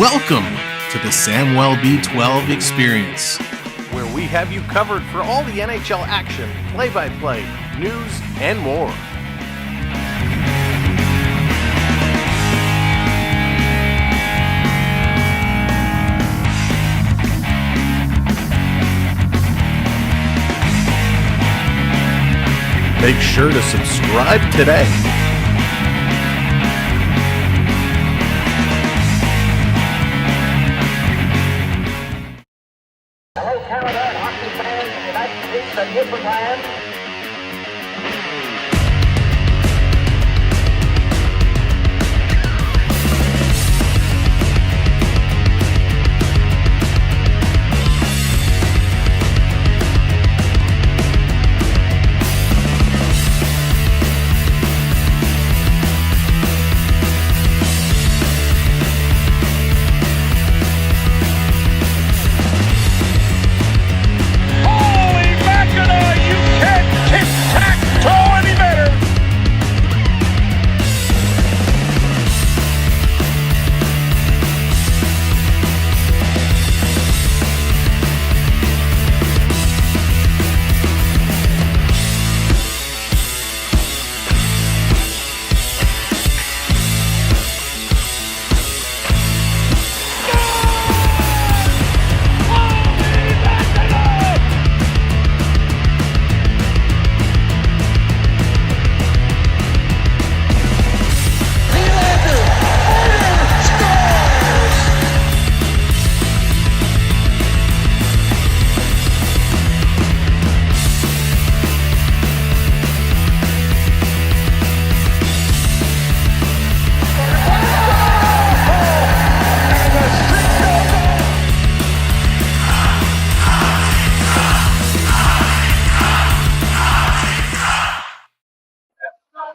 Welcome to the Samwelb B12 experience, where we have you covered for all the NHL action, play-by-play, news, and more. Make sure to subscribe today. Hello, Canada, hockey fans, United States, and Newfoundland.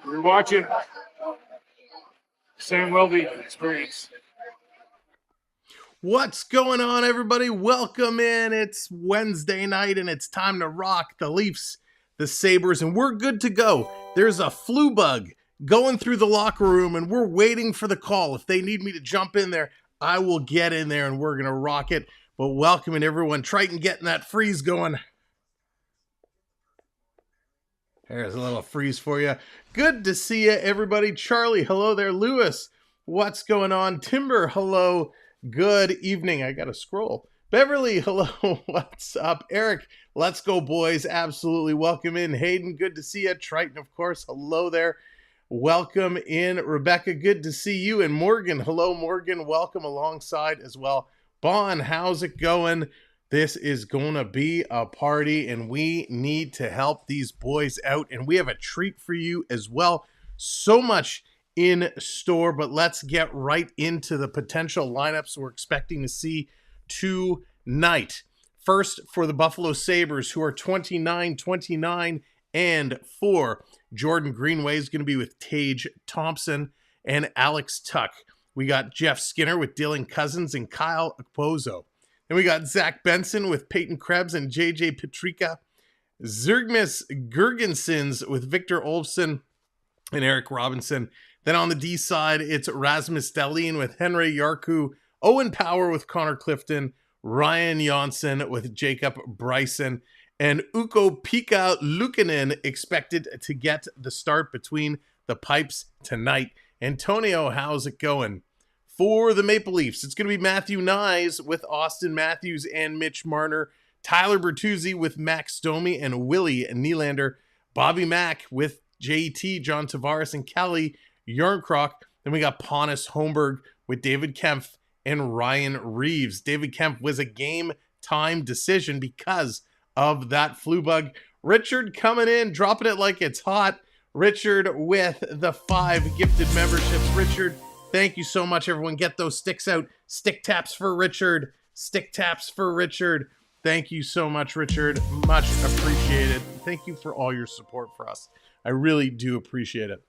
You're watching Samwelb experience. What's going on, everybody? Welcome in. It's Wednesday night, and it's time to rock the Leafs, the Sabres, and we're good to go. There's a flu bug going through the locker room, and we're waiting for the call. If they need me to jump in there, I will get in there, and we're going to rock it. But welcoming everyone. Triton getting that freeze going. There's a little freeze for you. Good to see you, everybody. Charlie, hello there. Lewis, what's going on? Timber, hello. Good evening. I got to scroll. Beverly, hello. What's up? Eric, let's go, boys. Absolutely. Welcome in. Hayden, good to see you. Triton, of course, hello there. Welcome in. Rebecca, good to see you. And Morgan, hello, Morgan. Welcome alongside as well. Bon, how's it going? This is going to be a party, and we need to help these boys out, and we have a treat for you as well. So much in store, but let's get right into the potential lineups we're expecting to see tonight. First, for the Buffalo Sabres, who are 29-29, and for Jordan Greenway is going to be with Tage Thompson and Alex Tuck. We got Jeff Skinner with Dylan Cousins and Kyle Okposo. Then we got Zach Benson with Peyton Krebs and JJ Petrika. Zergmis Gergensons with Victor Olofsson and Eric Robinson. Then on the D side, it's Rasmus Dahlin with Henry Yarku, Owen Power with Connor Clifton, Ryan Johnson with Jacob Bryson, and Ukko Pekka Luukkonen expected to get the start between the pipes tonight. Antonio, how's it going? For the Maple Leafs, it's going to be Matthew Nyes with Austin Matthews and Mitch Marner, Tyler Bertuzzi with Max Domi and Willie Nylander, Bobby Mack with JT, John Tavares, and Kelly Yarncroc. Then we got Pontus Holmberg with David Kempf and Ryan Reeves. David Kempf was a game-time decision because of that flu bug. Richard coming in, dropping it like it's hot. Richard with the 5 gifted memberships. Richard, thank you so much, everyone. Get those sticks out. Stick taps for Richard. Stick taps for Richard. Thank you so much, Richard. Much appreciated. Thank you for all your support for us. I really do appreciate it.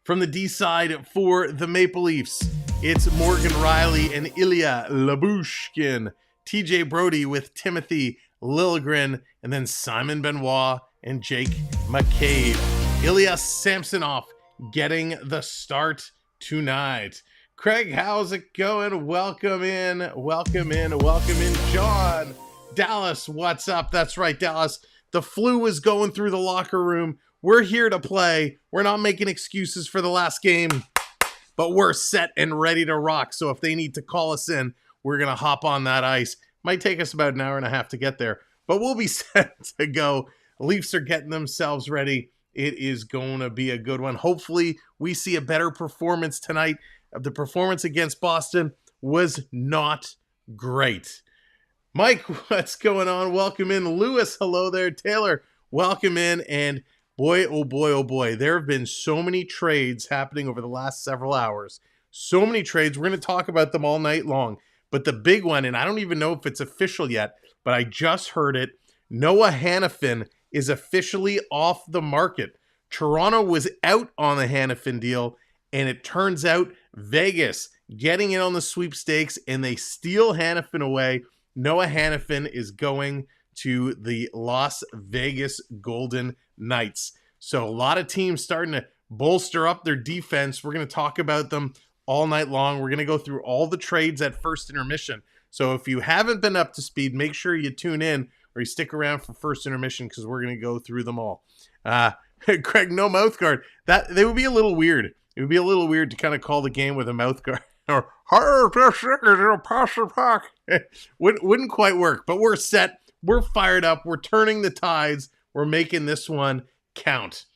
From the D side for the Maple Leafs, it's Morgan Riley and Ilya Labushkin. TJ Brody with Timothy Liljegren, and then Simon Benoit and Jake McCabe. Ilya Samsonov getting the start tonight. Craig, how's it going? Welcome in, welcome in, welcome in, John. Dallas, what's up? That's right, Dallas. The flu is going through the locker room. We're here to play. We're not making excuses for the last game, but we're set and ready to rock. So if they need to call us in, we're going to hop on that ice. Might take us about an hour and a half to get there, but we'll be set to go. Leafs are getting themselves ready. It is going to be a good one. Hopefully, we see a better performance tonight. The performance against Boston was not great. Mike, what's going on? Welcome in. Lewis, hello there. Taylor, welcome in. And boy, oh boy, oh boy, there have been so many trades happening over the last several hours. So many trades. We're going to talk about them all night long. But the big one, and I don't even know if it's official yet, but I just heard it. Noah Hannafin is officially off the market. Toronto was out on the Hannafin deal, and it turns out Vegas getting in on the sweepstakes, and they steal Hannafin away. Noah Hannafin is going to the Las Vegas Golden Knights. So a lot of teams starting to bolster up their defense. We're going to talk about them all night long. We're going to go through all the trades at first intermission. So if you haven't been up to speed, make sure you tune in or you stick around for first intermission because we're going to go through them all. Craig, no mouth guard. They would be a little weird. It would be a little weird to kind of call the game with a mouth guard. Or, pass the puck. Wouldn't quite work, but we're set. We're fired up. We're turning the tides. We're making this one count.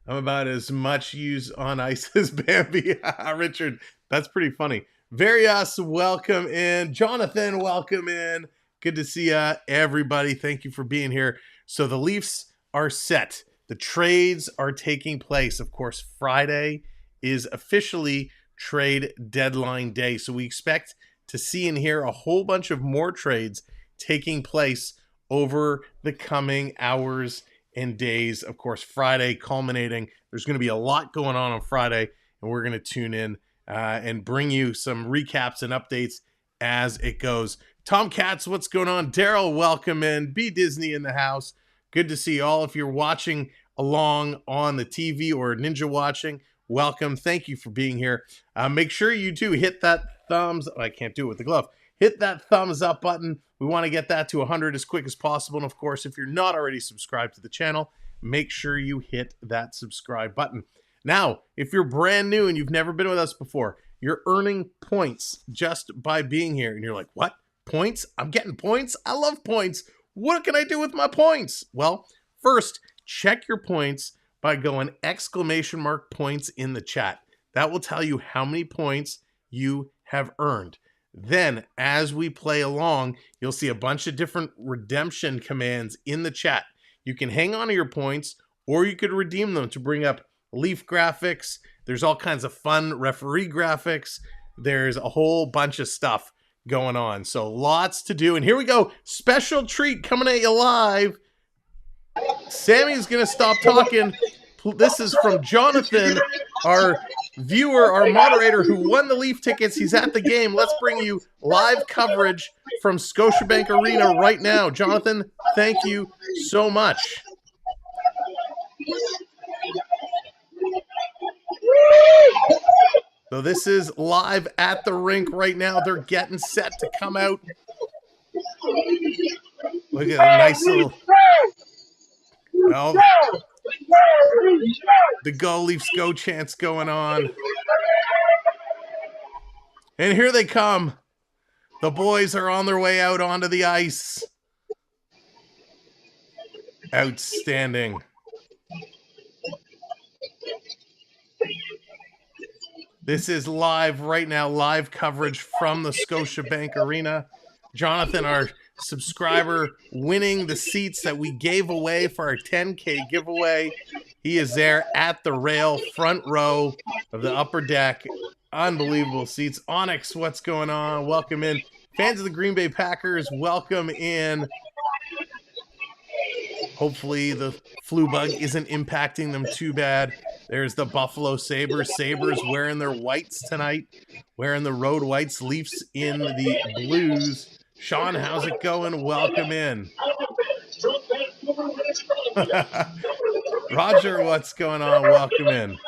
I'm about as much used on ice as Bambi. Richard, that's pretty funny. Various, welcome in. Jonathan, welcome in. Good to see ya, everybody. Thank you for being here. So the Leafs are set. The trades are taking place. Of course, Friday is officially trade deadline day. So we expect to see and hear a whole bunch of more trades taking place over the coming hours and days. Of course, Friday culminating. There's going to be a lot going on Friday, and we're going to tune in and bring you some recaps and updates as it goes. Tom Katz, what's going on? Daryl, welcome in. B Disney in the house. Good to see you all. If you're watching along on the TV or Ninja watching, welcome. Thank you for being here. Make sure you do hit that thumbs. I can't do it with the glove. Hit that thumbs up button. We want to get that to 100 as quick as possible. And of course, if you're not already subscribed to the channel, make sure you hit that subscribe button. Now, if you're brand new and you've never been with us before, you're earning points just by being here. And you're like, what? Points? I'm getting points? I love points. What can I do with my points? Well, first, check your points by going !points in the chat. That will tell you how many points you have earned. Then, as we play along, you'll see a bunch of different redemption commands in the chat. You can hang on to your points, or you could redeem them to bring up Leaf graphics. There's all kinds of fun referee graphics. There's a whole bunch of stuff going on. So lots to do. And here we go. Special treat coming at you live. Sammy's going to stop talking. This is from Jonathan, our viewer, our moderator who won the Leaf tickets. He's at the game. Let's bring you live coverage from Scotiabank Arena right now. Jonathan, thank you so much. So this is live at the rink right now. They're getting set to come out. Look at a nice little... Well, the Go Leafs Go chants going on. And here they come. The boys are on their way out onto the ice. Outstanding. This is live right now, live coverage from the Scotiabank Arena. Jonathan, our subscriber, winning the seats that we gave away for our 10K giveaway. He is there at the rail, front row of the upper deck. Unbelievable seats. Onyx, what's going on? Welcome in. Fans of the Green Bay Packers, welcome in. Hopefully the flu bug isn't impacting them too bad. There's the Buffalo Sabres. Sabres wearing their whites tonight, wearing the road whites. Leafs in the blues. Sean, how's it going? Welcome in. Roger, what's going on? Welcome in.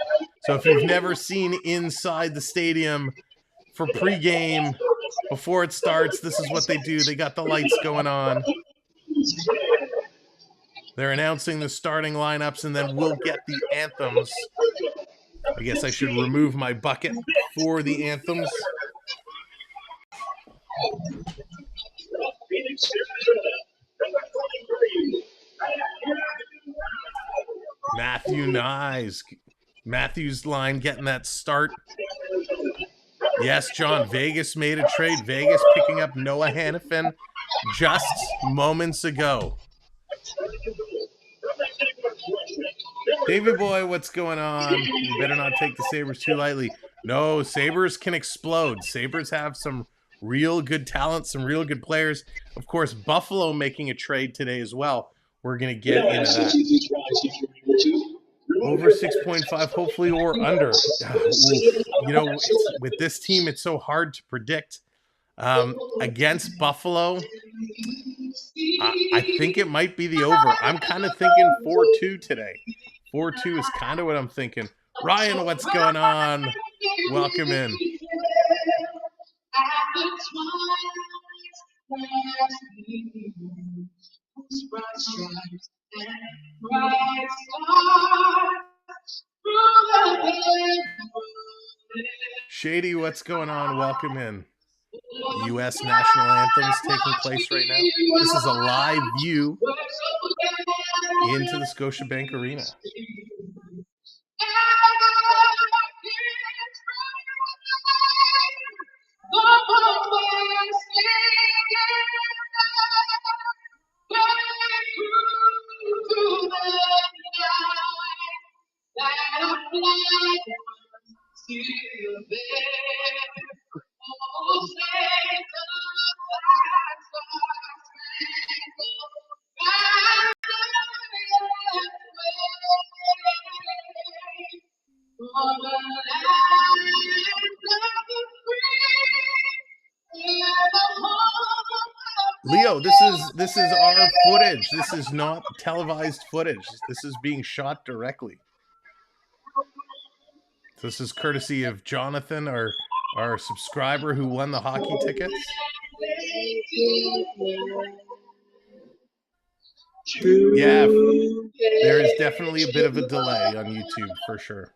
So if you've never seen inside the stadium for pregame, before it starts, this is what they do. They got the lights going on. They're announcing the starting lineups, and then we'll get the anthems. I guess I should remove my bucket for the anthems. Matthew Nyes. Matthew's line getting that start. Yes, John, Vegas made a trade. Vegas picking up Noah Hannafin just moments ago. David Boy, what's going on? We better not take the Sabres too lightly. No, Sabres can explode. Sabres have some real good talent, some real good players. Of course, Buffalo making a trade today as well. We're going to get into that. Over 6.5, hopefully, or under. You know, with this team, it's so hard to predict. Against Buffalo, I think it might be the over. I'm kind of thinking 4-2 today. 4-2 is kind of what I'm thinking. Ryan, what's going on? Welcome in. Shady, what's going on? Welcome in. U.S. national anthems taking place right now. This is a live view into the Scotiabank Arena. Leo, this is our footage. This is not televised footage. This is being shot directly. This is courtesy of Jonathan, our subscriber who won the hockey tickets. Yeah, there is definitely a bit of a delay on YouTube for sure.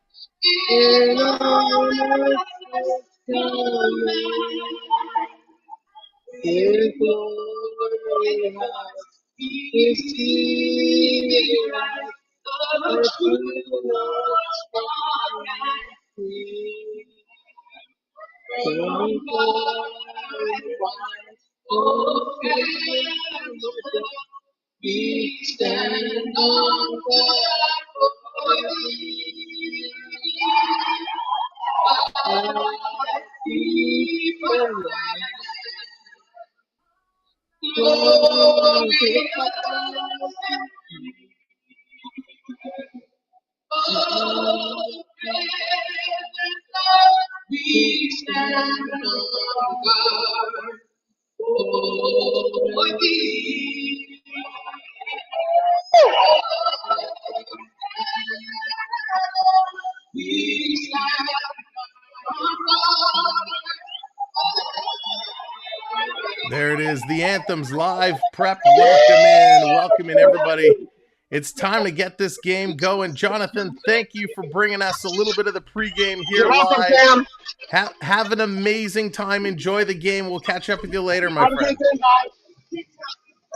There it is, the anthems live prep. Welcome in everybody. It's time to get this game going. Jonathan, thank you for bringing us a little bit of the pregame here live. Have an amazing time. Enjoy the game. We'll catch up with you later, my friend.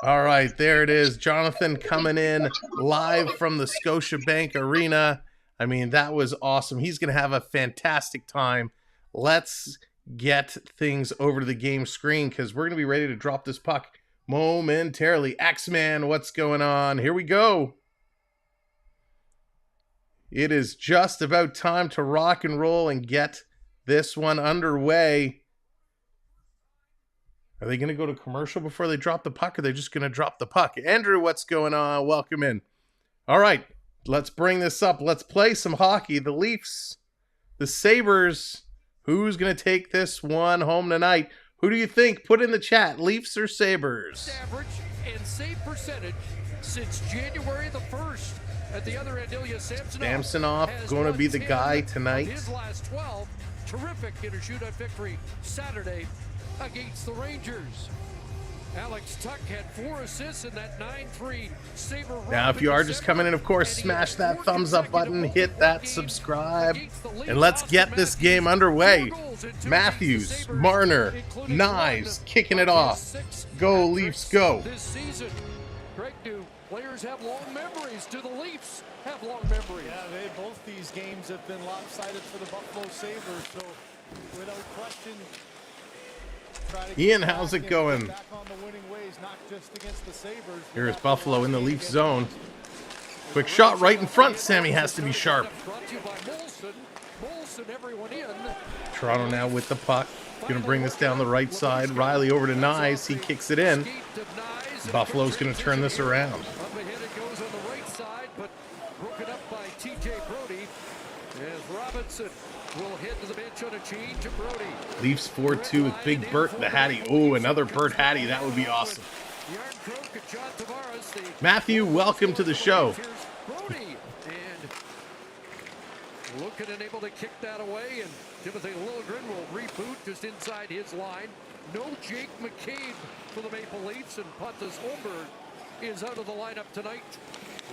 All right, there it is. Jonathan coming in live from the Scotiabank Arena. I mean, that was awesome. He's going to have a fantastic time. Let's get things over to the game screen because we're going to be ready to drop this puck momentarily. Axeman, what's going on? Here we go. It is just about time to rock and roll and get this one underway. Are they going to go to commercial before they drop the puck, or are they just going to drop the puck? Andrew, what's going on? Welcome in. All right, let's bring this up. Let's play some hockey. The Leafs, the Sabres. Who's going to take this one home tonight? Who do you think? Put in the chat, Leafs or Sabres? Average and save percentage since January the 1st. At the other end, Ilya Samsonov going to be the guy tonight. His last 12, terrific in a shootout victory Saturday against the Rangers. Alex Tuck had 4 assists in that 9-3 Sabre run. Now, if you are just coming in, of course, smash that thumbs up button, hit that subscribe, and let's get this game underway. Matthews, Marner, Knives, kicking it off. Go, Leafs, go. This season, Greg, do players have long memories? Do the Leafs have long memories? Yeah, both these games have been lopsided for the Buffalo Sabres, so without question. Ian, how's it going? Here's Buffalo in the Leafs zone. Quick shot right in front. Sammy has to be sharp. Toronto now with the puck. Going to bring this down the right side. Riley over to Nyes. He kicks it in. Buffalo's going to turn this around. Up ahead it goes on the right side, but broken up by TJ Brody as Robinson will head to the bench on a change to Brody. Leafs 4-2 with Big Bert the Hattie. Oh, another Bert Hattie. That would be awesome. Matthew, welcome to the show. Brody and looking and able to kick that away, and Timothy Liljegren will reboot just inside his line. No Jake McCabe for the Maple Leafs, and Pontus Holmberg is out of the lineup tonight.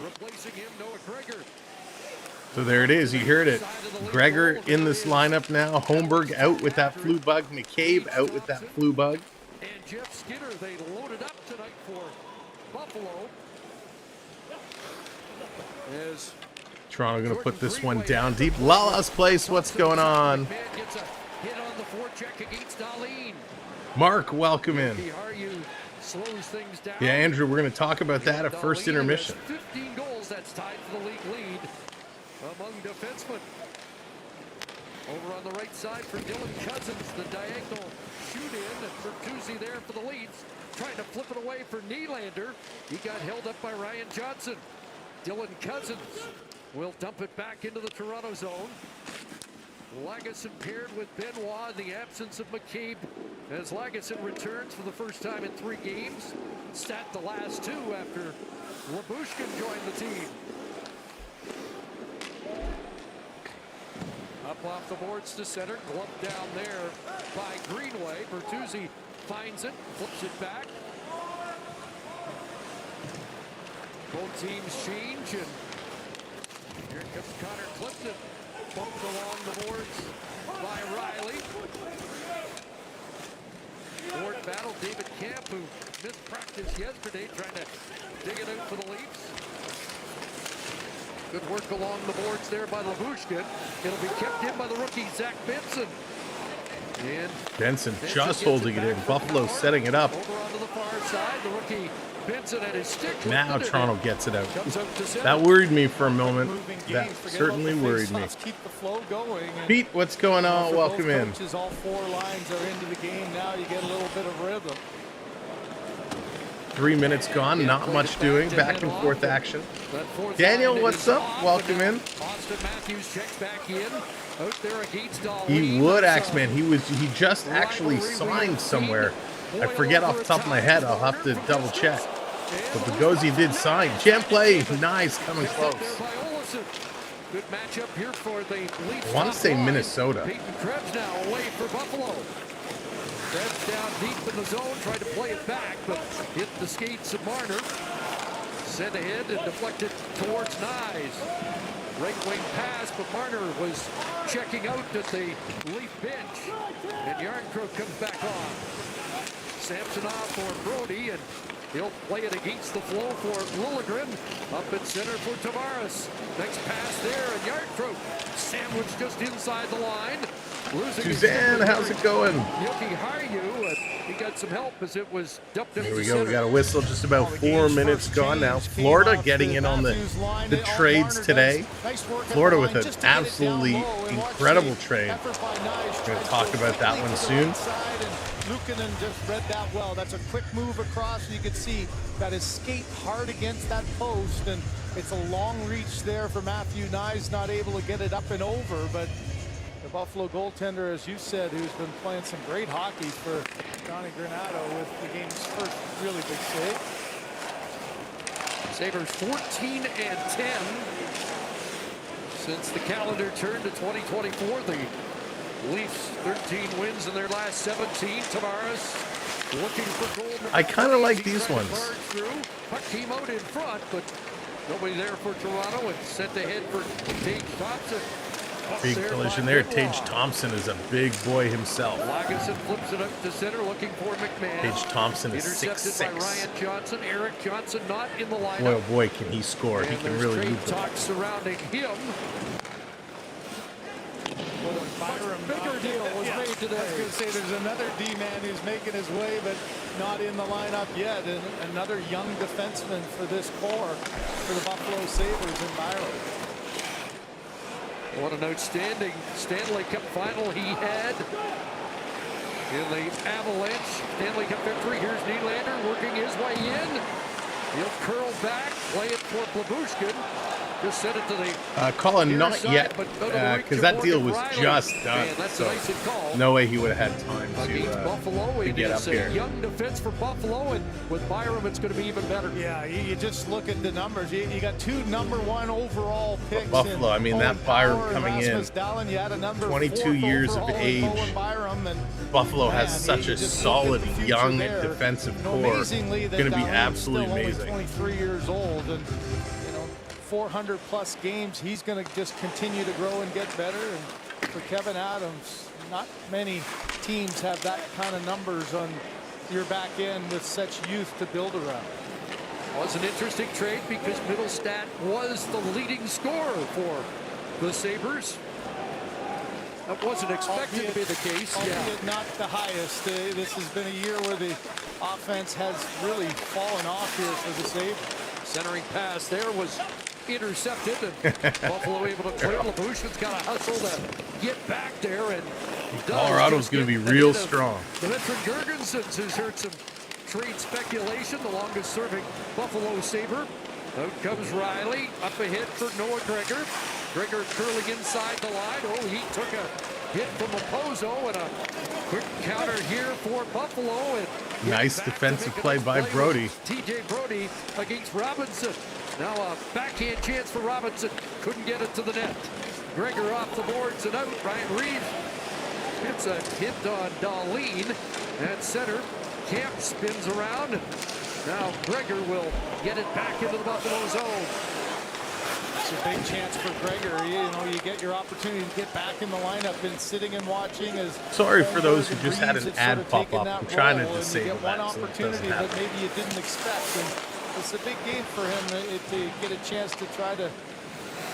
Replacing him, Noah Gregor. So there it is. You heard it. Gregor in this lineup now. Holmberg out with that flu bug. McCabe out with that flu bug. And Jeff Skinner, they loaded up tonight for Buffalo. As Toronto going to put this one down deep. Lala's place. What's going on? Gets a hit on the forecheck against Darlene. Mark, welcome in. Slows things down. Yeah, Andrew, we're going to talk about that at first intermission. 15 goals. That's tied for the league lead among defensemen. Over on the right side for Dylan Cousins, the diagonal shoot in, and Bertuzzi there for the Leafs, trying to flip it away for Nylander. He got held up by Ryan Johnson. Dylan Cousins will dump it back into the Toronto zone. Lagesson paired with Benoit in the absence of McCabe as Lagesson returns for the first time in 3 games. Stat the last 2 after Labushkin joined the team. Up off the boards to center, glove down there by Greenway. Bertuzzi finds it, flips it back. Both teams change, and here comes Connor Clifton. Bumped along the boards by Riley. Board battle, David Camp, who missed practice yesterday, trying to dig it out for the Leafs. Good work along the boards there by Labushkin. It'll be kept in by the rookie, Zach Benson. And Benson just holding it in. Buffalo setting it up. Over onto the far side, the rookie Benson had his stick. Now Toronto gets it out. That worried me for a moment. That certainly worried me. Keep the flow going. Pete, what's going on? Welcome in. All 4 lines are into the game now. You get a little bit of rhythm. 3 minutes gone, not much doing. Back and forth action. Daniel, what's up? Welcome in. Austin Matthews checks back in. Out there against Darlene. He would, Axeman. He just actually signed somewhere. I forget off the top of my head. I'll have to double check. But Bogosian did sign. Jam play, nice, coming close. Good matchup here for the Leafs. I want to say Minnesota. Peyton Krebs now away for Buffalo. Krebs down deep in the zone, tried to play it back, but hit the skates of Marner. Sent ahead and deflected towards Nyes. Right wing pass, but Marner was checking out at the Leaf bench. And Yarncroke comes back on. Samsonov for Brody, and he'll play it against the flow for Liljegren. Up at center for Tavares. Next pass there, and Yarncroke sandwiched just inside the line. Suzanne, how's it going? Yoki Harju, he got some help as it was dumped into Here we the go. center. We got a whistle. Just about 4 minutes gone now. Florida getting in on the trades today. Florida with an absolutely incredible trade. We're going to talk about that one soon. Luukkonen just read that well. That's a quick move across. You can see that his skate hard against that post, and it's a long reach there for Matthew Nyes, not able to get it up and over, but the Buffalo goaltender, as you said, who's been playing some great hockey for Johnny Granato with the game's first really big save. Sabres 14-10 since the calendar turned to 2024. The Leafs 13 wins in their last 17. Tavares looking for goal. I kind of like these ones. Puck came out in front, but nobody there for Toronto, and sent ahead for Tage Thompson. Big collision there. Tage Thompson is a big boy himself. Lagesson flips it up to center, looking for McMahon. Tage Thompson is intercepted 6'6". by Ryan Johnson. Eric Johnson not in the lineup. Boy, oh boy, can he score. And He can there's really trade move the talk surrounding him. Bigger deal was made today. I was going to say there's another D-man who's making his way, but not in the lineup yet. And another young defenseman for this core for the Buffalo Sabres in Byron. What an outstanding Stanley Cup final he had in the Avalanche Stanley Cup victory. Here's Nylander working his way in. He'll curl back, play it for Blabushkin. Just sent it to the Colin, not side, yet, because that deal was just done. Man, that's so a nice call. no way he would have had time Against Buffalo, to it get up is here. a young defense for Buffalo, and with Byram, it's going to be even better. Yeah, you just look at the numbers. You got 2 #1 overall picks. Buffalo, I mean, that Byram coming in, 22 years of age. Buffalo has such a solid young defensive core. Going to be absolutely amazing. 23 years old, and 400 plus games. He's going to just continue to grow and get better. And for Kevin Adams, not many teams have that kind of numbers on your back end with such youth to build around. Was an interesting trade because Middlestat was the leading scorer for the Sabres. That wasn't expected to be the case. Albeit not the highest. This has been a year where the offense has really fallen off here for the Sabres. Centering pass there was intercepted, and Buffalo able to clear. Labushkin's got to hustle to get back there, and Colorado's going to be real strong. The veteran Gergensons, who's heard some trade speculation, the longest serving Buffalo Sabre. Out comes Riley, up ahead for Noah Gregor. Gregor curling inside the line. Oh, he took a hit from Opozo, and a quick counter here for Buffalo. And nice defensive play by Brody. TJ Brody against Robinson. Now a backhand chance for Robinson. Couldn't get it to the net. Gregor off the boards and out. Ryan Reeves gets a hit on Dahlin at center. Camp spins around. Now Gregor will get it back into the Buffalo zone. It's a big chance for Gregor. You get your opportunity to get back in the lineup, and sitting and watching as. Sorry for those who just had an ad pop up. I'm trying to disable that. that so it doesn't that happen. maybe you didn't expect, and it's a big game for him to get a chance to try to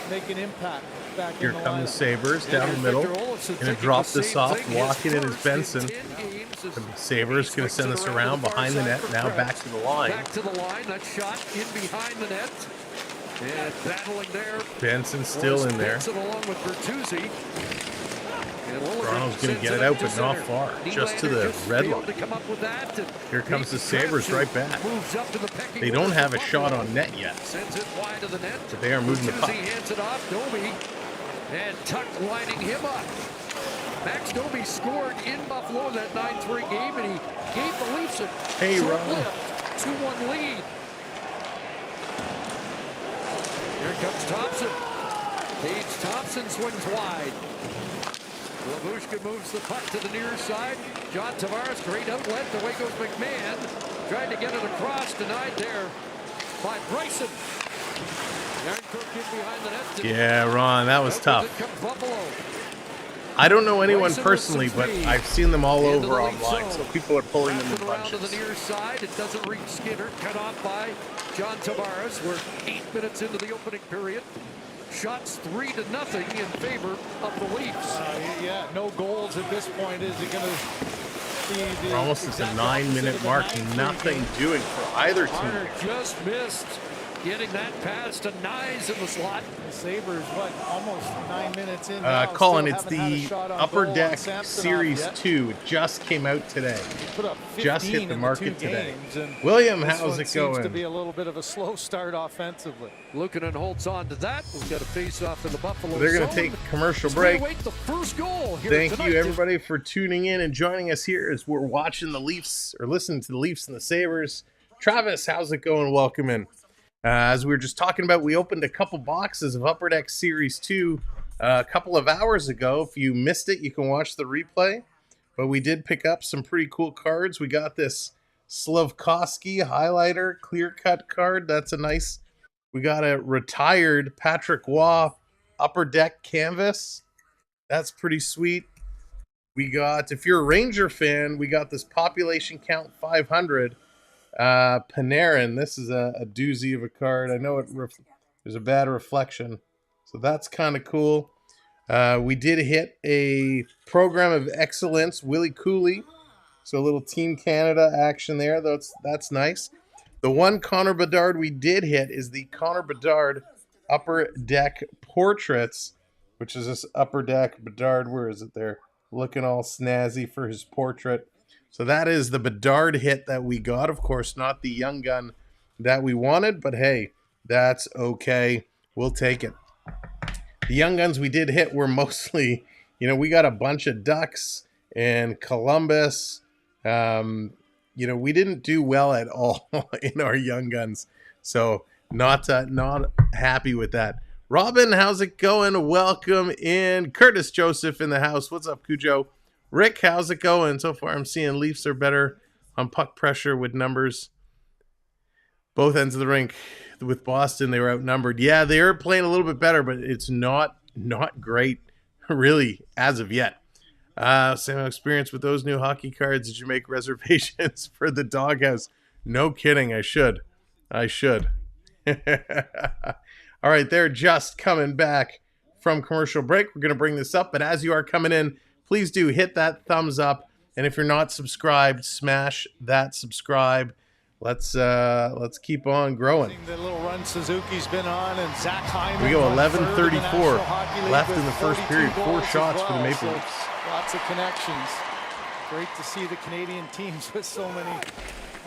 make an impact back Here in the come lineup. the Sabres down the middle. Going to drop this off, walk it in as Benson. The Sabres going to send this around behind the net. Now back to the line. Back to the line. That shot in behind the net. And battling there. Benson still in there. Benson along with Bertuzzi. Toronto's going to get it out, but not far. Just to the red line. Here comes the Sabres right back. They don't have a shot on net yet. Sends it wide of the net. But they are moving the puck. Hands it off. Doby. And Tuck lining him up. Max Doby scored in Buffalo in that 9-3 game, and he gave the Leafs a short-lived 2-1 lead. Here comes Thompson. Tage Thompson swings wide. Labushkin moves the puck to the near side. John Tavares, great outlet. Away goes McMahon. Tried to get it across. Denied there by Bryson. Aaron Cook in behind the net. Yeah, Ron, that was tough. I don't know anyone personally, but I've seen them all over online, so people are pulling them in bunches. To the near side, it doesn't reach Skinner. Cut off by John Tavares. We're 8 minutes into the opening period. Shots 3-0 in favor of the Leafs. Yeah, no goals at this point. Is it going to be We're almost at the 9-minute mark. Nothing doing for either team. Harder just missed getting that pass to Nyes in the slot. The Sabres, almost 9 minutes in. Colin, it's the Upper Deck Series 2. It just came out today. Just hit the market today. William, how's it going? Seems to be a little bit of a slow start offensively. Luukkonen holds on to that. We've got a face-off in the Buffalo They're going to zone. take a commercial break. The first goal here Thank tonight. you, everybody, for tuning in and joining us here as we're watching the Leafs, or listening to the Leafs and the Sabres. Travis, how's it going? Welcome in. As we were just talking about, we opened a couple boxes of Upper Deck Series 2 a couple of hours ago. If you missed it, you can watch the replay. But we did pick up some pretty cool cards. We got this Slavkovsky highlighter clear-cut card. That's a nice... We got a retired Patrick Waugh Upper Deck canvas. That's pretty sweet. We got, if you're a Ranger fan, we got this Population Count 500 Panarin. This is a doozy of a card. I know there's a bad reflection, so that's kind of cool. We did hit a Program of Excellence, Willie Cooley. So a little Team Canada action there. That's nice. The one Connor Bedard we did hit is the Connor Bedard Upper Deck Portraits, which is this Upper Deck Bedard. Where is it there? Looking all snazzy for his portrait. So that is the Bedard hit that we got. Of course, not the Young Gun that we wanted, but hey, that's okay. We'll take it. The Young Guns we did hit were mostly, we got a bunch of Ducks and Columbus. We didn't do well at all in our Young Guns. So not happy with that. Robin, how's it going? Welcome in. Curtis Joseph in the house. What's up, Cujo? Rick, how's it going? So far, I'm seeing Leafs are better on puck pressure with numbers. Both ends of the rink. With Boston, they were outnumbered. Yeah, they are playing a little bit better, but it's not great, really, as of yet. Same experience with those new hockey cards. Did you make reservations for the doghouse? No kidding. I should. All right, they're just coming back from commercial break. We're going to bring this up, but as you are coming in, please do hit that thumbs up. And if you're not subscribed, smash that subscribe. Let's keep on growing. The little run Suzuki's been on, and Zach Hyman. We go 11:34 left in the first period. 4 shots for the Maple Leafs. Lots of connections. Great to see the Canadian teams with so many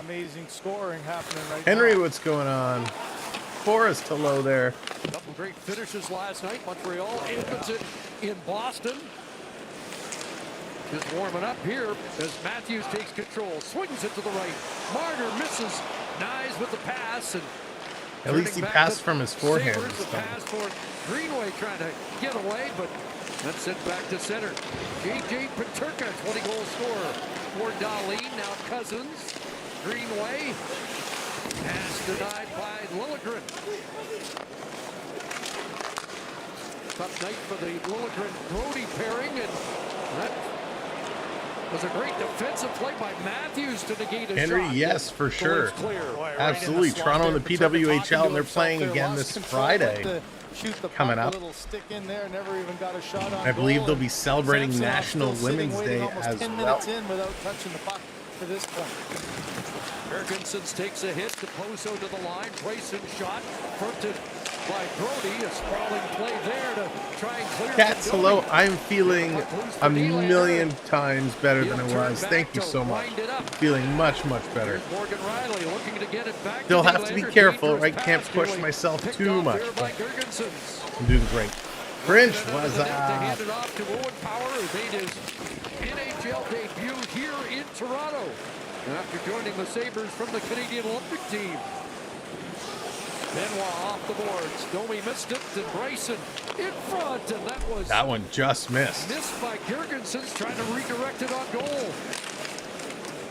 amazing scoring happening right now. Henry, what's going on? Forrest, hello there. A couple great finishes last night. Montreal, Edmonton in Boston. Just warming up here as Matthews takes control. Swings it to the right. Marner misses. Nyes with the pass. And at least he passed from his forehand. The pass for Greenway trying to get away, but that's sent back to center. J.J. Peterka, 20-goal scorer for Dahlin. Now Cousins. Greenway. Pass denied by Liljegren. Tough night for the Liljegren-Brody pairing, and that was a great defensive play by Matthews to negate a Henry, shot. yes, for sure. Absolutely. Toronto and the PWHL, and they're playing again this Friday. Coming up. I believe they'll be celebrating National Women's Day as well. To this point. Ferguson's takes a hit to Poso to the line. Bryson shot fronted by Brody. A sprawling play there to try and clear. Cats, hello. I'm feeling a million times better than I was. Thank you so much. Feeling much better. Morgan Riley looking to get it back. Still have to be careful, right? Can't push myself too much. But I'm doing great. French was hand it off to Owen Power, who made his NHL debut here in Toronto after joining the Sabres from the Canadian Olympic team. Benoit off the boards. Domi missed it, and Bryson in front, and that one just missed. Missed by Girgensons, trying to redirect it on goal.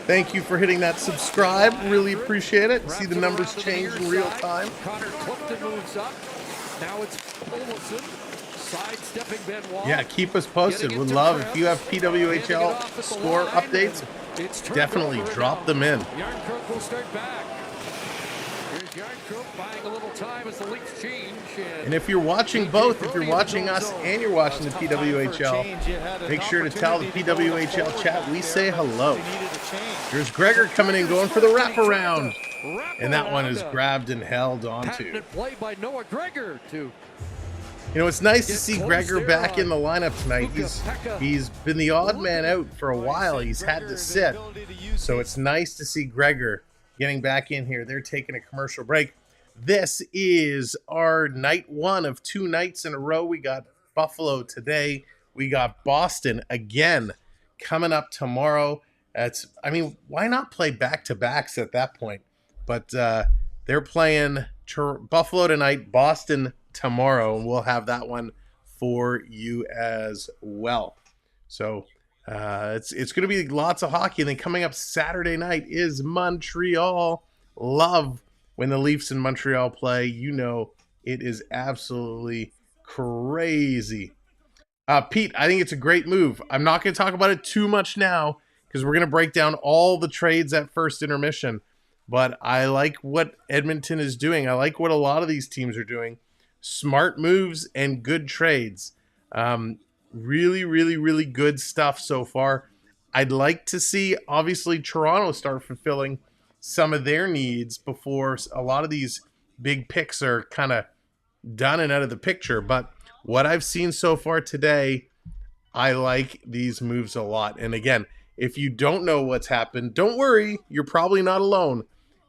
Thank you for hitting that subscribe. Really appreciate it. See the numbers change in real time. Connor Clifton moves up. Now it's Olofsson. Sidestepping Benoit. Yeah, keep us posted. Would love if you have PWHL score updates. Definitely drop them in. Yarncrook will start back. Here's Yarncrook buying a little time as the Leafs change. And if you're watching both, if you're watching us and you're watching the PWHL, make sure to tell the PWHL chat we say hello. Here's Gregor coming in, going for the wraparound. And that one is grabbed and held onto. Patented play by Noah Gregor to... It's nice to see Gregor back in the lineup tonight. He's been the odd man out for a while. He's had to sit. So it's nice to see Gregor getting back in here. They're taking a commercial break. This is our night 1 of 2 nights in a row. We got Buffalo today. We got Boston again coming up tomorrow. Why not play back-to-backs at that point? But they're playing Buffalo tonight, Boston tomorrow, and we'll have that one for you as well. So it's going to be lots of hockey. And then coming up Saturday night is Montreal. Love when the Leafs in Montreal play. You know, it is absolutely crazy. Pete, I think it's a great move. I'm not going to talk about it too much now because we're going to break down all the trades at first intermission. But I like what Edmonton is doing. I like what a lot of these teams are doing. Smart moves and good trades. Really, really, really good stuff so far. I'd like to see, obviously, Toronto start fulfilling some of their needs before a lot of these big picks are kind of done and out of the picture. But what I've seen so far today, I like these moves a lot. And again, if you don't know what's happened, don't worry. You're probably not alone.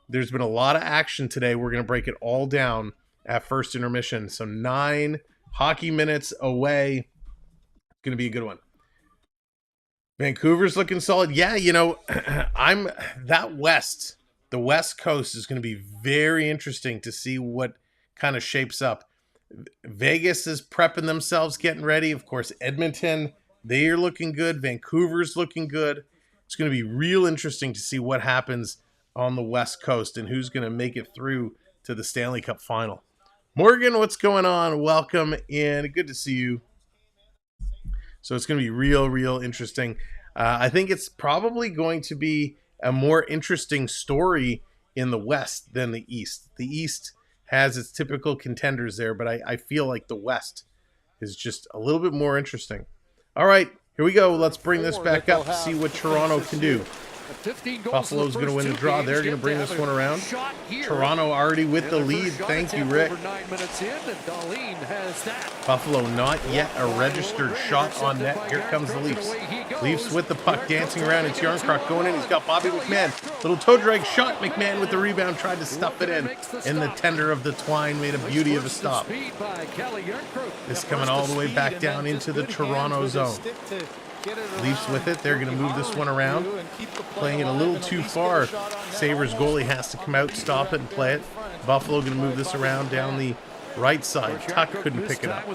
There's been a lot of action today. We're going to break it all down at first intermission. So 9 hockey minutes away. It's going to be a good one. Vancouver's looking solid. Yeah, you know, the West Coast is going to be very interesting to see what kind of shapes up. Vegas is prepping themselves, getting ready. Of course, Edmonton, they are looking good. Vancouver's looking good. It's going to be real interesting to see what happens on the West Coast and who's going to make it through to the Stanley Cup final. Morgan, what's going on? Welcome in. Good to see you. So it's going to be real interesting. I think it's probably going to be a more interesting story in the West than the East. The East has its typical contenders there, but I feel like the West is just a little bit more interesting. All right, here we go. Let's bring this back up to see what Toronto can do. Buffalo's going to win the draw. They're going to bring this one around. Toronto already with the lead. Thank you, Rick. Buffalo not yet a registered shot on net. Here comes the Leafs. Leafs with the puck dancing around. It's Yarncroc going in. He's got Bobby McMahon. Little toe drag shot. McMahon with the rebound. Tried to stuff it in the tender of the twine. Made a beauty of a stop. This coming all the way back down into the Toronto zone. Leafs with it. They're going to move this one around. Playing it a little too far. Sabres goalie has to come out, stop it, and play it. Buffalo going to move this around down the right side. Tuck couldn't pick it up.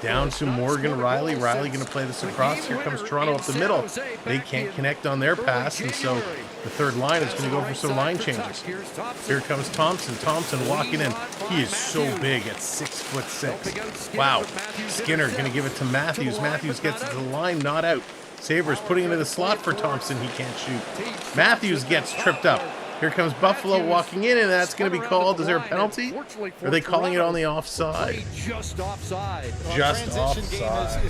Down to Morgan Riley. Riley going to play this across. Here comes Toronto up the middle. They can't connect on their pass, and so the third line is going to go for some line changes. Here comes Thompson. Thompson walking in. He is so big at 6'6". Wow. Skinner going to give it to Matthews. Matthews gets it to the line, not out. Sabres putting it in the slot for Thompson. He can't shoot. Matthews gets tripped up. Here comes Buffalo walking in, and that's going to be called. Is there a penalty? Are they calling it on the offside? Just offside. Just offside.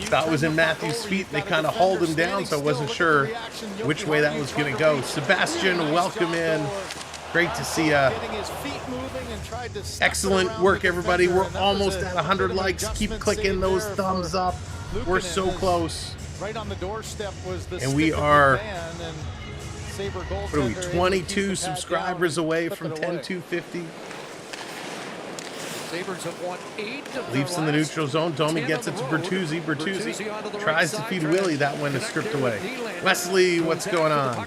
That was in Matthews' feet. They kind of hauled him down, so I wasn't sure which way that was going to go. Sebastian, welcome in. Great to see you. Excellent work, everybody. We're almost at 100 likes. Keep clicking those thumbs up. We're so close. Right on the doorstep was the and we are... What are we, 22 subscribers away from 10,250? Sabres have won 8 of Leafs in the neutral zone. Domi gets it to Bertuzzi. Bertuzzi tries to feed Willie. That one is stripped away. Wesley, what's going on?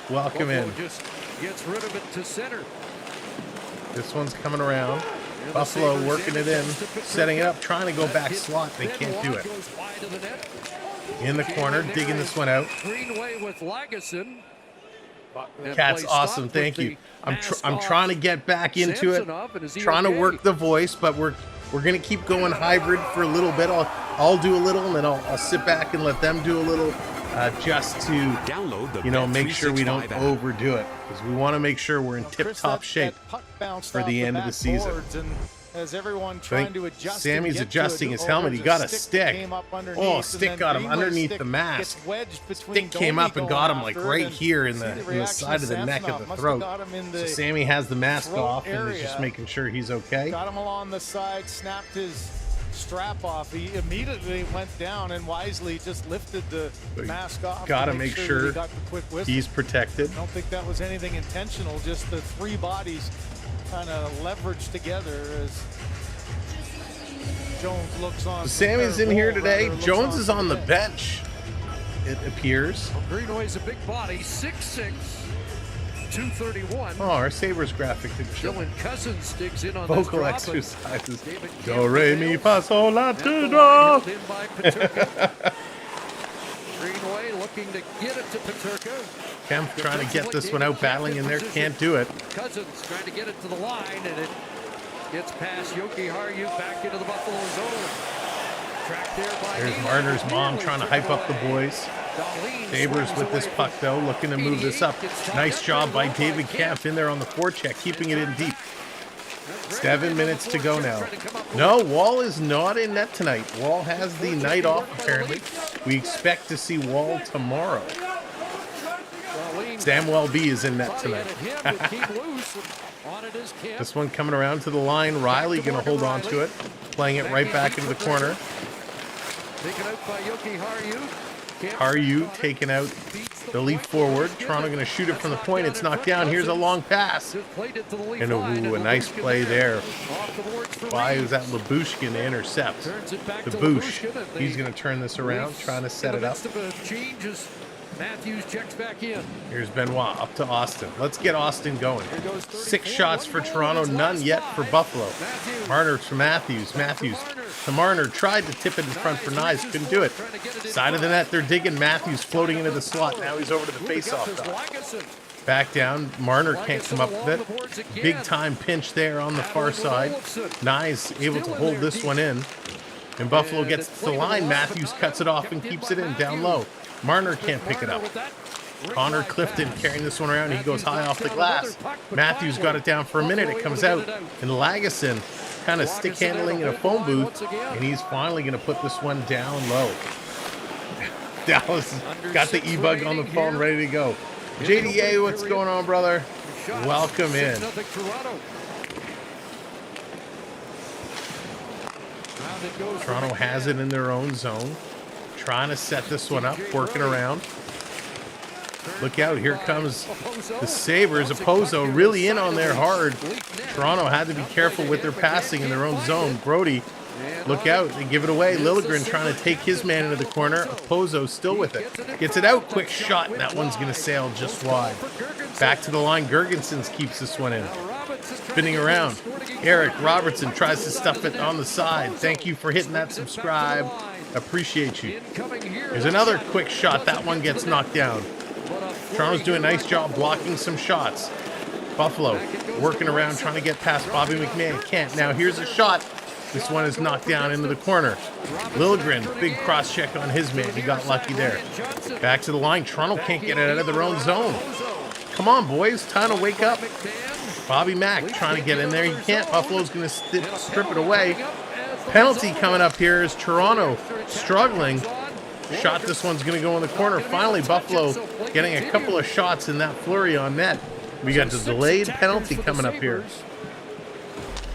Welcome in. Just gets rid of it to center. This one's coming around. Buffalo working it in, setting it up, trying to go back slot. They can't do it. In the corner, digging this one out. Greenway with Lagesson. Cat's awesome, thank you. I'm trying to get back into it, trying to work the voice, but we're gonna keep going hybrid for a little bit. I'll do a little, and then I'll sit back and let them do a little, just to make sure we don't overdo it, because we want to make sure we're in tip-top shape for the end of the season. As everyone trying to adjust, Sammy's adjusting his helmet. He got a stick. Oh, stick got him underneath the mask. Stick came up and got him like right here in the side of the neck of the throat. So Sammy has the mask off and is just making sure he's okay. Got him along the side, snapped his strap off. He immediately went down and wisely just lifted the mask off. Got to make sure he's protected. I don't think that was anything intentional, just the three bodies kind of leveraged together as Jones looks on. Sammy's in here today. Jones is on the bench, it appears. Well, Greenway's a big body, 6'6", 2:31. Oh, our Sabres graphic didn't show. Dylan Cousins digs in on Vocal this drop, exercises. David Do, re, mi, fa, sol, la, and ti, the line do. held in by Peterka. Greenway looking to get it to Peterka. Kemp trying to get this one out, battling in there, can't do it. Cousins trying to get it to the line, and it gets past Yoki Haru back into the Buffalo zone. Tracked there by There's Nealon. Marner's mom Nearly trying to driven hype up the away. boys. Dahlin Sabres swings with this away puck, from though, looking to move this up. 88, gets tied Nice up, job by turned off David Kemp. Kemp in there on the forecheck, keeping it in deep. 7 on minutes the to go forecheck, now. trying to come up with No, Wall is not in net tonight. Wall has the night off, apparently. We expect to see Wall tomorrow. Dahlin Samwelb is in net body tonight. at him to keep loose, and on it is Kemp. This one coming around to the line. Riley going to hold on to it, playing it right back into the corner. Taken out by Yoki Haru. Kemp Haru taking out the leap forward. Toronto going to shoot it from the point. It's knocked down. Here's a long pass. just played it to the leaf And line, a nice Labushkin play there. Off the boards for Why Reed. is that Labushkin to intercept? Turns it back The to Boosh. Labushkin, and He's they- going to turn this around, Leafs trying to set in it the up. midst of a change as Matthews checks back in. Here's Benoit up to Austin. Let's get Austin going. Here goes 6 34, shots one for goal in Toronto, his none last yet for 5. Buffalo. Matthews. Marner to Matthews. Matthews to Marner. Tried to tip it in front for Nyes. Couldn't do it. Side of the net, they're digging. Matthews floating into the slot. Now he's over to the Moving up faceoff is dot. Lagesson. Back down. Marner can't come up with it. Big time pinch there on the far side. Nyes able to hold this one in. And Buffalo gets to the line. Matthews cuts it off and keeps it in down low. Marner can't pick it up. Connor Clifton carrying this one around. He goes high off the glass. Matthews got it down for a minute. It comes out. And Lagesson kind of stick handling in a phone booth. And he's finally going to put this one down low. Dallas got the e-bug on the phone ready to go. JDA, what's going on, brother? Welcome in. Toronto has it in their own zone. Trying to set this one up, working around. Look out, here comes the Sabres. Opposo really in on there hard. Toronto had to be careful with their passing in their own zone. Brody, look out, they give it away. Liljegren trying to take his man into the corner. Opposo still with it. Gets it out, quick shot. That one's going to sail just wide. Back to the line, Gergensons keeps this one in. Spinning around. Eric Robertson tries to stuff it on the side. Thank you for hitting that subscribe. Appreciate you. Here's another quick shot. That one gets knocked down. Toronto's doing a nice job blocking some shots. Buffalo working around trying to get past Bobby McMahon. Can't. Now here's a shot. This one is knocked down into the corner. Liljegren, big cross check on his man. He got lucky there. Back to the line. Toronto can't get it out of their own zone. Come on, boys. Time to wake up. Bobby Mack trying to get in there. He can't. Buffalo's going to strip it away. Penalty coming up here is Toronto struggling. Shot, this one's going to go in the corner. Finally, Buffalo getting a couple of shots in that flurry on net. We got the delayed penalty coming up here.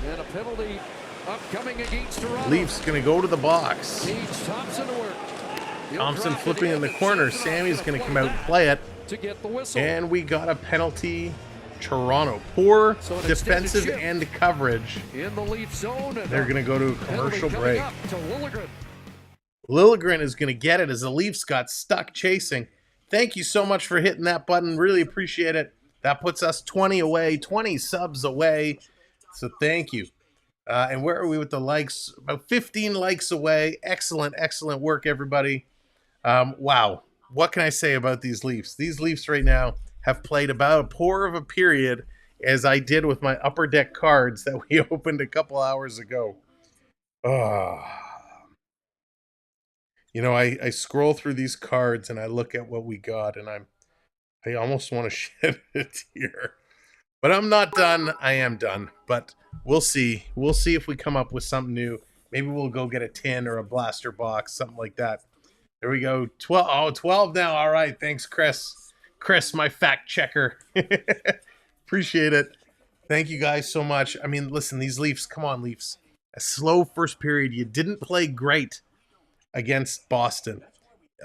And a penalty upcoming against Toronto. Leafs going to go to the box. Gage Thompson to work. Thompson flipping in the corner. Sammy's going to come out and play it. To get the whistle. And we got a penalty. Toronto. Poor defensive end coverage. In the Leaf zone. They're going to go to a commercial break. To Liljegren. Liljegren is going to get it as the Leafs got stuck chasing. Thank you so much for hitting that button. Really appreciate it. That puts us 20 away, 20 subs away. So thank you. And where are we with the likes? About 15 likes away. Excellent, excellent work, everybody. Wow. What can I say about these Leafs? These Leafs right now have played about a poor of a period as I did with my Upper Deck cards that we opened a couple hours ago. You know, I scroll through these cards and I look at what we got and I almost want to shed a tear. But I'm not done. I am done. But we'll see. We'll see if we come up with something new. Maybe we'll go get a tin or a blaster box, something like that. There we go. 12. Oh, 12 now. All right. Thanks, Chris. Chris, my fact checker. Appreciate it. Thank you guys so much. I mean, listen, these Leafs, come on, Leafs. A slow first period. You didn't play great against Boston.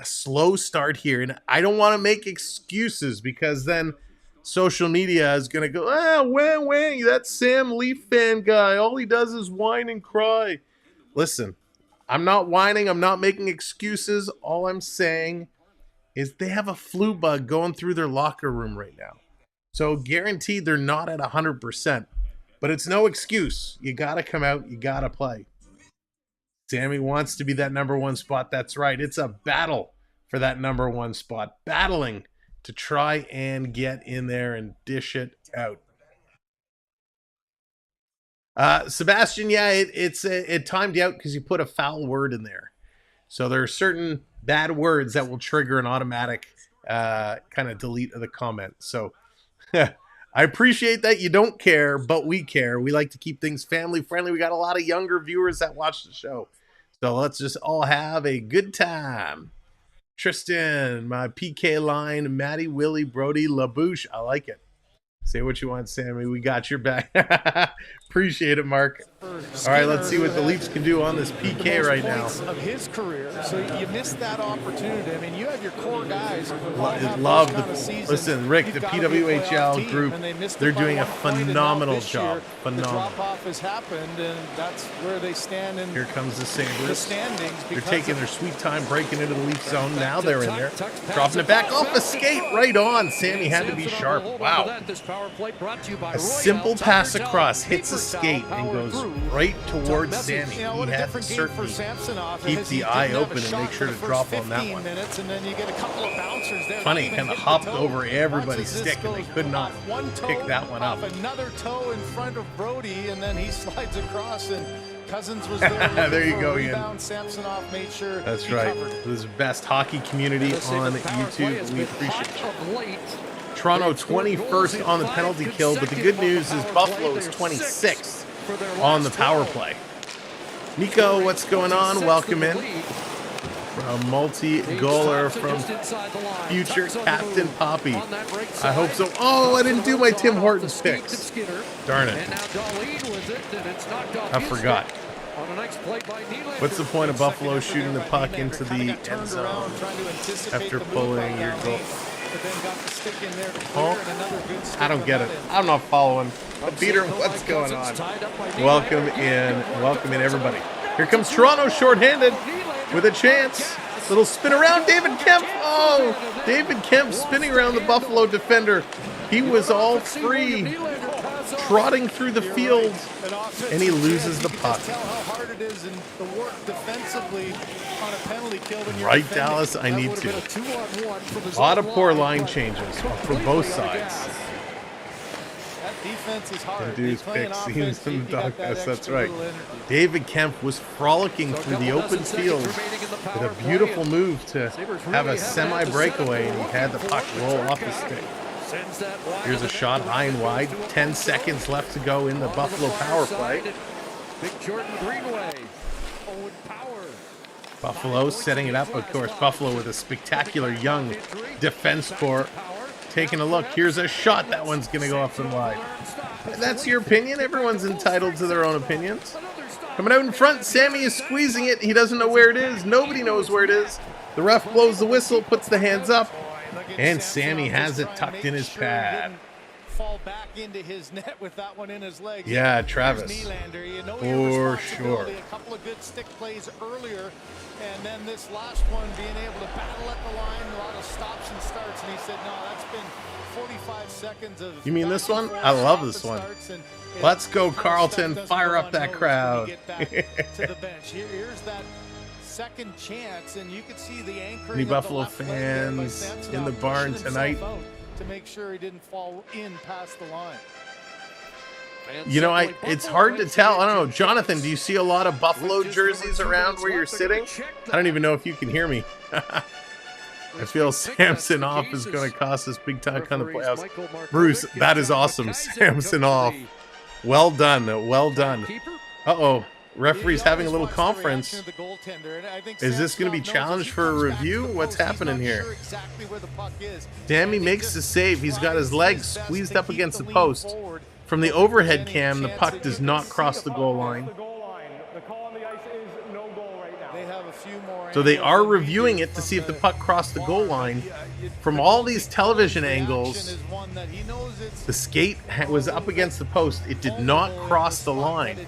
A slow start here. And I don't want to make excuses because then social media is going to go, wang, that Sam Leaf fan guy. All he does is whine and cry. Listen, I'm not whining. I'm not making excuses. All I'm saying is they have a flu bug going through their locker room right now. So guaranteed they're not at 100%. But it's no excuse. You got to come out. You got to play. Sammy wants to be that number one spot. That's right. It's a battle for that number one spot. Battling to try and get in there and dish it out. Sebastian, yeah, it timed you out because you put a foul word in there. So there are certain bad words that will trigger an automatic kind of delete of the comment. So I appreciate that you don't care, but we care. We like to keep things family friendly. We got a lot of younger viewers that watch the show. So let's just all have a good time. Tristan, my PK line, Matty, Willie, Brody, LaBouche. I like it. Say what you want, Sammy. We got your back. Appreciate it, Mark. All right, let's see what the Leafs can do on this PK right now. Of his career, so you missed that opportunity. I mean, you have your core guys. Love the listen, Rick. The PWHL group, they're doing a phenomenal job. Phenomenal. The drop off has happened, and that's where they stand. In here comes the Sabres. The standings. They're taking their sweet time breaking into the Leaf zone. Now they're in there, dropping it back off a skate right on. Sammy had to be sharp. Wow. A simple pass across hits a skate and goes right towards Sammy. He had to certainly keep the eye open and make sure to drop on that one. Funny, kind of hopped over everybody's stick and they could not pick that one up. Another toe in front of Brody, and then he slides across, and Cousins was there. There you go, Ian. Samsonov made sure. That's right. This is best hockey community on YouTube. We appreciate you. Toronto 21st on the penalty kill, but the good news is Buffalo is 26th on the power play. Nico, what's going on? Welcome in. A multi-goaler from future Captain Poppy. I hope so. Oh, I didn't do my Tim Hortons picks. Darn it. I forgot. What's the point of Buffalo shooting the puck into the end zone after pulling your goal? Oh, I don't get it. I'm not following. Peter, what's going on? Welcome in everybody. Here comes Toronto shorthanded with a chance. Little spin around, David Kemp. Oh, David Kemp spinning around the Buffalo defender. He was all free, trotting through the field, and he loses the puck. Right, Dallas, I need to. A lot of poor line changes for both sides. And dude's pick seems in the doghouse, that's right. David Kemp was frolicking through the open field with a beautiful move to have a semi-breakaway, and he had the puck roll off his stick. Here's a shot high and wide. 10 seconds left to go in the Buffalo power play. Buffalo setting it up, of course. Buffalo with a spectacular young defense corps. Taking a look. Here's a shot. That one's going to go off and wide. That's your opinion. Everyone's entitled to their own opinions. Coming out in front, Sammy is squeezing it. He doesn't know where it is. Nobody knows where it is. The ref blows the whistle, puts the hands up, and Sammy has it tucked in his pad. Fall back into his net with that one in his legs. Yeah, Travis. For sure. A couple of good stick plays earlier, and then this last one being able to battle at the line, a lot of stops and starts, and he said, no, that's been 45 seconds of... You mean this one? I love this one. Let's go, Carlton. Fire up that crowd. To the bench. Here's that second chance, and you could see the anchoring. Any Buffalo fans in the barn tonight? To make sure he didn't fall in past the line. You know, it's hard to tell. I don't know. Jonathan, do you see a lot of Buffalo jerseys around where you're sitting? I don't even know if you can hear me. I feel Samsonov is going to cost us big time on the playoffs. Bruce, that is awesome. Samsonov. Well done. Well done. Uh-oh. Referee's having a little conference. Is this going to be challenged for a review? What's happening here? Sammy makes the save. He's got his legs squeezed up against the post. From the overhead cam, the puck does not cross the goal line. So they are reviewing it to see if the puck crossed the goal line. From all these television angles, the skate was up against the post. It did not cross the line.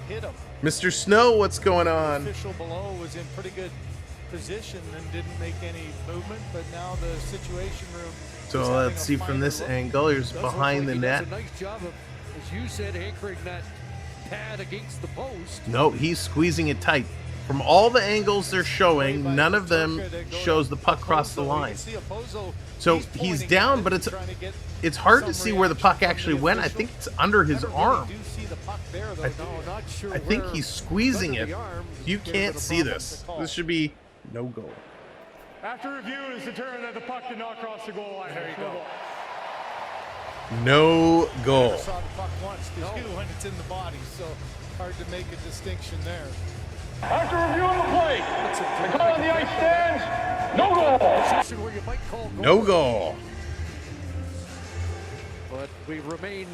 Mr. Snow, what's going on? The official below was in pretty good position and didn't make any movement, but now the situation room So let's see from this angle. Here's behind the net. Does a nice job of, as you said, anchoring that pad against the post. No, he's squeezing it tight. From all the angles they're showing, none of them shows the puck cross the line. So he's down, but it's hard to see where the puck actually went. I think it's under his arm. I think he's squeezing it. You can't see this. This should be no goal. After review, it is determined that the puck did not cross the goal line. There you go. No goal. I saw the puck once too when it's in the body, so hard to make a distinction there. After reviewing the play, the call on the ice stands. No goal. No goal. But we remain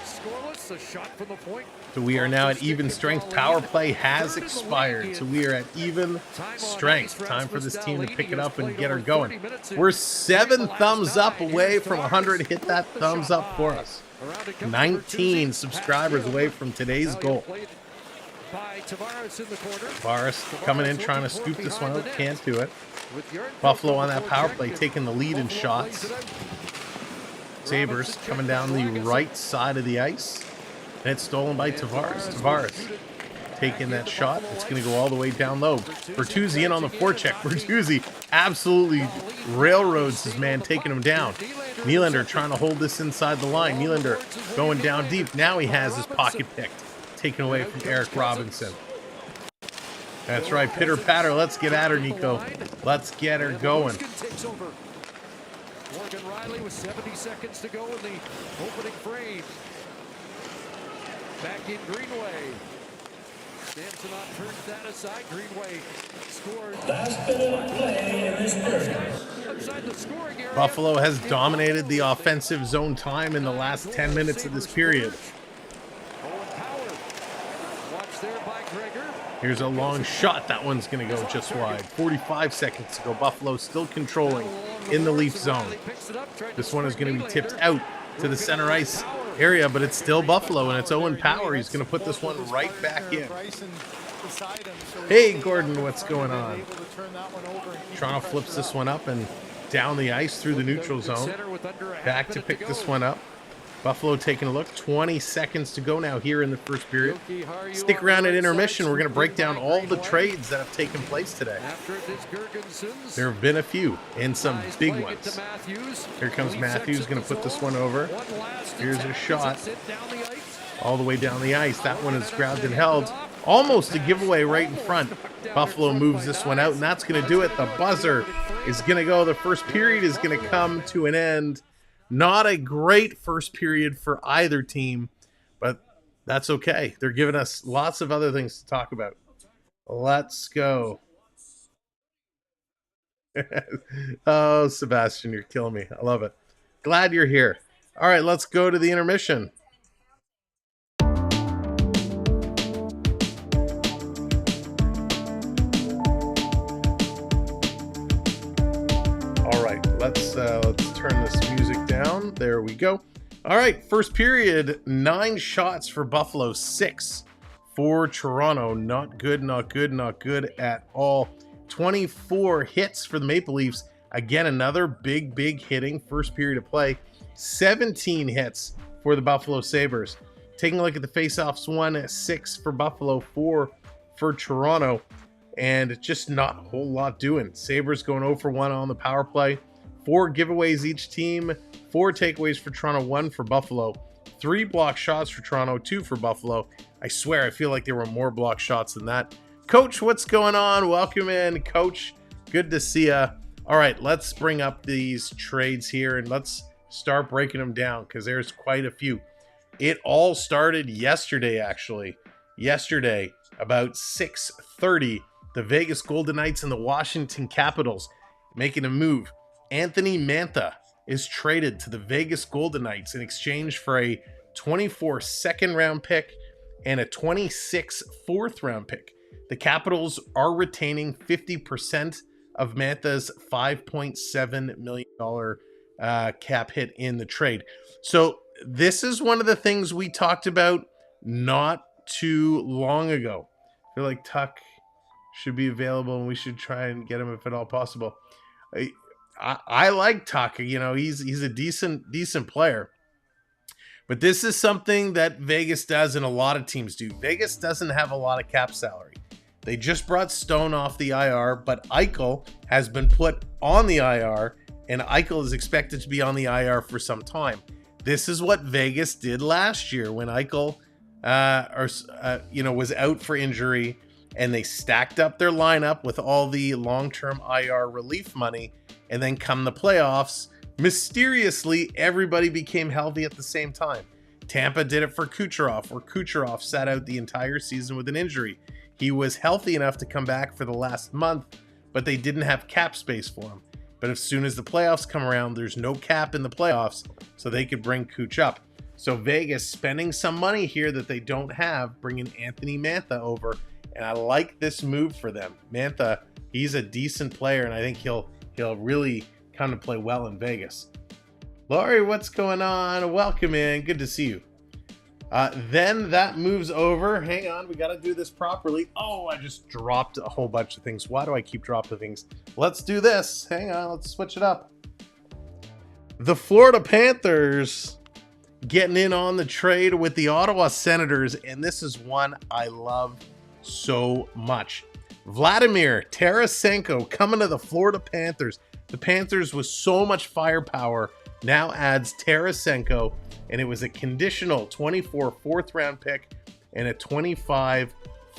scoreless. A shot from the point. So we are now at even strength. Power play has expired. So we are at even strength. Time for this team to pick it up and get her going. We're 7 thumbs up away from 100. Hit that thumbs up for us. 19 subscribers away from today's goal. Tavares coming in, trying to scoop this one out. Can't do it. Buffalo on that power play, taking the lead in shots. Sabres coming down the right side of the ice. And it's stolen by Tavares. Tavares taking that shot. It's going to go all the way down low. Bertuzzi in on the forecheck. Bertuzzi absolutely railroads his man, taking him down. Nylander trying to hold this inside the line. Nylander going down deep. Now he has his pocket picked. Taken away from Eric Robinson. That's right, pitter patter. Let's get at her, Nico. Let's get her going. Morgan Riley with 70 seconds to go in the opening frame. Back in Greenway. Samsonov turns that aside. Greenway scores. Last bit of play in this period. Outside the scoring area. Buffalo has dominated the offensive zone time in the last 10 minutes of this period. Here's a long shot. That one's going to go just wide. 45 seconds to go. Buffalo still controlling in the Leaf zone. This one is going to be tipped out to the center ice area, but it's still Buffalo, and it's Owen Power. He's going to put this one right back in. Hey, Gordon, what's going on? Toronto flips this one up and down the ice through the neutral zone. Back to pick this one up. Buffalo taking a look. 20 seconds to go now here in the first period. Stick around at intermission. We're going to break down all the trades that have taken place today. There have been a few and some big ones. Here comes Matthews, going to put this one over. Here's a shot all the way down the ice. That one is grabbed and held. Almost a giveaway right in front. Buffalo moves this one out, and that's going to do it. The buzzer is going to go. The first period is going to come to an end. Not a great first period for either team, but that's okay. They're giving us lots of other things to talk about. Let's go. Oh, Sebastian, you're killing me. I love it. Glad you're here. All right, let's go to the intermission. All right, let's turn this music down. There we go. All right, first period, 9 shots for Buffalo, 6 for Toronto. Not good, not good, not good at all. 24 hits for the Maple Leafs. Again, another big hitting first period of play. 17 hits for the Buffalo Sabres. Taking a look at the faceoffs, 1-6 for Buffalo, 4 for Toronto. And just not a whole lot doing. Sabres going 0 for 1 on the power play. 4 giveaways each team. 4 takeaways for Toronto, 1 for Buffalo. 3 block shots for Toronto, 2 for Buffalo. I swear, I feel like there were more block shots than that. Coach, what's going on? Welcome in, Coach. Good to see ya. All right, let's bring up these trades here and let's start breaking them down because there's quite a few. It all started yesterday, actually. Yesterday, about 6:30, the Vegas Golden Knights and the Washington Capitals making a move. Anthony Mantha is traded to the Vegas Golden Knights in exchange for a 24 second-round pick and a 26 fourth-round pick. The Capitals are retaining 50% of Mantha's $5.7 million cap hit in the trade. So this is one of the things we talked about not too long ago. I feel like Tuck should be available and we should try and get him if at all possible. I like Tucker. You know, he's a decent player. But this is something that Vegas does and a lot of teams do. Vegas doesn't have a lot of cap salary. They just brought Stone off the IR, but Eichel has been put on the IR, and Eichel is expected to be on the IR for some time. This is what Vegas did last year when Eichel was out for injury, and they stacked up their lineup with all the long-term IR relief money, and then come the playoffs, mysteriously, everybody became healthy at the same time. Tampa did it for Kucherov, where Kucherov sat out the entire season with an injury. He was healthy enough to come back for the last month, but they didn't have cap space for him. But as soon as the playoffs come around, there's no cap in the playoffs, so they could bring Kuch up. So Vegas spending some money here that they don't have, bringing Anthony Mantha over, and I like this move for them. Mantha, he's a decent player, and I think he'll really come to play well in Vegas. Laurie, what's going on? Welcome in. Good to see you. Then that moves over. Hang on, we got to do this properly. Oh, I just dropped a whole bunch of things. Why do I keep dropping things? Let's do this. Hang on, let's switch it up. The Florida Panthers getting in on the trade with the Ottawa Senators, and this is one I love so much. Vladimir Tarasenko coming to the Florida Panthers. The Panthers with so much firepower now adds Tarasenko, and it was a conditional 24 fourth round pick and a 25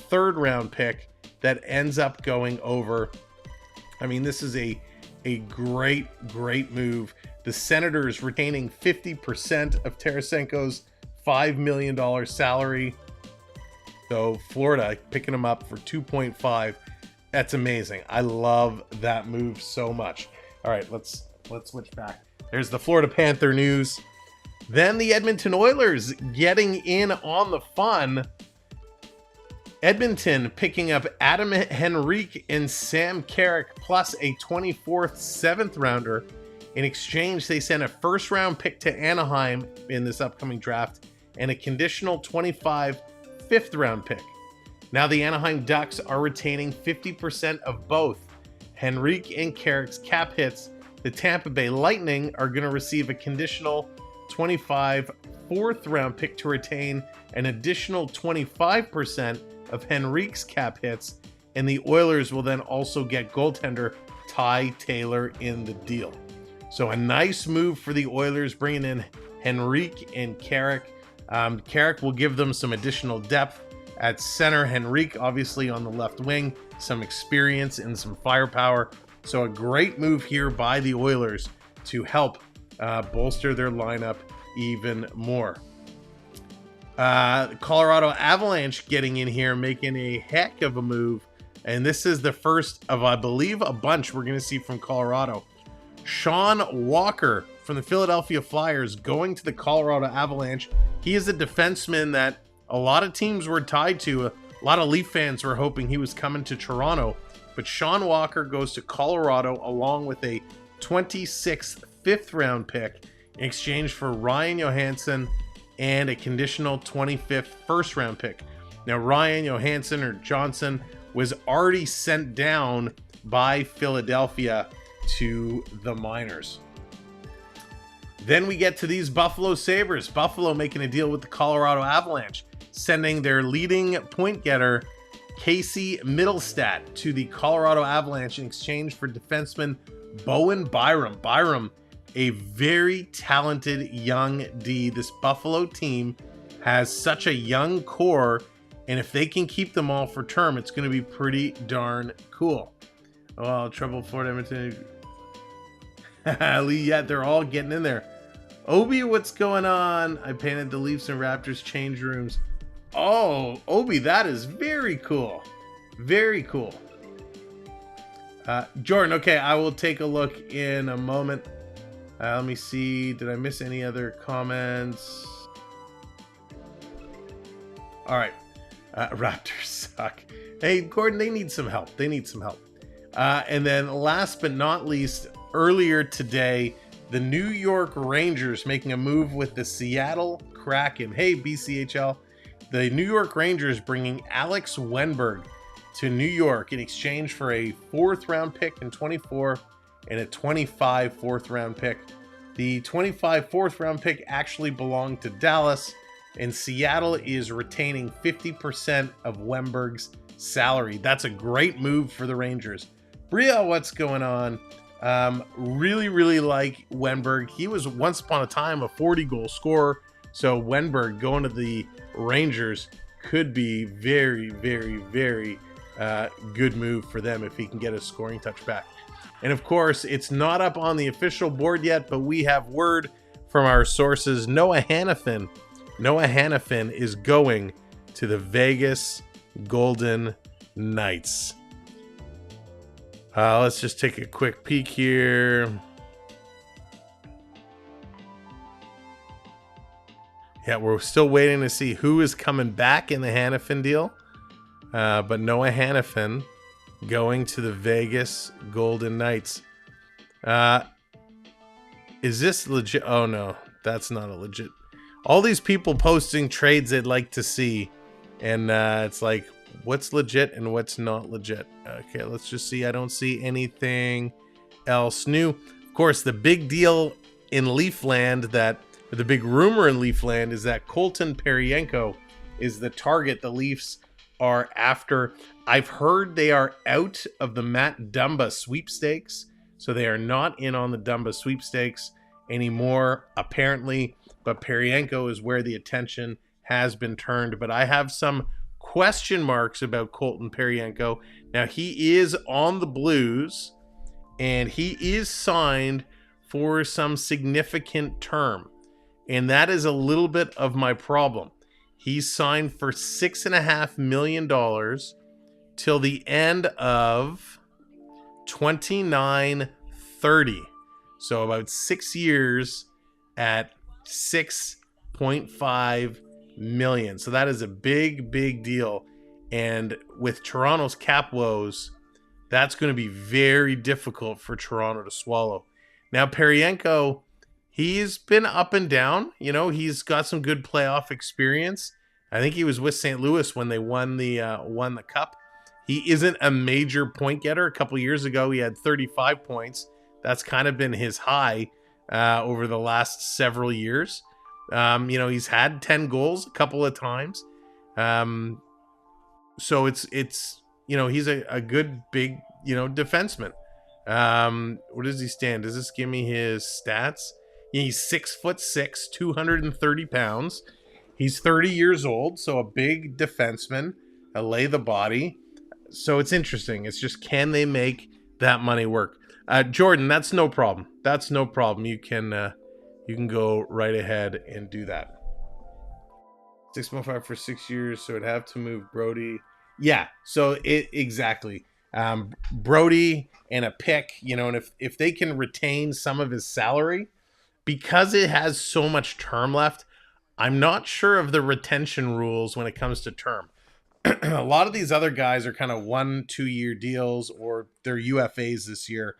third round pick that ends up going over. I mean, this is a great move. The Senators retaining 50% of Tarasenko's $5 million salary. So Florida picking him up for 2.5. That's amazing. I love that move so much. All right, let's switch back. There's the Florida Panther news. Then the Edmonton Oilers getting in on the fun. Edmonton picking up Adam Henrique and Sam Carrick plus a 24th 7th rounder. In exchange, they sent a first round pick to Anaheim in this upcoming draft and a conditional 25 5th round pick. Now the Anaheim Ducks are retaining 50% of both Henrique and Carrick's cap hits. The Tampa Bay Lightning are going to receive a conditional 25 4th round pick to retain an additional 25% of Henrique's cap hits, and the Oilers will then also get goaltender Ty Taylor in the deal. So a nice move for the Oilers, bringing in Henrique and Carrick. Carrick will give them some additional depth at center. Henrique, obviously, on the left wing, some experience and some firepower. So a great move here by the Oilers to help bolster their lineup even more. Colorado Avalanche getting in here, making a heck of a move. And this is the first of, I believe, a bunch we're going to see from Colorado. Sean Walker from the Philadelphia Flyers going to the Colorado Avalanche. He is a defenseman that a lot of teams were tied to. A lot of Leaf fans were hoping he was coming to Toronto. But Sean Walker goes to Colorado along with a 26th 5th round pick in exchange for Ryan Johansson and a conditional 25th first round pick. Now, Ryan Johansson or Johnson was already sent down by Philadelphia to the minors. Then we get to these Buffalo Sabres. Buffalo making a deal with the Colorado Avalanche, sending their leading point getter Casey Middlestat to the Colorado Avalanche in exchange for defenseman Bowen Byram. Byram, a very talented young D. This Buffalo team has such a young core, and if they can keep them all for term, it's going to be pretty darn cool. Oh, trouble Florida, Edmonton. Yeah, they're all getting in there. Obi, what's going on? I painted the Leafs and Raptors change rooms. Oh, Obi, that is very cool. Very cool. Jordan, okay, I will take a look in a moment. Let me see. Did I miss any other comments? All right. Raptors suck. Hey, Gordon, they need some help. They need some help. And then last but not least, earlier today, the New York Rangers making a move with the Seattle Kraken. Hey, BCHL. The New York Rangers bringing Alex Wenberg to New York in exchange for a 4th round pick in 24 and a 25 fourth-round pick. The 25 fourth-round pick actually belonged to Dallas, and Seattle is retaining 50% of Wennberg's salary. That's a great move for the Rangers. Bria, what's going on? Really like Wennberg. He was once upon a time a 40-goal scorer, so Wennberg going to the Rangers could be very good move for them if he can get a scoring touch back. And of course, it's not up on the official board yet, but we have word from our sources. Noah Hannafin is going to the Vegas Golden Knights. Let's just take a quick peek here. Yeah, we're still waiting to see who is coming back in the Hannafin deal. But Noah Hannafin going to the Vegas Golden Knights. Is this legit? Oh, no, that's not a legit. All these people posting trades they'd like to see. And it's like, what's legit and what's not legit? Okay, let's just see. I don't see anything else new. Of course, the big deal in Leafland the big rumor in Leafland is that Colton Parayko is the target the Leafs are after. I've heard they are out of the Matt Dumba sweepstakes, so they are not in on the Dumba sweepstakes anymore, apparently. But Parayko is where the attention has been turned. But I have some question marks about Colton Parayko. Now, he is on the Blues, and he is signed for some significant term. And that is a little bit of my problem. He's signed for $6.5 million till the end of 29-30. So about 6 years at $6.5 million. So that is a big deal. And with Toronto's cap woes, that's going to be very difficult for Toronto to swallow. Now, Parayko, he's been up and down. You know, he's got some good playoff experience. I think he was with St. Louis when they won the cup. He isn't a major point getter. A couple years ago, he had 35 points. That's kind of been his high over the last several years. You know, he's had 10 goals a couple of times. So it's you know, he's a good big, you know, defenseman. Where does he stand? Does this give me his stats? He's 6'6", 230 pounds. He's 30 years old, so a big defenseman, lay the body. So it's interesting. It's just, can they make that money work? Jordan, that's no problem. That's no problem. You can go right ahead and do that. 6.5 for 6 years, so it'd have to move Brody. Yeah, so exactly. Brody and a pick, you know, and if they can retain some of his salary, because it has so much term left, I'm not sure of the retention rules when it comes to term. A lot of these other guys are kind of 1-2 year deals, or they're UFAs this year.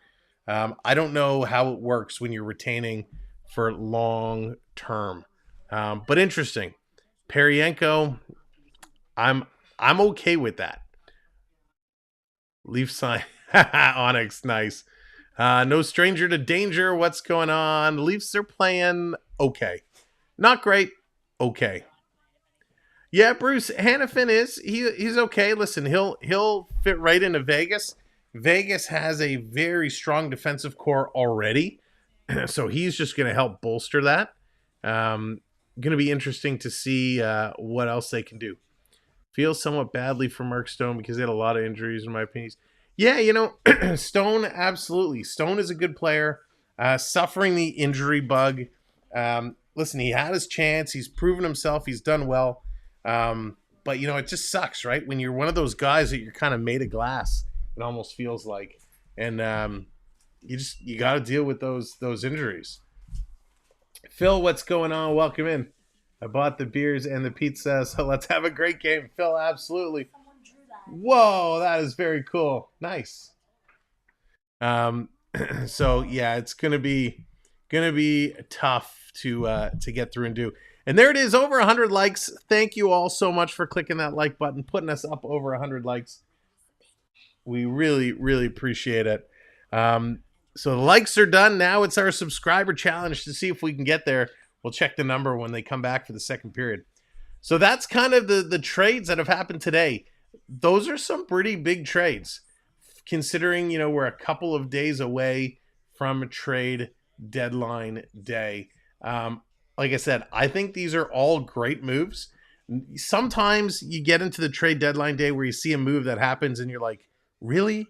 I don't know how it works when you're retaining for long term. But interesting. Parayko, I'm okay with that. Leaf sign. Onyx, nice. No stranger to danger. What's going on? The Leafs are playing okay. Not great. Okay. Yeah, Bruce Hannafin he's okay. Listen, he'll fit right into Vegas. Vegas has a very strong defensive core already, so he's just going to help bolster that. Going to be interesting to see what else they can do. Feels somewhat badly for Mark Stone because he had a lot of injuries, in my opinion. Yeah, you know, Stone, absolutely. Stone is a good player, suffering the injury bug. Listen, he had his chance. He's proven himself. He's done well. But, you know, it just sucks, right? When you're one of those guys that you're kind of made of glass, it almost feels like. And you got to deal with those injuries. Phil, what's going on? Welcome in. I bought the beers and the pizza, so let's have a great game. Phil, absolutely. Whoa, that is very cool. Nice. So yeah, it's gonna be tough to get through and do. And there it is, over 100 likes. Thank you all so much for clicking that like button, putting us up over 100 likes. We really appreciate it. So the likes are done. Now it's our subscriber challenge to see if we can get there. We'll check the number when they come back for the second period. So that's kind of the trades that have happened today. Those are some pretty big trades, considering, we're a couple of days away from a trade deadline day. Like I said, I think these are all great moves. Sometimes you get into the trade deadline day where you see a move that happens and you're like, really?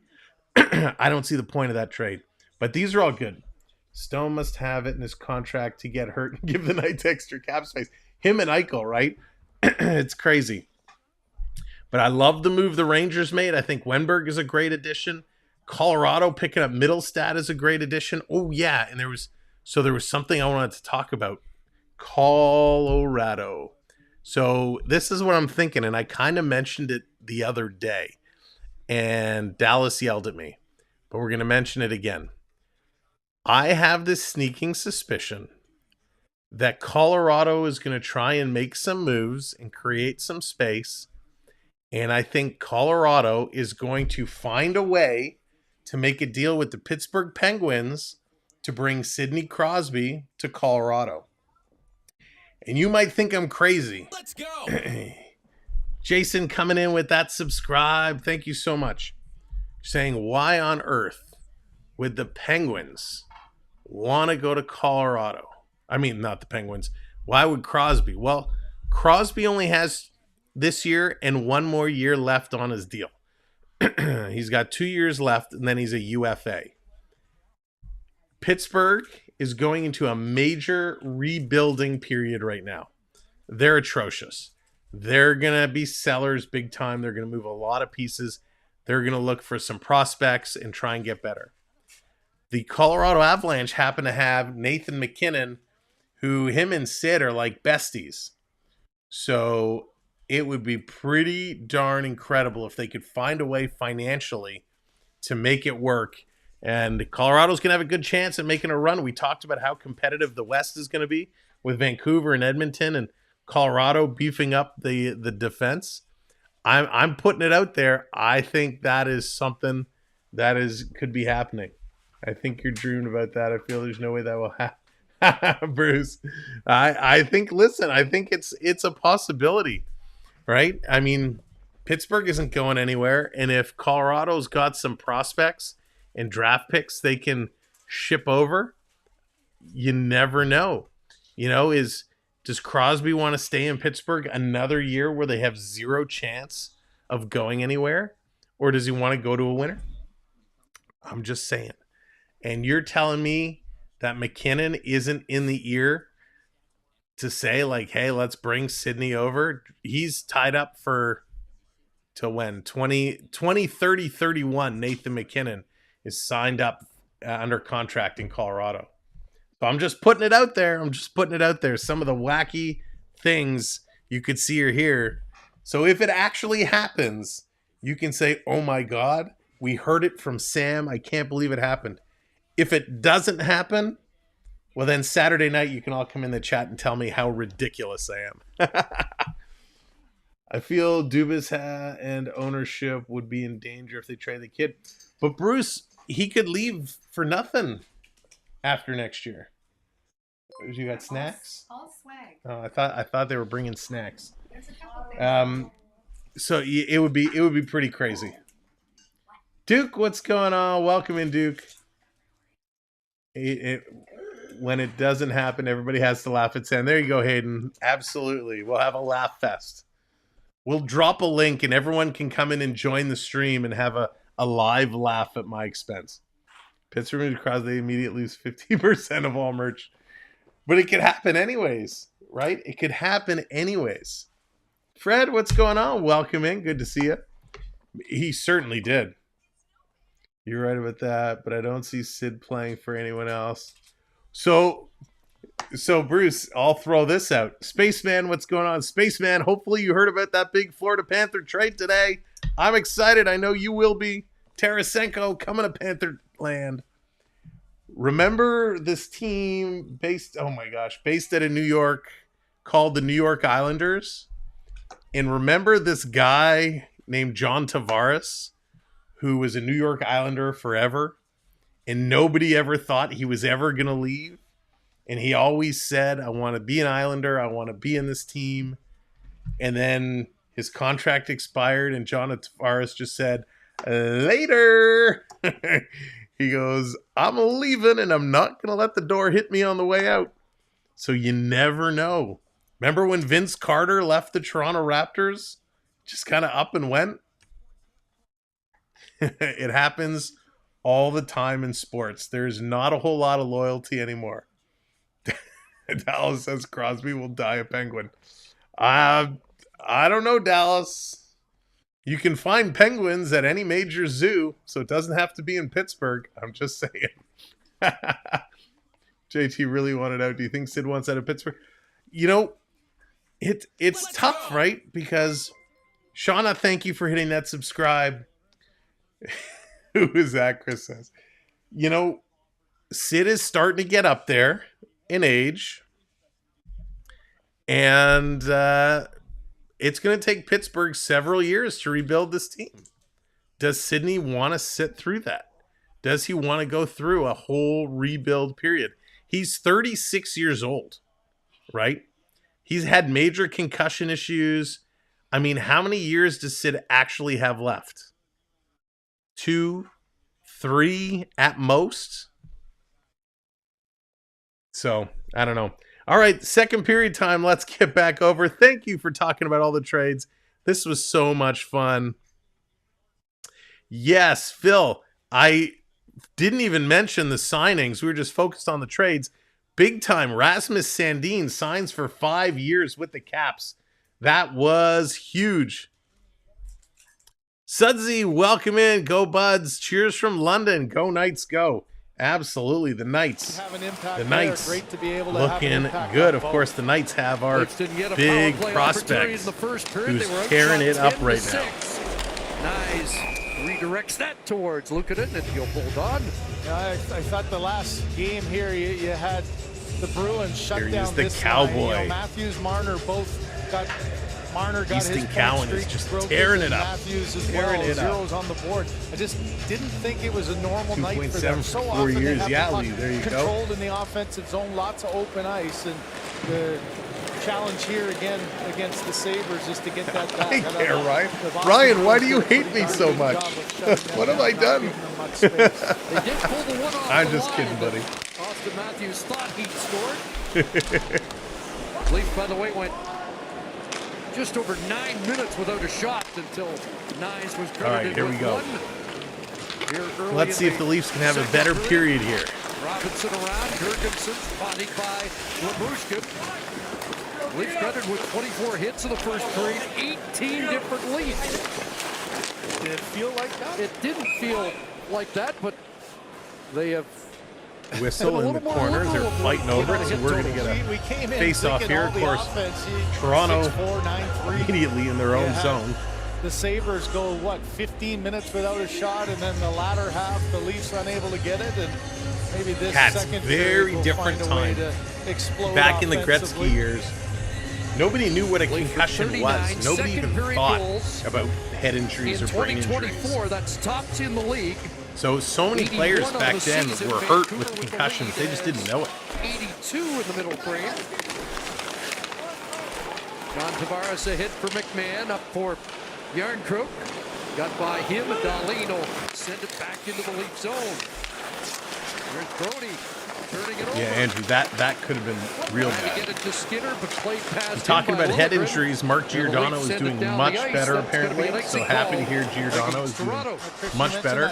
I don't see the point of that trade. But these are all good. Stone must have it in his contract to get hurt and give the Knights extra cap space. Him and Eichel, right? It's crazy. But I love the move the Rangers made. I think Wenberg is a great addition. Colorado picking up Middlestad is a great addition. Oh, yeah. And there was something I wanted to talk about. Colorado. So this is what I'm thinking. And I kind of mentioned it the other day. And Dallas yelled at me. But we're going to mention it again. I have this sneaking suspicion that Colorado is going to try and make some moves and create some space. And I think Colorado is going to find a way to make a deal with the Pittsburgh Penguins to bring Sidney Crosby to Colorado. And you might think I'm crazy. Let's go. Jason coming in with that subscribe. Thank you so much. Saying, why on earth would the Penguins want to go to Colorado? I mean, not the Penguins. Why would Crosby? Well, Crosby only has this year and one more year left on his deal. He's got 2 years left, and then he's a UFA. Pittsburgh is going into a major rebuilding period right now. They're atrocious. They're going to be sellers big time. They're going to move a lot of pieces. They're going to look for some prospects and try and get better. The Colorado Avalanche happen to have Nathan MacKinnon, who him and Sid are like besties. So it would be pretty darn incredible if they could find a way financially to make it work. And Colorado's going to have a good chance at making a run. We talked about how competitive the West is going to be with Vancouver and Edmonton and Colorado beefing up the defense. I'm putting it out there. I think that is something that could be happening. I think you're dreaming about that. I feel there's no way that will happen. Bruce, I think it's a possibility, right? I mean, Pittsburgh isn't going anywhere. And if Colorado's got some prospects and draft picks they can ship over, you never know. Does Crosby want to stay in Pittsburgh another year where they have zero chance of going anywhere? Or does he want to go to a winner? I'm just saying. And you're telling me that McKinnon isn't in the ear to say, like, hey, let's bring Sidney over? He's tied up till when? 2030, 31. Nathan MacKinnon is signed up under contract in Colorado. So I'm just putting it out there. Some of the wacky things you could see or hear. So if it actually happens, you can say, oh my God, we heard it from Sam. I can't believe it happened. If it doesn't happen, well, then Saturday night you can all come in the chat and tell me how ridiculous I am. I feel Dubas and ownership would be in danger if they trade the kid. But Bruce, he could leave for nothing after next year. You got snacks? All swag. Oh, I thought they were bringing snacks. There's a couple things. So it would be pretty crazy. Duke, what's going on? Welcome in, Duke. When it doesn't happen, everybody has to laugh at Sam. There you go, Hayden. Absolutely. We'll have a laugh fest. We'll drop a link and everyone can come in and join the stream and have a live laugh at my expense. Pittsburgh across, they immediately lose 50% of all merch. But it could happen anyways, right? It could happen anyways. Fred, what's going on? Welcome in. Good to see you. He certainly did. You're right about that, but I don't see Sid playing for anyone else. So Bruce, I'll throw this out. Spaceman, what's going on? Spaceman, hopefully you heard about that big Florida Panther trade today. I'm excited. I know you will be. Tarasenko coming to Panther land. Remember this team based out of New York called the New York Islanders? And remember this guy named John Tavares, who was a New York Islander forever? and nobody ever thought he was ever going to leave. And he always said, I want to be an Islander. I want to be in this team. And then his contract expired, and John Tavares just said, later. He goes, I'm leaving, and I'm not going to let the door hit me on the way out. So you never know. Remember when Vince Carter left the Toronto Raptors? Just kind of up and went? It happens all the time in sports. There's not a whole lot of loyalty anymore. Dallas says Crosby will die a Penguin. I don't know, Dallas. You can find penguins at any major zoo, so it doesn't have to be in Pittsburgh. I'm just saying. JT really wanted out. Do you think Sid wants out of Pittsburgh? You know, it's tough, right? Because Shauna, thank you for hitting that subscribe. Who is that? Chris says. You know, Sid is starting to get up there in age. And it's going to take Pittsburgh several years to rebuild this team. Does Sidney want to sit through that? Does he want to go through a whole rebuild period? He's 36 years old, right? He's had major concussion issues. I mean, how many years does Sid actually have left? 2, 3 at most? So, I don't know. All right, second period time. Let's get back over. Thank you for talking about all the trades. This was so much fun. Yes, Phil, I didn't even mention the signings. We were just focused on the trades. Big time. Rasmus Sandin signs for 5 years with the Caps. That was huge. Sudsy, welcome in. Go Buds. Cheers from London. Go Knights, go. Absolutely, the Knights. The Knights looking good. Of course, the Knights have our big prospect who's tearing it up right now. Nice. Redirects that towards Lukanen, and he'll hold on. I thought the last game here, you had the Bruins shut down the this Cowboy. line. Matthews, Marner both got. Marner got Easton his Cowan is just tearing it up. Matthews as well, zeros on the board. I just didn't think it was a normal night for them. So 4 often years, they have the puck there you controlled go. in the offensive zone, lots of open ice, and the challenge here again against the Sabres is to get that back. I care, Ryan. Ryan, why do you hate me so much? What have I done? They did pull the one off I'm the just line, kidding, buddy. Austin Matthews thought he'd scored. Leaf, by the way, went just over 9 minutes without a shot until Nines was credited. All right, here we go. Let's see if the Leafs can have a better period here. Robinson around, Jurgensen spotted by Labushkin. Leafs credited with 24 hits in the first period, 18 different leads. Did it feel like that? It didn't feel like that, but they have Whistle in the corners. They're fighting over it, so we're going to get a face-off here. Of course, Toronto 6-4, 9-3. immediately in their own zone. The Sabres go, 15 minutes without a shot, and then the latter half, the Leafs unable to get it, and maybe this second very period will different find a way time. to explode Back in the offensively. Gretzky years, nobody knew what a concussion was. Nobody even thought about head injuries or brain injuries. 2024, that's tops in the league. So many players back then were hurt with concussions. They just didn't know it. 82 in the middle frame. John Tavares a hit for McMahon, up for Yarncrook. Got by him, and Dahlin will send it back into the Leaf zone. There's Brody turning it over. Yeah, Andrew, that could have been real Trying to bad. get it to Skinner, but played past Talking him by about head Lundgren. injuries, Mark Giordano is doing much better apparently. So happy to hear Giordano is doing much better.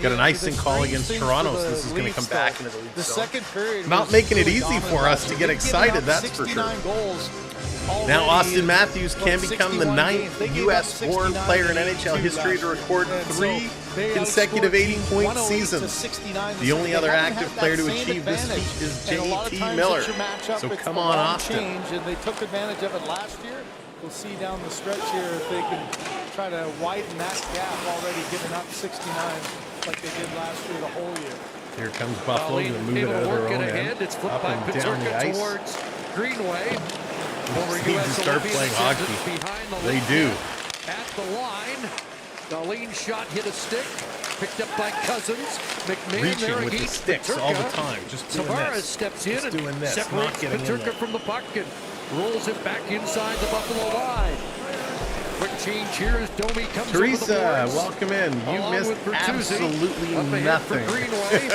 Got an icing call against Toronto, so this is going to come back into the league. The second period not making it easy for us to get excited, that's for sure. Now Austin Matthews can become the 9th U.S.-born player in NHL history to record 3 consecutive 80-point seasons. The only other active player to achieve this feat is J.T. Miller. So come on, Austin. And they took advantage of it last year. We'll see down the stretch here if they can try to widen that gap, already giving up 69 like they did last year the whole year. Here comes Buffalo to move it out of their own end. It's flipped Up by and down the Peterka ice. towards Greenway. Need to start playing hockey. They do. At the line, Dahlin shot hit a stick. picked up by Cousins. McMahon Reaching there with the against sticks all the Peterka. time, just doing Tavares this. steps in Just and doing this, not separates getting in Peterka there. from the puck and rolls it back inside the Buffalo line. Quick change here as Domi comes over Teresa, the boards. welcome in. You Along missed with Bertuzzi. absolutely Up ahead nothing. for Greenway.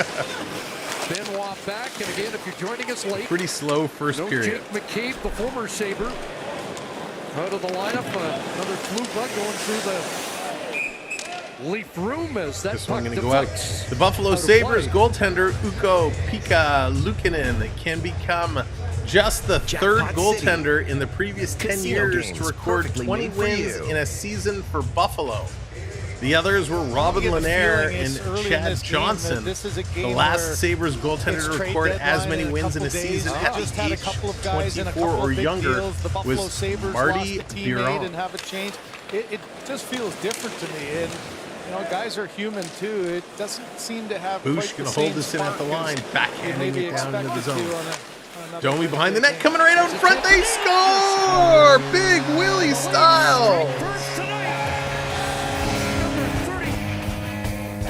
Benoit back, and again, if you're joining us late, Pretty slow first no period. Jake McCabe, the former Sabre, out of the lineup. Another flu bug going through the Leaf room as that This puck one going to go out. deflects. The Buffalo Out of Sabres play. goaltender Ukko Pekka Luukkonen can become just the third goaltender in the previous 10 years to record 20 wins in a season for Buffalo. The others were Robin Lanier and Chad Johnson, the last Sabres goaltender to record as many wins in a season at the age 24 or younger was Marty Biron. and have a change. It just feels different to me. And you know, guys are human too. It doesn't seem to have. Bush going to hold this in at the line, backhanding it down into the zone. Domi Domi behind the net, coming right out in front. They score! Big Willie style. First tonight, number 30.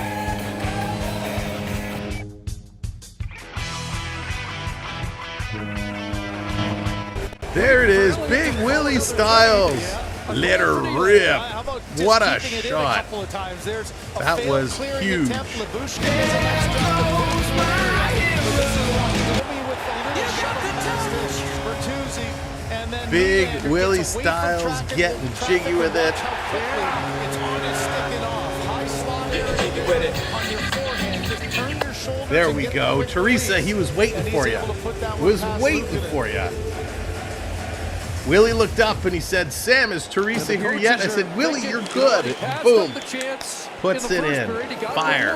There it is, Big Willie Styles. Let her rip. What a shot. That was huge. Big Willie Styles getting jiggy with it. There we go. Teresa, he was waiting for you. Was waiting for you. Willie looked up and he said, Sam, is Teresa here yet? I said, Willie, you're good. Boom. Puts it in. Fire.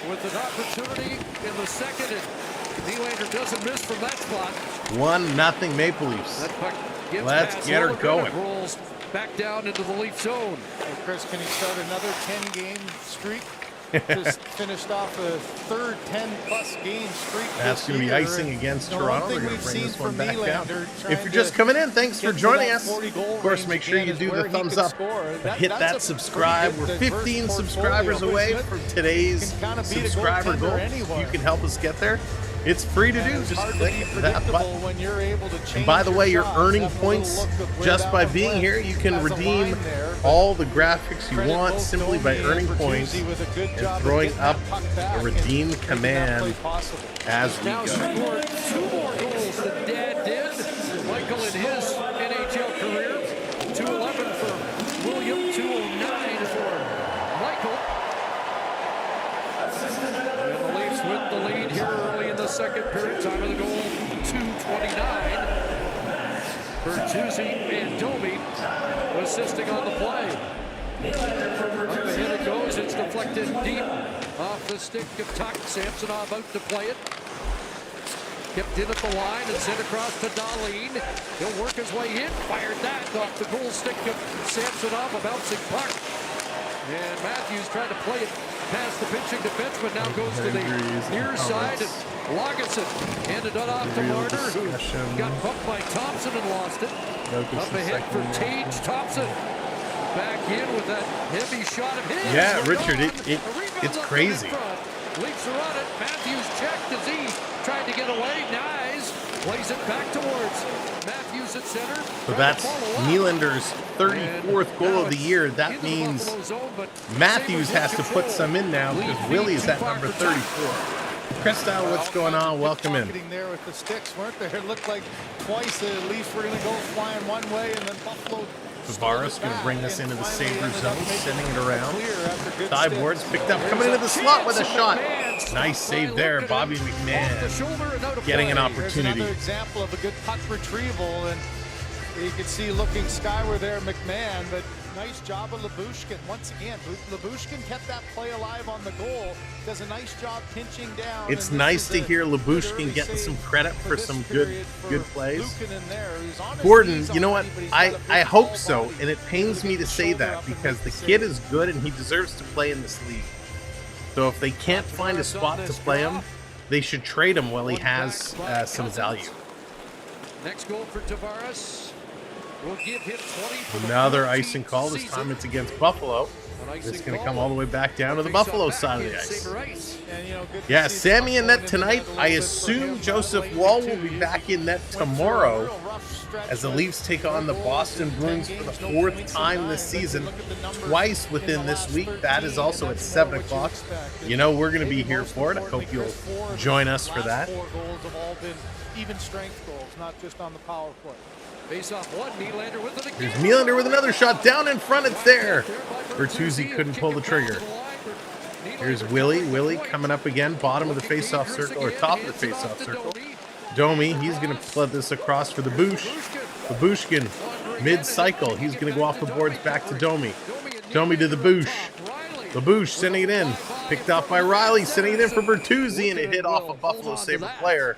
With an opportunity in the second, and Nylander doesn't miss from that spot. 1-0 Maple Leafs. That puck gets Let's past get her Logan going. and rolls back down into the Leaf zone. Well, Chris, can he start another 10-game streak? Just finished off a third 10-plus game streak. That's going to be icing against Toronto. They're going to bring this one back down. If you're just coming in, thanks for joining us. Of course, make sure you do the thumbs up. Hit that subscribe. We're 15 subscribers away from today's subscriber goal. You can help us get there. It's free to do. Just click that button. And by the way, you're earning points just by being here. You can redeem all the graphics you want simply by earning points and throwing up a redeem command as we Now go. scored 2 more goals than Dad did. Michael in his NHL career. 211 for William, 209 for Michael. And the Leafs with the lead here early in the second period. Time of the goal, 2:29. Bertuzzi and Domi assisting on the play. Up ahead it goes. It's deflected deep off the stick of Tuck. Samsonov out to play it. Kept in at the line and sent across to Dahlin. He'll work his way in. Fired that off the goal stick of Samsonov, a bouncing puck. And Matthews trying to play it past the pinching defenseman. Now goes to the near side. And Lagesson handed it off to Marner, who got bumped by Thompson and lost it. Up ahead for Tage. Thompson back in with that heavy shot of his. Yeah, We're Richard, gone. it's A rebound crazy. up in front. Leafs are on it. Matthews checked as he tried to get away. Nice. Plays it back towards Matthews at center. So that's Nylander's 34th goal of the year. That means Matthews has to put some in now because Willie's at number 34. Krista, what's going on? Welcome in. There with the sticks, weren't there? It looked like twice the Leafs were going to go flying one way, and then Buffalo. Tavares going to bring us into the Sabres zone, sending it around. Thigh boards picked up, coming into the slot with a shot. Nice save there, Bobby McMahon getting an opportunity. Another example of a good puck retrieval, and you can see looking skyward there, McMahon, but nice job of Lyubushkin. Once again, Lyubushkin kept that play alive on the goal. Does a nice job pinching down. It's nice to hear Lyubushkin getting some credit for some good plays. Gordon, you know what? I hope so, and it pains me to say that because the kid is good and he deserves to play in this league. So if they can't find a spot to play him, they should trade him while he has some value. Next goal for Tavares. will give him 20 for the Another 14th icing call. This time season. it's against Buffalo. An icing It's going to call. come all the way back down to the Face-off Buffalo back side of in the ice. Sabre ice. And, you know, good to Yeah, see Sammy in net Buck tonight. going into that a I little bit for assume him, Joseph lately, Wall too. will be He back in net went through a tomorrow real rough stretch, as the but Leafs take on the no Boston goals in Bruins 10 for the games, no fourth points in time 9, this but you season. look at the numbers Twice in within the this last week. That is 13, also and at that's 7 more what you o'clock. expect. You know we're going to be Maybe here most for it. I importantly, hope you'll Chris Ford, join us for last that. 4 goals have all been even strength goals, not just on the power play. Face-off one. Nylander with it again. Here's Nylander with another shot down in front. It's there. Bertuzzi couldn't pull the trigger. Here's Willie. Willie coming up again, bottom of the face-off circle, or top of the face-off circle. Domi, he's going to flood this across for the Boosh. The Bushkin, mid-cycle. He's going to go off the boards back to Domi. Domi to the Boosh. The Boosh sending it in. Picked off by Riley, sending it in for Bertuzzi, and it hit off a Buffalo Sabre player.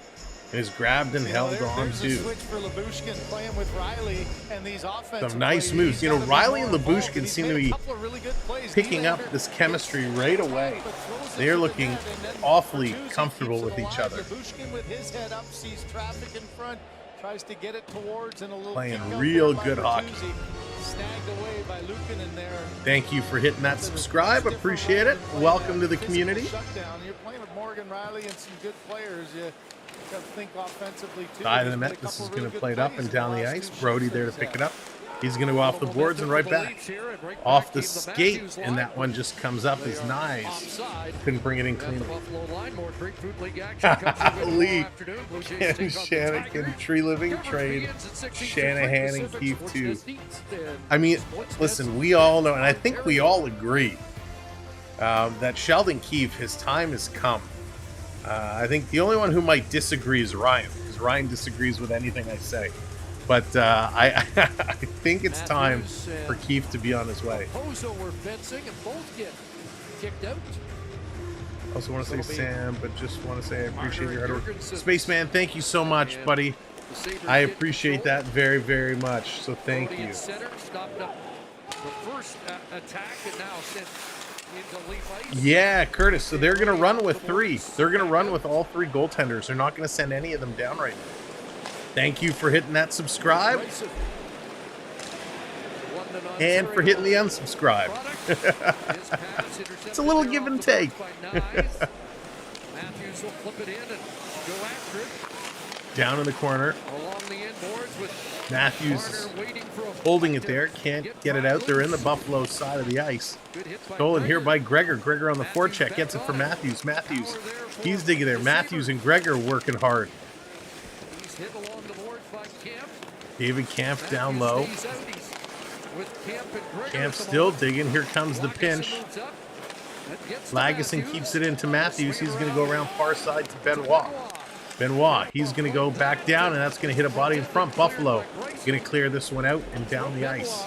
And is grabbed and held on There's a too. switch for Lyubushkin playing with Riley and these offensive Some nice plays. moves. He's You know, gotta be Riley more and involved, Lyubushkin and he's seem to made a be couple of really good plays. picking up Nylander this chemistry right away. but throws it They are to the looking net, and then awfully Bertuzzi comfortable keeps it with each alive. other. Lyubushkin with his head up sees traffic in front, tries to get it towards, and a little Playing kick out real there by good hockey. Bertuzzi. Snagged away by Luukkonen there. Thank you for hitting that subscribe. Appreciate it. Welcome to the community. Shutdown. You're playing with Morgan Riley and some good players. You got to think offensively too. Side of the He's made net. a This couple is really going to good play it up plays and in the down the last ice. 2 Brody shifts there to that pick he's it up. He's going to go off the boards and right back. Off the skate, and that one just comes up as nice. Couldn't bring it in clean. Lee and Shanahan, Tree Living trade, Shanahan and Keefe too. I mean, listen, we all know, and I think we all agree that Sheldon Keefe, his time has come. I think the only one who might disagree is Ryan, because Ryan disagrees with anything I say. But I think it's time for Keefe to be on his way. Pozo were fencing and both get kicked out. I also want to say Sam, but just want to say I appreciate your hard work. Spaceman, thank you so much, buddy. I appreciate that very, very much. So thank you. Center stopped up the first attack and now sent into Leaf ice. Yeah, Curtis. So they're going to run with 3. They're going to run with all 3 goaltenders. They're not going to send any of them down right now. Thank you for hitting that subscribe and for hitting the unsubscribe. It's a little give and take. Matthews will flip it in and go after it Down in the corner. along the end boards with Matthews Marner waiting for a holding fight it there. to Can't get it out. They're in the Buffalo side of the ice. Good hit by Stolen here Gregor. by Gregor. Gregor on the forecheck. Gets it for Matthews. Matthews. He's digging there. Matthews and Gregor working hard. He's hit along the boards by Camp. David Camp down low. Stays out. He's with Camp and Gregor Camp at the still moment. digging. Here comes the Lagesson pinch. moves up. That gets to Lagesson Matthews. keeps it into Matthews. He's going to go around far side to Benoit. Benoit, he's going to go back down, and that's going to hit a body in front. Buffalo going to clear this one out and down the ice.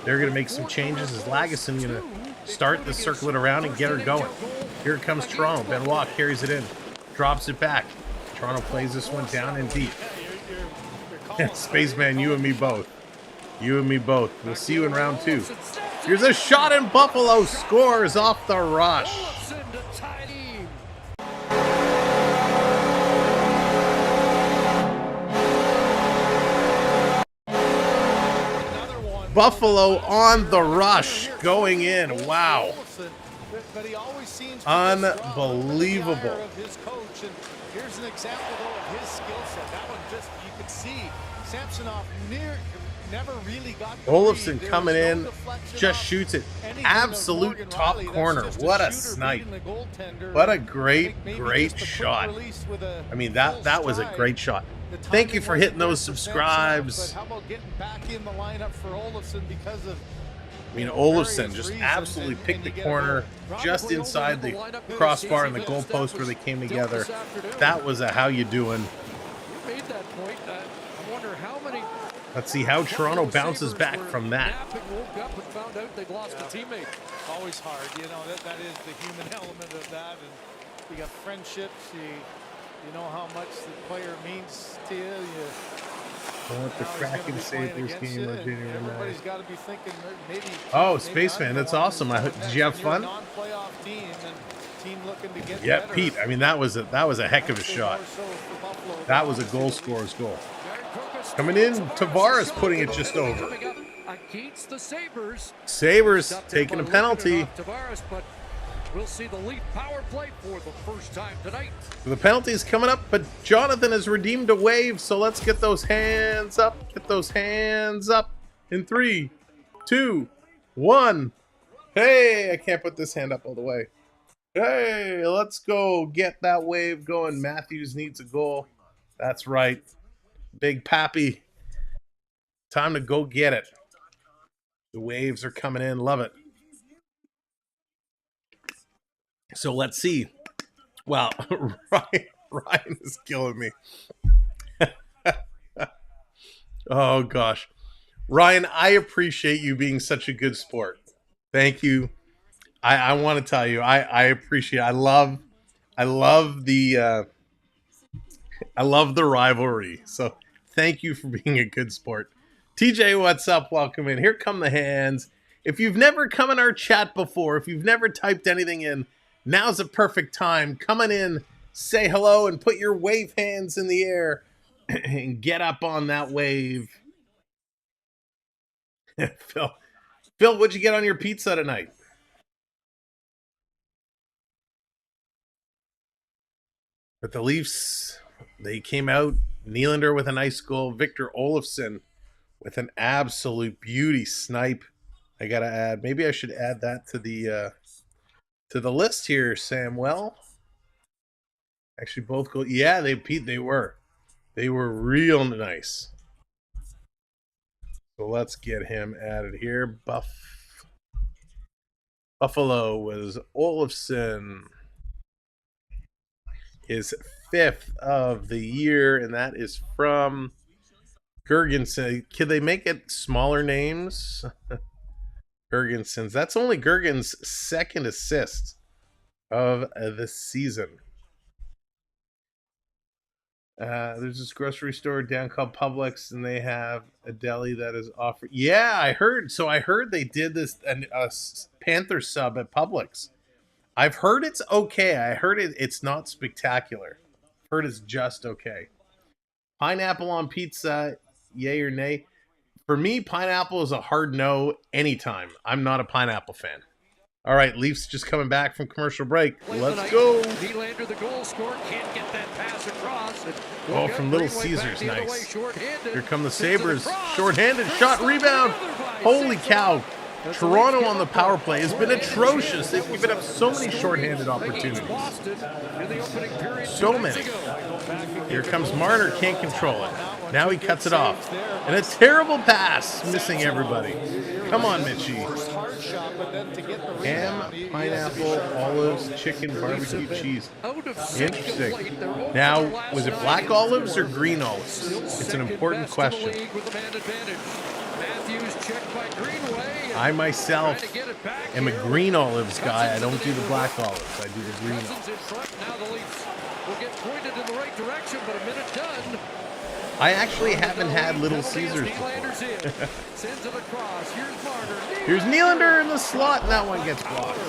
They're going to make some changes as Lagesson going to start to circle it around and get her going. Here comes Toronto. Benoit carries it in, drops it back. Toronto plays this one down and deep. Spaceman, you and me both. You and me both. We'll see you in round 2. Here's a shot, and Buffalo scores off the rush. Olofsson to tie team. Buffalo on the rush, going in. Wow. But he always seems Unbelievable. of his coach, and here's an example though of his skill set. That one just you could see Samsonov never really got the Olofsson read. There coming was no in, deflection just off shoots it. anything of Absolute Morgan top Riley. That's corner. just What a shooter snipe. beating the goaltender. What a I think great, maybe great just a quick shot. release with a I mean, full that was a stride. great shot. The Thank you timing for hitting wasn't those there for subscribes. Samsonov, but how about getting back in the lineup for Olofsson because of I mean, various Olofsson just reasons, absolutely and picked the you get a corner goal. just inside the crossbar and the goalpost where they came together. That was a how you doing. You made that point. I wonder how many. Let's see how Toronto bounces back from that. Woke up and found out they'd lost a teammate. always hard. You know, that is the human element of that. And you got friendships. You know how much the player means to you. I want the Kraken Sabres game on January 9th. Everybody's got to be thinking maybe. Oh, maybe Spaceman, I'm that's the one awesome. who's Did you have you're a fun? non-playoff team and team looking to get Yeah, better. Pete. I mean, that was a heck of a I'd say shot. more so for Buffalo. That was a goal scorer's goal. Jared Cook west. Coming in, Tavares putting it just over. Coming up against the Sabres. Sabres Up there taking a by penalty. looking it off Tavares, but we'll see the Leaf power play for the first time tonight. The penalty's coming up, but Jonathan has redeemed a wave, so let's get those hands up. Get those hands up in 3, 2, 1. Hey, I can't put this hand up all the way. Hey, let's go get that wave going. Matthews needs a goal. That's right. Big Pappy. Time to go get it. The waves are coming in. Love it. So let's see. Wow, Ryan is killing me. Oh, gosh. Ryan, I appreciate you being such a good sport. Thank you. I want to tell you, I appreciate. I love the rivalry. So thank you for being a good sport. TJ, what's up? Welcome in. Here come the hands. If you've never come in our chat before, if you've never typed anything in, now's a perfect time. Coming in, say hello, and put your wave hands in the air and get up on that wave. Phil, what'd you get on your pizza tonight? But the Leafs, they came out. Nylander with a nice goal. Victor Olofsson with an absolute beauty snipe. I gotta add. Maybe I should add that to the list here. Samwelb. Actually, both go. Yeah, they were real nice. So let's get him added here. Buffalo was Olofsson. His 5th of the year, and that is from Gergensen. Could they make it smaller names? Gergensen's. That's only Gergen's 2nd assist of the season. There's this grocery store down called Publix, and they have a deli that is offered. Yeah, I heard. So I heard they did this a Panther sub at Publix. I've heard it's okay. I heard it's not spectacular. I've heard it's just okay. Pineapple on pizza, yay or nay? For me, pineapple is a hard no anytime. I'm not a pineapple fan. All right, Leafs just coming back from commercial break. Let's go. Nylander, the goal scorer, can't get that pass across. Oh, from Little Caesars, nice. Here come the Sabres. Short-handed shot, rebound. Holy cow. Toronto on the power play has been atrocious. They've given up so many shorthanded opportunities. So many. Here comes Marner, can't control it. Now he cuts it off. And a terrible pass, missing everybody. Come on, Mitchie. Ham, pineapple, olives, chicken, barbecue, cheese. Interesting. Now, was it black olives or green olives? It's an important question. I myself am a green olives guy. I don't do the black olives. I do the green olives. I actually haven't had Little Caesars before. Here's Nylander in the slot, and that one gets blocked.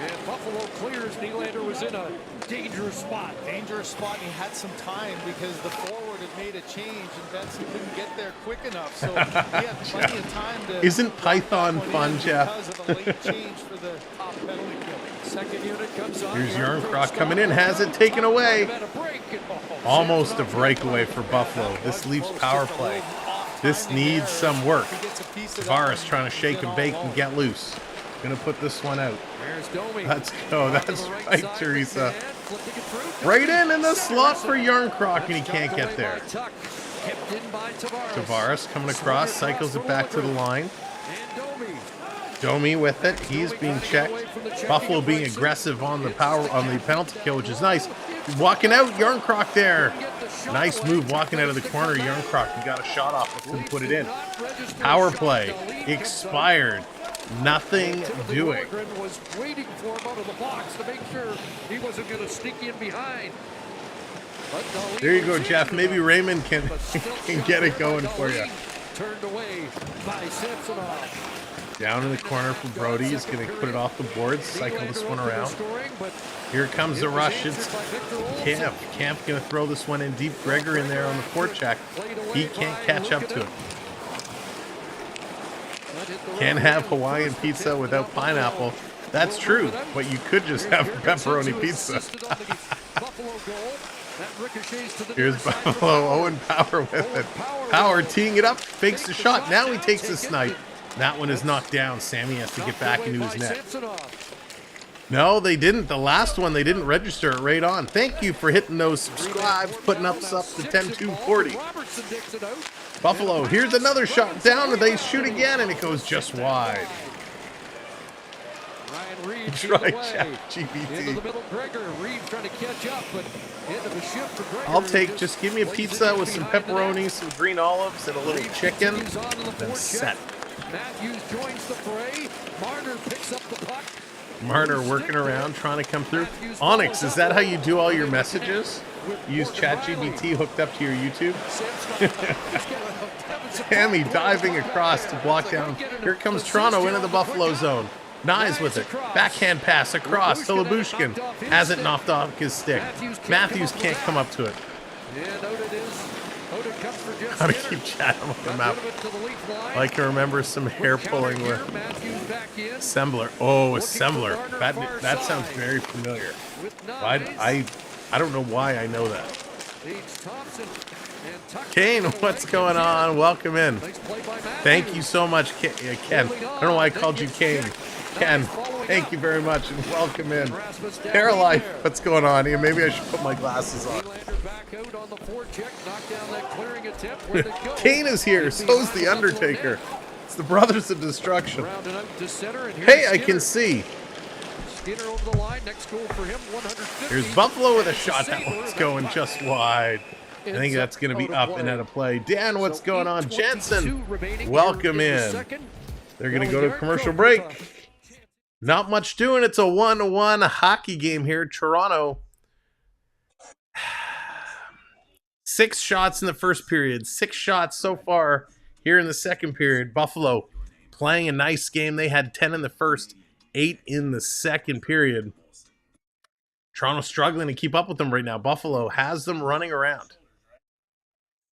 And Buffalo clears. Nylander was in a dangerous spot. Dangerous spot, and he had some time because the forward had made a change, and Benson couldn't get there quick enough. So he had plenty of time to... Isn't Python fun, Jeff? Because of the late change for the top penalty kill. Second unit comes on. Here's Yarncroc coming in, has it taken away. Almost a breakaway for Buffalo. This Leafs power play. This needs some work. Tavares trying to shake and bake and get loose. Gonna put this one out. Let's go. That's right, Teresa. Right in the slot for Yarncroc, and he can't get there. Tavares coming across, cycles it back to the line. Domi with it. He's being checked. Buffalo being aggressive on the penalty kill, which is nice. Walking out, Yarncroc there. Nice move walking out of the corner. Yarncroc, he got a shot off but couldn't put it in. Power play expired. Nothing doing. Was waiting for him out of the box to make sure he wasn't going to sneak in behind. There you go, Jeff. Maybe Raymond can get it going for you. Turned away by Samsonov. Down in the corner for Brody. He's going to put it off the board, cycle this one around. Here comes the rush. It's Camp. Camp going to throw this one in deep. Gregor in there on the forecheck. He can't catch up to it. Can't have Hawaiian pizza without pineapple. That's true, but you could just have pepperoni pizza. Here's Buffalo. Owen Power with it. Power teeing it up, fakes the shot. Now he takes the snipe. That one is knocked down. Sammy has to get back into his net. No, they didn't. The last one, they didn't register it right on. Thank you for hitting those subscribes, putting us up to 10-2-40. Buffalo, here's another shot down, and they shoot again, and it goes just wide. Try ChatGPT. I'll take, just give me a pizza with some pepperoni, some green olives, and a little chicken, then set. Matthews joins the fray. Marner picks up the puck. Marner working around, trying to come through. Onyx, is that how you do all your messages? Use ChatGPT hooked up to your YouTube? Tammy diving across to block down. Here comes Toronto into the Buffalo zone. Nyes with it. Backhand pass across to Labushkin. Hasn't knocked off his stick. Matthews can't come up to it. How to keep chatting with the map. I can remember some hair pulling with Assembler. Oh, Assembler. That sounds very familiar. I don't know why I know that. Kane, what's going on? Welcome in. Thank you so much, Ken. I don't know why I called you Kane. Ken, thank you very much and welcome in. Paralife, what's going on here? Maybe I should put my glasses on. Kane is here, so's the Undertaker. It's the Brothers of Destruction. Hey, I can see. Here's Buffalo with a shot. That one's going just wide. I think that's going to be up and out of play. Dan, what's going on? Jansen, welcome in. They're going to go to commercial break. Not much doing. It's a 1-1 hockey game here. Toronto. 6 shots in the first period. 6 shots so far here in the second period. Buffalo playing a nice game. They had 10 in the first, 8 in the second period. Toronto struggling to keep up with them right now. Buffalo has them running around.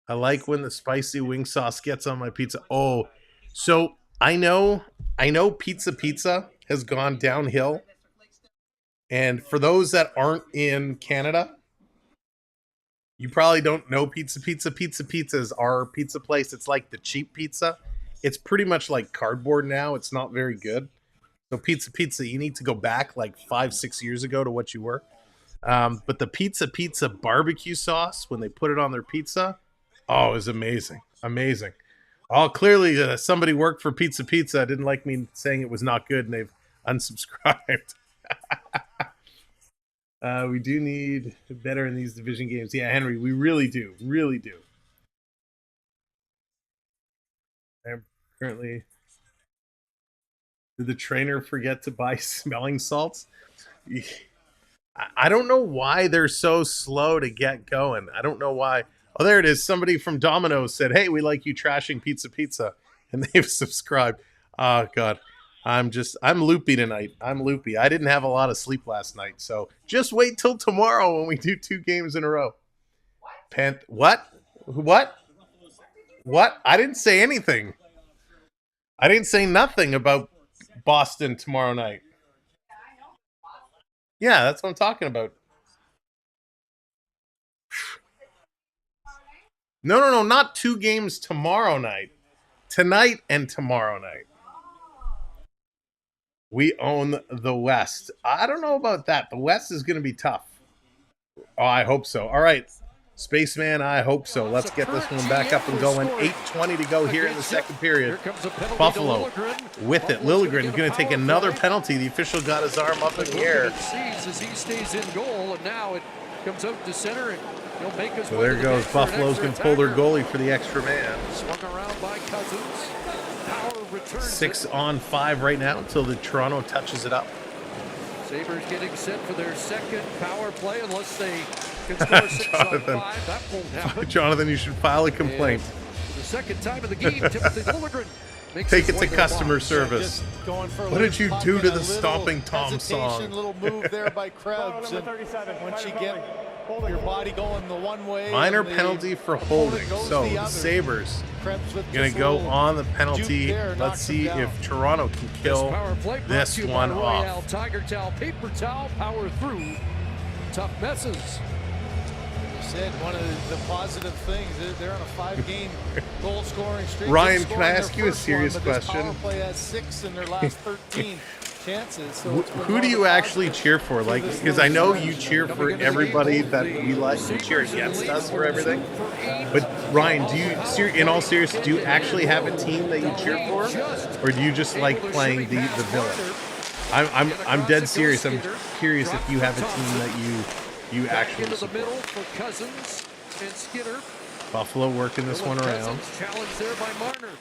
I like when the spicy wing sauce gets on my pizza. Oh, so I know pizza has gone downhill. And for those that aren't in Canada, you probably don't know Pizza. Pizza is our pizza place. It's like the cheap pizza. It's pretty much like cardboard now. It's not very good. So pizza, you need to go back like 5-6 years ago to what you were. But the pizza barbecue sauce, when they put it on their pizza, oh, it was amazing. Amazing. Oh, clearly somebody worked for Pizza. Didn't like me saying it was not good, and they've unsubscribed. We do need better in these division games. Yeah, Henry, we really do. Really do. I'm currently... Did the trainer forget to buy smelling salts? I don't know why they're so slow to get going. I don't know why. Oh, there it is. Somebody from Domino's said, hey, we like you trashing Pizza. And they've subscribed. Oh, God. I'm loopy tonight. I'm loopy. I didn't have a lot of sleep last night. So just wait till tomorrow when we do 2 games in a row. What? I didn't say anything. I didn't say nothing about Boston tomorrow night. Yeah, that's what I'm talking about. No, not 2 games tomorrow night. Tonight and tomorrow night. We own the West. I don't know about that. The West is going to be tough. Oh, I hope so. All right, Spaceman, I hope so. Let's get this one back up and going. 8:20 to go here in the second period. Buffalo with it. Liljegren is going to take another penalty. The official got his arm up in the air. As he stays in goal, and now it comes out to center, and he'll make his so there goes. Buffalo's going to pull their goalie for the extra man. Swung around by Cousins. Power returns 6 on 5 right now until the Toronto touches it up. Sabres getting set for their second power play unless they can score 6 on 5. That won't happen. Jonathan, you should file a complaint. And the second time of the game, Timothy Liljegren Take it to customer service. What did you do to the Stomping Tom song? Little move there by Krebs. And once you get your body going the one way. Minor penalty for holding. So the Sabres going to go on the penalty. Let's see if Toronto can kill this one off. Tiger towel, paper towel, power through. Tough messes. Said one of the positive things is they're on a 5-game goal scoring streak. Ryan, can I ask you a serious question? Power play has 6 in their last 13 chances. So who do you actually cheer for? Like, because I know you cheer for everybody that we like. You cheer against us for everything. But Ryan, do you, in all seriousness, do you actually have a team that you cheer for, or do you just like playing the villain? I'm dead serious. I'm curious if you have a team that you actually support. The middle for Cousins and Skinner. Buffalo working this one around. Challenge there by Marner.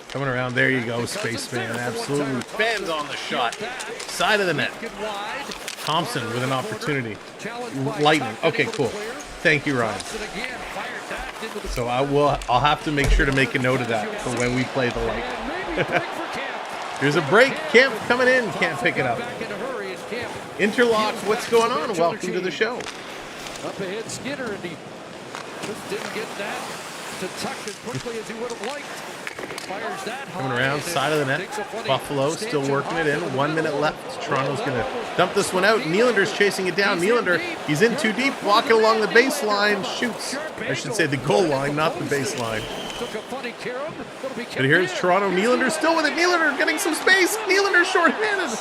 Coming around. There you go, Spaceman. Absolutely. Fans on the shot. Side of the net. Thompson with an opportunity. Lightning. Okay, cool. Thank you, Ryan. So I'll have to make sure to make a note of that for when we play the Lightning. Here's a break. Camp coming in. Can't pick it up. Interlock, what's going on? Welcome to the show. Up ahead, Skinner, and he just didn't get that to tuck as quickly as he would have liked. Fires that coming around, side of the net. Buffalo still working it in. 1 minute left. Toronto's going to dump this one out. Nylander's chasing it down. Nylander, he's in too deep, walking along the baseline, shoots. I should say the goal line, not the baseline. But here's Toronto. Nylander still with it. Nylander getting some space. Nylander shorthanded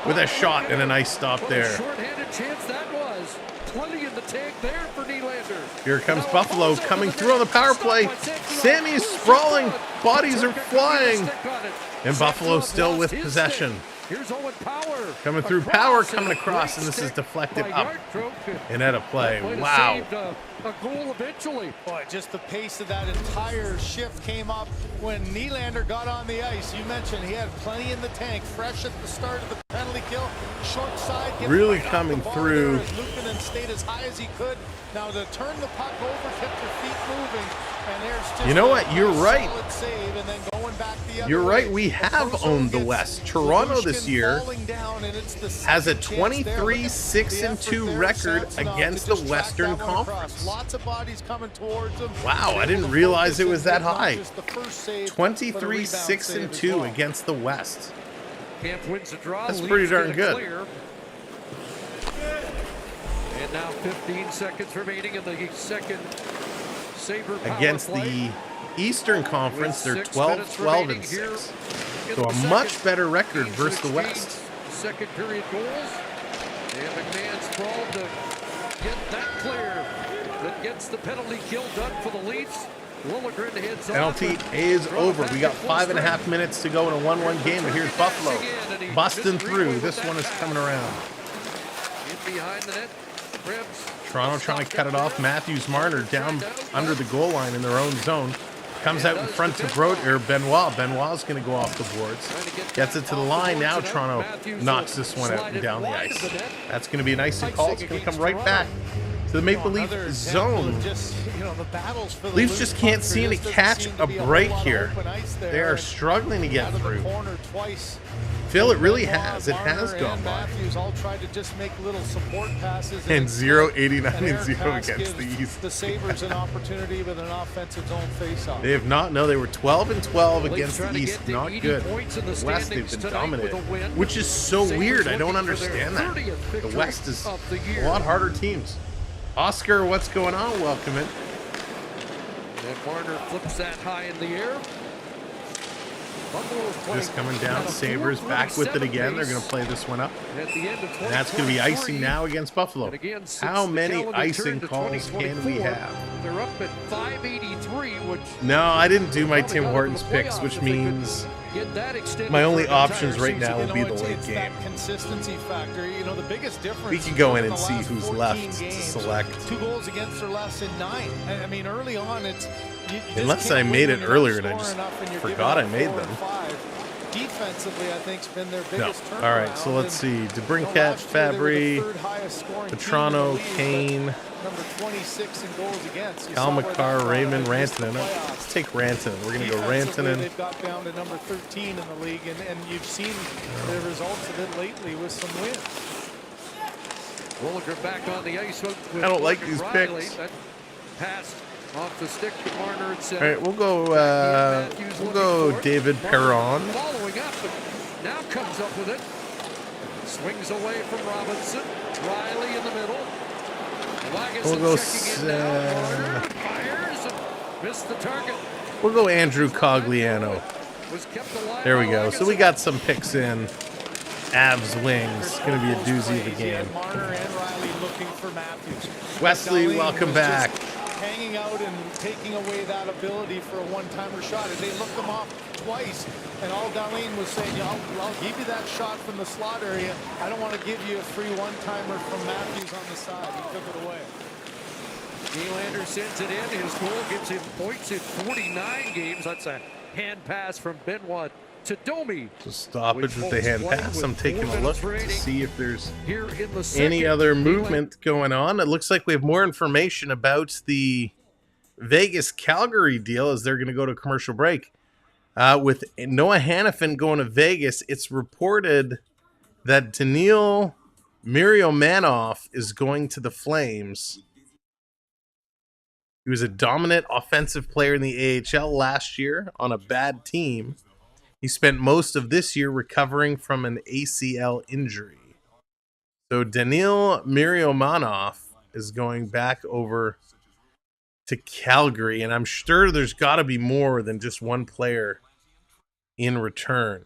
with a shot and a nice stop there. Shorthanded chance that was. Plenty in the tank there for Nylander. Here comes Buffalo coming through on the power play. Sammy's sprawling. Bodies are flying. And Buffalo still with possession. Here's Owen Power. Coming through, Power coming across, and this is deflected up and out of play. Wow. A goal eventually. Boy, just the pace of that entire shift came up when Nylander got on the ice. You mentioned he had plenty in the tank, fresh at the start of the penalty kill. Short side. Really coming through. Luukkonen stayed as high as he could. Now to turn the puck over, kept your feet moving. And there's just you know what? You're right. Save, and then going back the other You're right. way. We have owned the West. Toronto this year has a 23-6-2 record against the Western Conference. Lots of bodies coming towards them. Wow, I didn't realize it was that high. 23-6-2 against the West. Camp wins the draw. That's pretty darn good. Clear. And now 15 seconds remaining in the second Sabre power against play. the Eastern Conference, they're 12-12-6. So a much better record versus the West. Second period goals. And McMahon sprawled to get that clear. That gets the penalty kill done for the Leafs. Liljegren heads penalty is over. We got 5.5 minutes to go in a 1-1 game, and here's Buffalo busting through. This one is coming around. In behind the net. Krebs. Toronto trying to cut it off. Matthews Marner down under the goal line in their own zone. Comes out in front to Benoit. Benoit's going to go off the boards. Gets it to the line. Now Toronto knocks this one out and down the ice. That's going to be an icy call. It's going to come right back to the Maple Leaf zone. Leafs just can't seem to catch a break here. They are struggling to get through. Phil, it really has. It has gone by. Matthews all tried to just make little support passes. And 0-89-0 against the East. The Sabres an opportunity with an offensive zone faceoff. They have not. No, they were 12-12 against the East. Not good. The West, they've been dominated, which is so weird. I don't understand that. The West is a lot harder teams. Oscar, what's going on? Welcome in. And Marner flips that high in the air. This coming down. Sabres back with it again. They're going to play this one up. At the end of and that's going to be icing now against Buffalo. How many icing calls can we have? They're up at 583, which... No, I didn't do my Tim Hortons picks, which means my only options right now will be the late game. Consistency factor. You know, the biggest difference. We can go in and see who's left to select. 2 goals against or less in 9. I mean, early on, it's... Unless I made it earlier and I just forgot I made them. Defensively, I think, has been their biggest turnaround. All right, so let's see. DeBrincat, Fabry, Petrano, Kane. number 26 in goals against. Kalmakar, Raymond, Rantanen. Let's take Rantanen. We're going to go Rantanen. They've got down to number 13 in the league, and you've seen the results of it lately with some wins. Williger back on the ice. With I don't like Morgan these Riley. picks. That passed off the stick to Marner at center. All right, we'll go David Perron. Following up, but now comes up with it. Swings away from Robinson. Riley in the middle. We'll go checking in now. Marner fires and missed the target. We'll go Andrew Cogliano. Was kept alive. There we go. So we got some picks in. Avs Wings. Going to be a doozy of a game. Marner and Riley looking for Matthews. Wesley, Darlene welcome was back. just hanging out and taking away that ability for a one-timer shot. And they looked him off twice. And all Darlene was saying, I'll give you that shot from the slot area. I don't want to give you a free one-timer from Matthews on the side. He took it away. Nylander sends it in. His goal gives him points in 49 games. That's a hand pass from Benoit to Domi. So stoppage with the hand pass. I'm taking a look to see if there's Here in the second, any other movement going on. It looks like we have more information about the Vegas-Calgary deal as they're going to go to commercial break. With Noah Hannafin going to Vegas, it's reported that Daniil Miriomanov is going to the Flames. He was a dominant offensive player in the AHL last year on a bad team. He spent most of this year recovering from an ACL injury. So Daniil Miriomanov is going back over to Calgary, and I'm sure there's got to be more than just one player in return.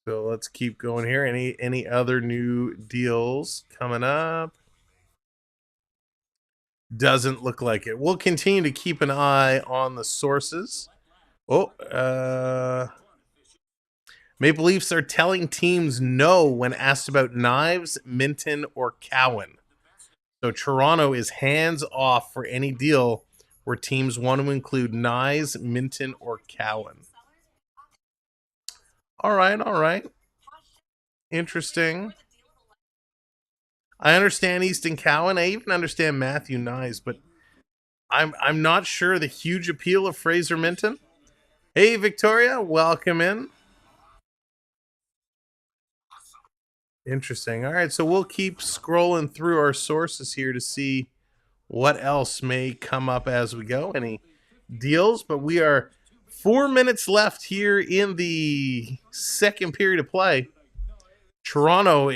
So let's keep going here. Any other new deals coming up? Doesn't look like it. We'll continue to keep an eye on the sources. Maple Leafs are telling teams no when asked about Knives, Minton, or Cowan. So Toronto is hands off for any deal where teams want to include Knives, Minton, or Cowan. All right. Interesting. I understand Easton Cowan. I even understand Matthew Knies, but I'm not sure the huge appeal of Fraser Minton. Hey, Victoria, welcome in. Interesting. All right, so we'll keep scrolling through our sources here to see what else may come up as we go. Any deals? But we are 4 minutes left here in the second period of play. Toronto,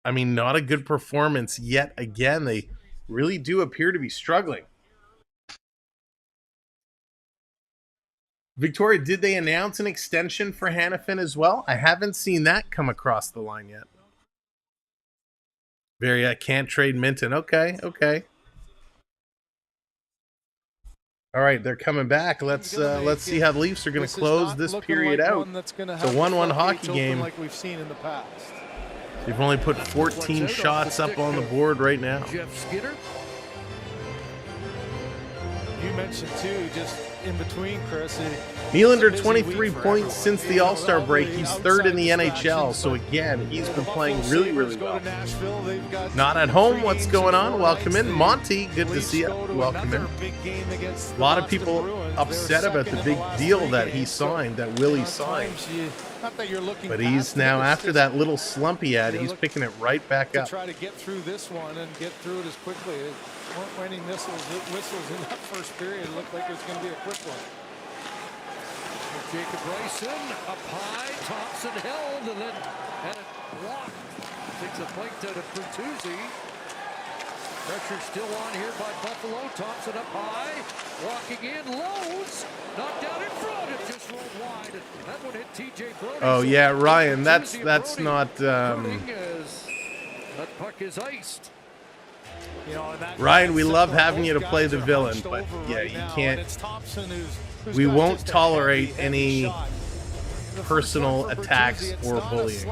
not a good performance yet again. They really do appear to be struggling. Victoria, did they announce an extension for Hannafin as well? I haven't seen that come across the line yet. Can't trade Minton. Okay. All right, they're coming back. Let's see how the Leafs are going to close this period out. It's a 1-1 hockey game. Like we've seen in the past. They've only put 14 shots up on the board right now. Jeff Skinner. You mentioned too, just in between, Chris. Nylander, 23 points since the All-Star break. He's third in the NHL. So again, he's been playing really, really well. Not at home. What's going on? Welcome in, Monty. Good to see you. Welcome in. A lot of people upset about the big deal that he signed, that Willie signed. But he's now, after that little slump he had, he's picking it right back up. Try to get through this one and get through it as quickly. Weren't raining whistles in that first period. It looked like it was going to be a quick one. Jacob Bryson up high. Thompson held and then had it blocked. Takes a point out of Bertuzzi. Pressure still on here by Buffalo. Thompson up high. Walking in. Lowe's knocked down in front. It just rolled wide. That one hit TJ Brody. Oh yeah, Ryan. That's not. That puck is iced. Ryan, we love having you to play the villain, but yeah, you can't. We won't tolerate any personal attacks or bullying.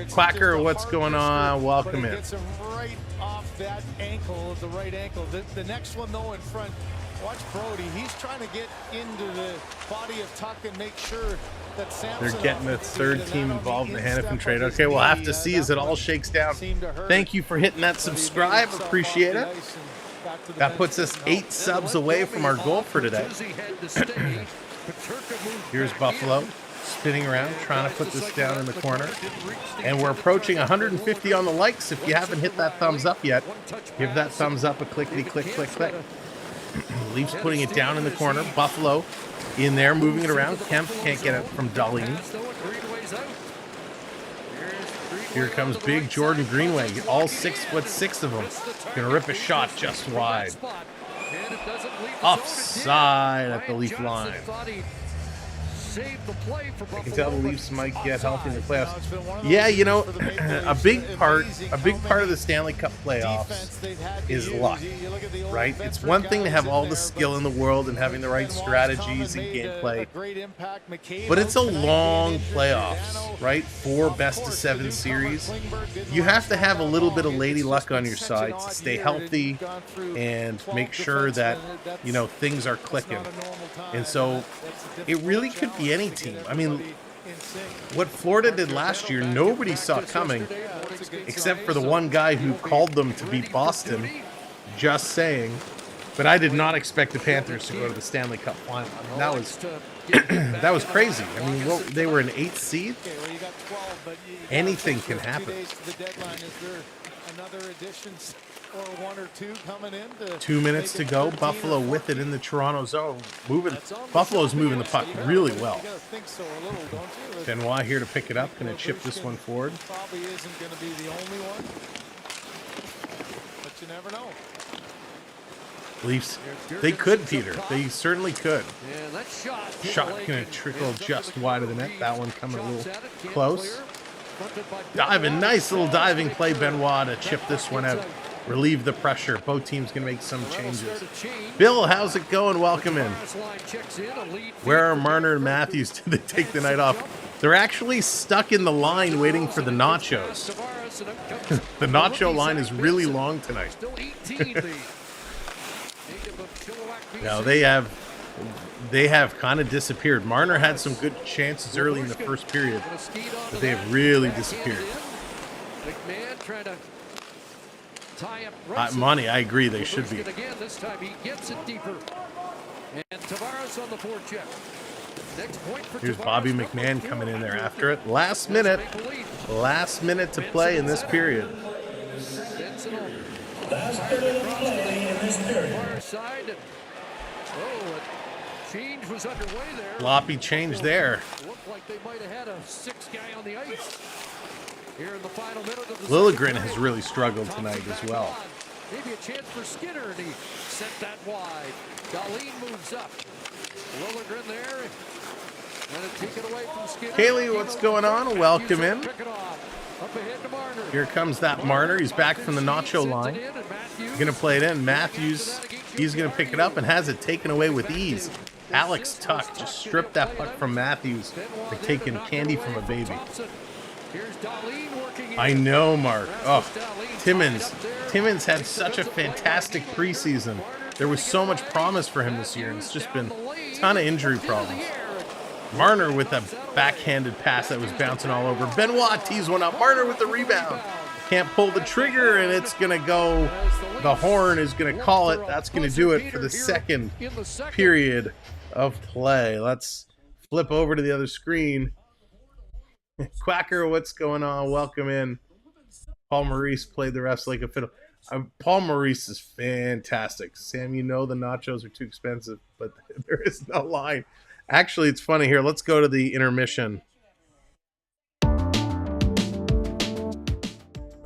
Quacker, what's going on? Welcome in. Gets him right off that ankle, the right ankle. The next one though in front. Watch Brody. He's trying to get into the body of Tuck and make sure They're getting a third team involved in the Hannafin trade. Okay, we'll have to see as it all shakes down. Thank you for hitting that subscribe. Appreciate it. That puts us 8 subs away from our goal for today. Here's Buffalo spinning around, trying to put this down in the corner. And we're approaching 150 on the likes. If you haven't hit that thumbs up yet, give that thumbs up a clickety click, click, click. Leafs putting it down in the corner. Buffalo in there, moving it around. Kemp can't get it from Darlene. Here comes big Jordan Greenway. All 6'6" of them. Gonna rip a shot just wide. Offside at the Leaf line. I can tell the Leafs might get healthy in the playoffs. Yeah, you know, a big part of the Stanley Cup playoffs is luck, right? It's one thing to have all the skill in the world and having the right strategies and gameplay, but it's a long playoffs, right? 4 best-of-7 series. You have to have a little bit of lady luck on your side to stay healthy and make sure that, you know, things are clicking. And so it really could be any team. I mean, what Florida did last year, nobody saw coming, except for the one guy who called them to beat Boston. Just saying. But I did not expect the Panthers to go to the Stanley Cup final. I mean, that was crazy. I mean, well, they were an 8th seed. Anything can happen. Another additions or 1 or 2 coming in. 2 minutes to go. Buffalo with it in the Toronto zone. Buffalo's moving the puck really well. Benoit here to pick it up. Going to chip this one forward. Probably isn't going to be the only one, but you never know. Leafs, they could, Peter. They certainly could. Shot going to trickle just wide of the net. That one coming a little close. Diving, nice little diving play, Benoit, to chip this one out. Relieve the pressure. Both teams going to make some changes. Bill, how's it going? Welcome in. Where are Marner and Matthews? Did they take the night off? They're actually stuck in the line waiting for the nachos. The nacho line is really long tonight. Now they have kind of disappeared. Marner had some good chances early in the first period, but they have really disappeared. Money, I agree, they should be. This time he gets it deeper. And Tavares on the forecheck. Next point for Here's Bobby McMahon coming in there after it. Last minute to play in this period. Last minute of play in this period. Change was underway there. Floppy change there. Looked like they might have had a 6th guy on the ice. Here in the final minute of the Liljegren has really struggled tonight as well. Maybe a chance for Skinner, and he sent that wide. Darlene moves up. Liljegren there. And take it away from Skinner. Kaylee, what's going on? Welcome in. Here comes that Marner. He's back from the nacho line. He's going to play it in. Matthews, he's going to pick it up and has it taken away with ease. Alex Tuck just stripped that puck from Matthews like taking candy from a baby. I know, Mark. Oh, Timmins had such a fantastic preseason. There was so much promise for him this year, and it's just been a ton of injury problems. Marner with a backhanded pass that was bouncing all over. Benoit tees one up. Marner with the rebound. Can't pull the trigger, and it's going to go. The horn is going to call it. That's going to do it for the second period of play. Let's flip over to the other screen. Quacker, what's going on? Welcome in. Paul Maurice played the refs like a fiddle. Paul Maurice is fantastic. Sam, you know the nachos are too expensive, but there is no line. Actually, it's funny here. Let's go to the intermission.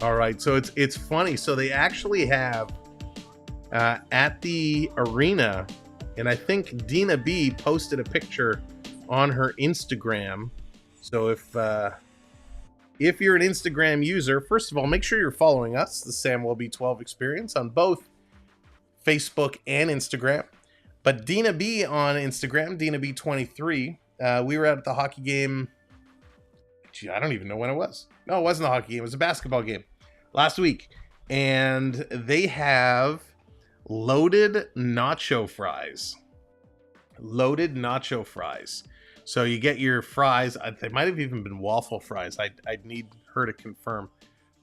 All right, so it's funny. So they actually have at the arena, and I think Dina B posted a picture on her Instagram. So if you're an Instagram user, first of all, make sure you're following us, the Samwelb 12 Experience, on both Facebook and Instagram. But Dina B on Instagram, Dina B23, we were at the hockey game. Gee, I don't even know when it was. No, it wasn't a hockey game. It was a basketball game last week. And they have loaded nacho fries. Loaded nacho fries. So you get your fries. They might have even been waffle fries. I'd need her to confirm.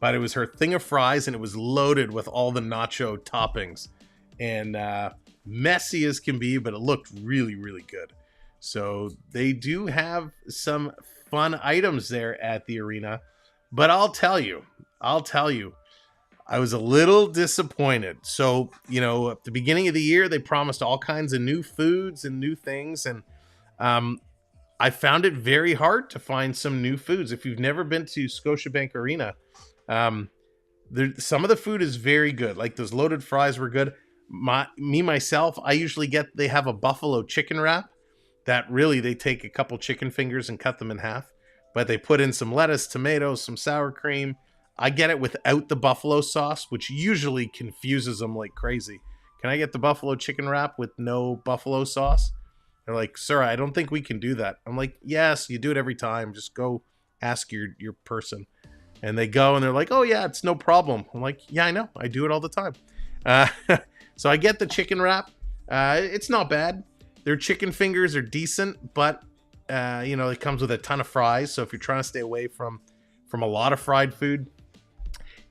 But it was her thing of fries, and it was loaded with all the nacho toppings. And messy as can be, but it looked really, really good. So they do have some fun items there at the arena. But I'll tell you, I was a little disappointed. So, at the beginning of the year, they promised all kinds of new foods and new things. And I found it very hard to find some new foods. If you've never been to Scotiabank Arena, some of the food is very good. Like those loaded fries were good. Myself, I usually they have a buffalo chicken wrap that really they take a couple chicken fingers and cut them in half. But they put in some lettuce, tomatoes, some sour cream. I get it without the buffalo sauce, which usually confuses them like crazy. Can I get the buffalo chicken wrap with no buffalo sauce? They're like, sir, I don't think we can do that. I'm like, yes, you do it every time. Just go ask your person. And they go and they're like, oh yeah, it's no problem. I'm like, yeah, I know. I do it all the time. So I get the chicken wrap. It's not bad. Their chicken fingers are decent, but it comes with a ton of fries. So if you're trying to stay away from a lot of fried food,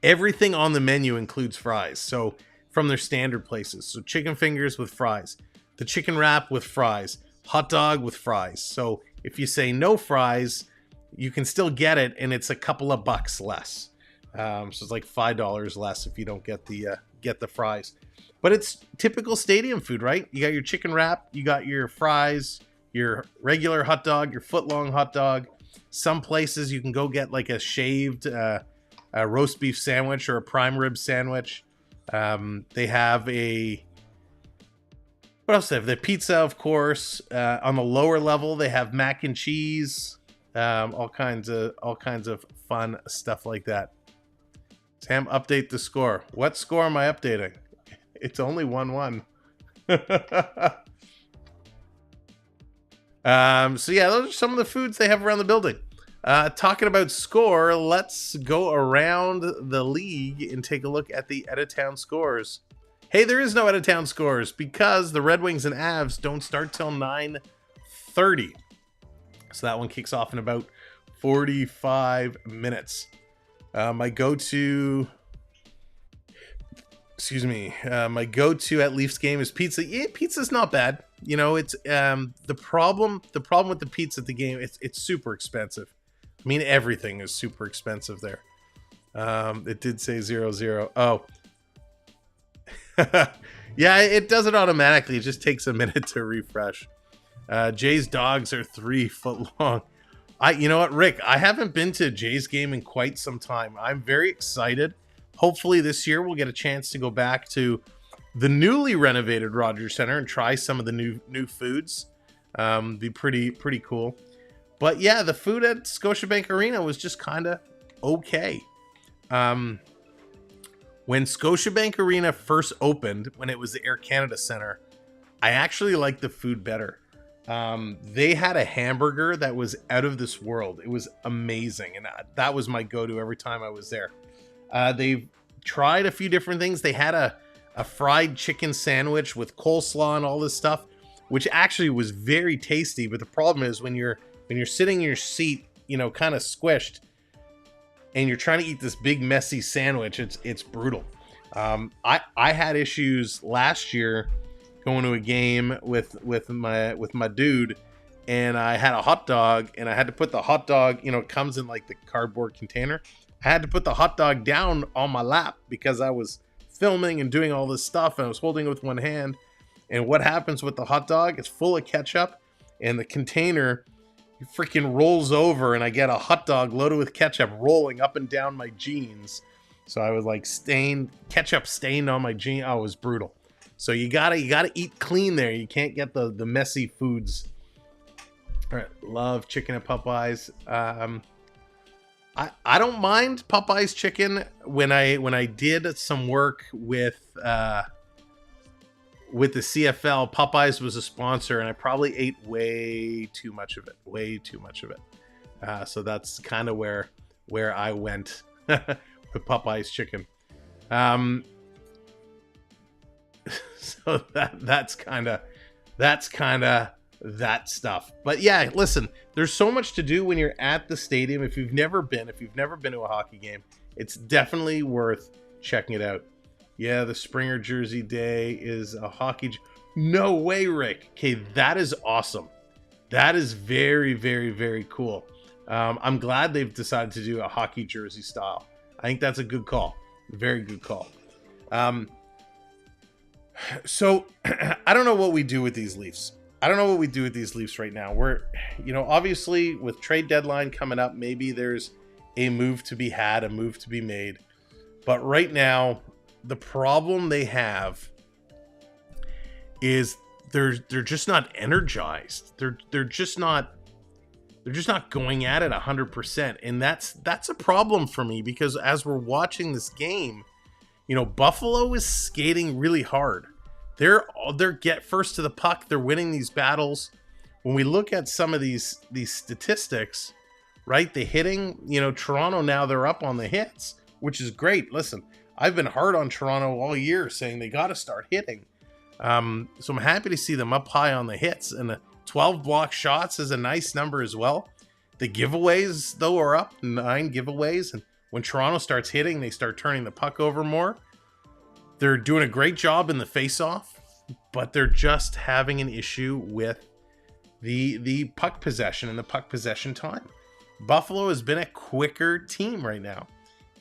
everything on the menu includes fries. So from their standard places. So chicken fingers with fries, the chicken wrap with fries, hot dog with fries. So if you say no fries, you can still get it, and it's a couple of bucks less. So it's like $5 less if you don't get the fries. But it's typical stadium food, right? You got your chicken wrap, you got your fries, your regular hot dog, your foot-long hot dog. Some places you can go get like a shaved a roast beef sandwich or a prime rib sandwich. They have what else? They have the pizza, of course. On the lower level, they have mac and cheese, all kinds of fun stuff like that. Sam, update the score. What score am I updating? It's only 1-1. So yeah, those are some of the foods they have around the building. Talking about score, let's go around the league and take a look at the out-of-town scores. Hey, there is no out-of-town scores because the Red Wings and Avs don't start till 9:30. So that one kicks off in about 45 minutes. My go-to at Leafs game is pizza. Yeah, pizza's not bad. It's the problem with the pizza at the game, it's super expensive. I mean, everything is super expensive there. It did say 0-0. Oh. Yeah, it does it automatically. It just takes a minute to refresh. Jay's dogs are 3 foot long. You know what, Rick? I haven't been to Jay's game in quite some time. I'm very excited. Hopefully this year we'll get a chance to go back to the newly renovated Rogers Center and try some of the new foods. Be pretty cool. But yeah, the food at Scotiabank Arena was just kind of okay. When Scotiabank Arena first opened, when it was the Air Canada Center, I actually liked the food better. They had a hamburger that was out of this world. It was amazing, and that was my go-to every time I was there. They've tried a few different things. They had a fried chicken sandwich with coleslaw and all this stuff, which actually was very tasty. But the problem is when you're sitting in your seat, kind of squished, and you're trying to eat this big messy sandwich, it's brutal. I had issues last year going to a game with my dude, and I had a hot dog, and I had to put the hot dog, it comes in like the cardboard container. I had to put the hot dog down on my lap because I was filming and doing all this stuff, and I was holding it with one hand. And what happens with the hot dog? It's full of ketchup, and the container freaking rolls over, and I get a hot dog loaded with ketchup rolling up and down my jeans. So I was like ketchup stained on my jeans. Oh, it was brutal. So you gotta eat clean there. You can't get the messy foods. All right, love chicken at Popeyes. I don't mind Popeyes chicken. When I did some work with the CFL, Popeyes was a sponsor, and I probably ate way too much of it. So that's kind of where I went with Popeyes chicken. So that's kind of that stuff. But yeah, listen, there's so much to do when you're at the stadium. If you've never been to a hockey game, it's definitely worth checking it out. Yeah, the Springer jersey day is a hockey. No way, Rick. Okay, that is awesome. That is very, very, very cool. I'm glad they've decided to do a hockey jersey style. I think that's a good call. Very good call. So I don't know what we do with these Leafs. I don't know what we do with these Leafs right now. We're, obviously with trade deadline coming up, maybe there's a move to be had, a move to be made. But right now, the problem they have is they're just not energized. They're just not going at it 100%, and that's a problem for me, because as we're watching this game, Buffalo is skating really hard. They're get first to the puck. They're winning these battles. When we look at some of these statistics, right? The hitting, Toronto now they're up on the hits, which is great. Listen, I've been hard on Toronto all year, saying they got to start hitting. So I'm happy to see them up high on the hits, and the 12 block shots is a nice number as well. The giveaways, though, are up 9 giveaways, and when Toronto starts hitting, they start turning the puck over more. They're doing a great job in the face-off, but they're just having an issue with the puck possession and the puck possession time. Buffalo has been a quicker team right now,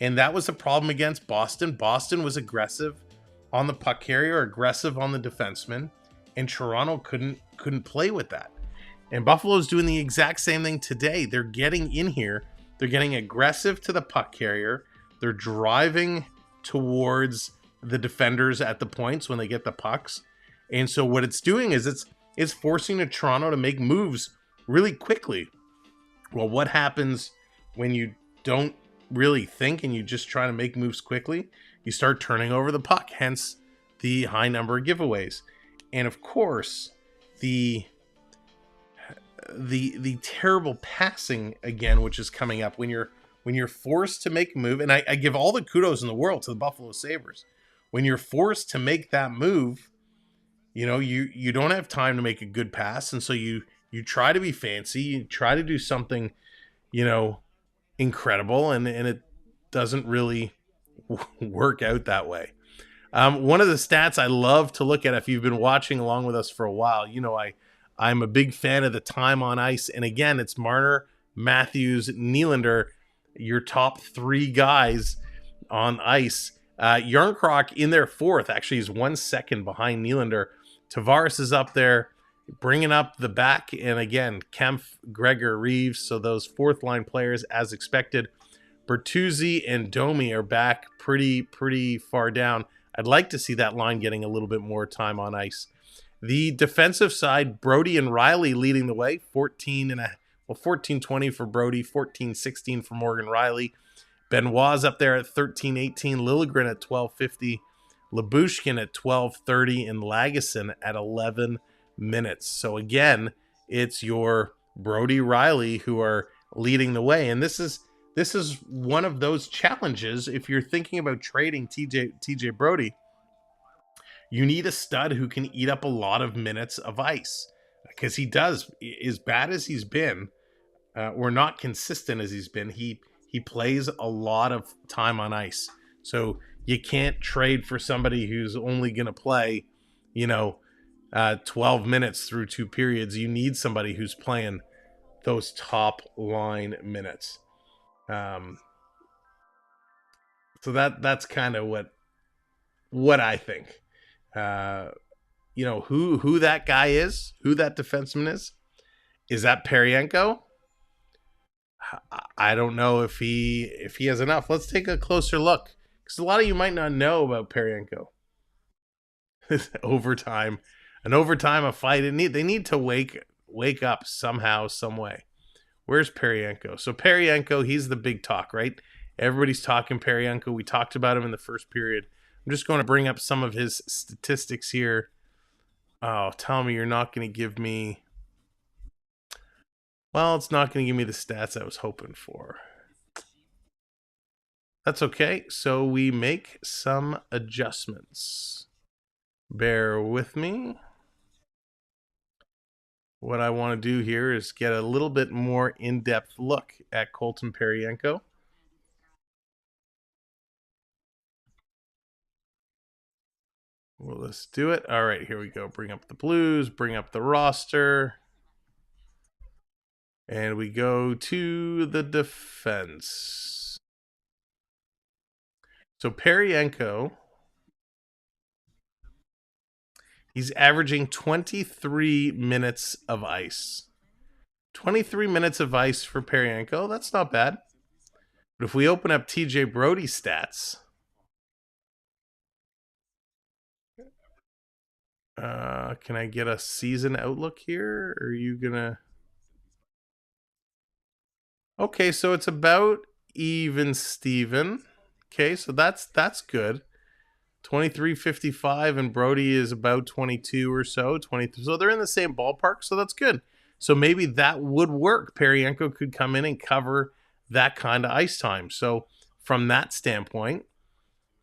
and that was a problem against Boston. Boston was aggressive on the puck carrier, aggressive on the defenseman, and Toronto couldn't play with that. And Buffalo's doing the exact same thing today. They're getting in here. They're getting aggressive to the puck carrier. They're driving towards the defenders at the points when they get the pucks. And so what it's doing is it's forcing the Toronto to make moves really quickly. Well, what happens when you don't really think and you just try to make moves quickly? You start turning over the puck, hence the high number of giveaways. And of course, the terrible passing again, which is coming up when you're forced to make a move. And I give all the kudos in the world to the Buffalo Sabres. When you're forced to make that move, you don't have time to make a good pass, and so you try to be fancy, you try to do something, incredible, and it doesn't really work out that way. One of the stats I love to look at, if you've been watching along with us for a while, I'm a big fan of the time on ice. And again, it's Marner, Matthews, Nylander, your top 3 guys on ice. Yarncroc in their 4th, actually is 1 second behind Nylander. Tavares is up there, bringing up the back. And again, Kempf, Gregor, Reeves. So those 4th line players, as expected. Bertuzzi and Domi are back pretty far down. I'd like to see that line getting a little bit more time on ice. The defensive side, Brody and Riley leading the way, 14-20 for Brody, 14-16 for Morgan Riley. Benoit's up there at 13-18, Liljegren at 12-50, Lyubushkin at 12-30, and Lagesson at 11 minutes. So again, it's your Brody, Riley who are leading the way, and this is one of those challenges. If you're thinking about trading TJ Brody, you need a stud who can eat up a lot of minutes of ice, because he does. As bad as he's been, or not consistent as he's been, he plays a lot of time on ice. So you can't trade for somebody who's only going to play, 12 minutes through 2 periods. You need somebody who's playing those top line minutes. So that's kind of what I think. Who that guy is, who that defenseman is. Is that Paryenko? I don't know if he has enough. Let's take a closer look, because a lot of you might not know about Paryenko. Overtime, a fight. They need to wake up somehow, some way. Where's Paryenko? So Paryenko, he's the big talk, right? Everybody's talking Paryenko. We talked about him in the first period. I'm just going to bring up some of his statistics here. Oh, tell me you're not going to give me... Well, it's not going to give me the stats I was hoping for. That's okay. So we make some adjustments. Bear with me. what I want to do here is get a little bit more in-depth look at Colton Paryenko. Well, let's do it. All right, here we go. Bring up the Blues, bring up the roster. And we go to the defense. So Paryenko, he's averaging 23 minutes of ice. 23 minutes of ice for Paryenko. That's not bad. But if we open up TJ Brodie's stats, can I get a season outlook here? Or are you gonna? Okay, so it's about even Steven. Okay, so that's good. 23.55 and Brodie is about 22 or so, 23. So they're in the same ballpark, so that's good. So maybe that would work. Paryenko could come in and cover that kind of ice time. So from that standpoint,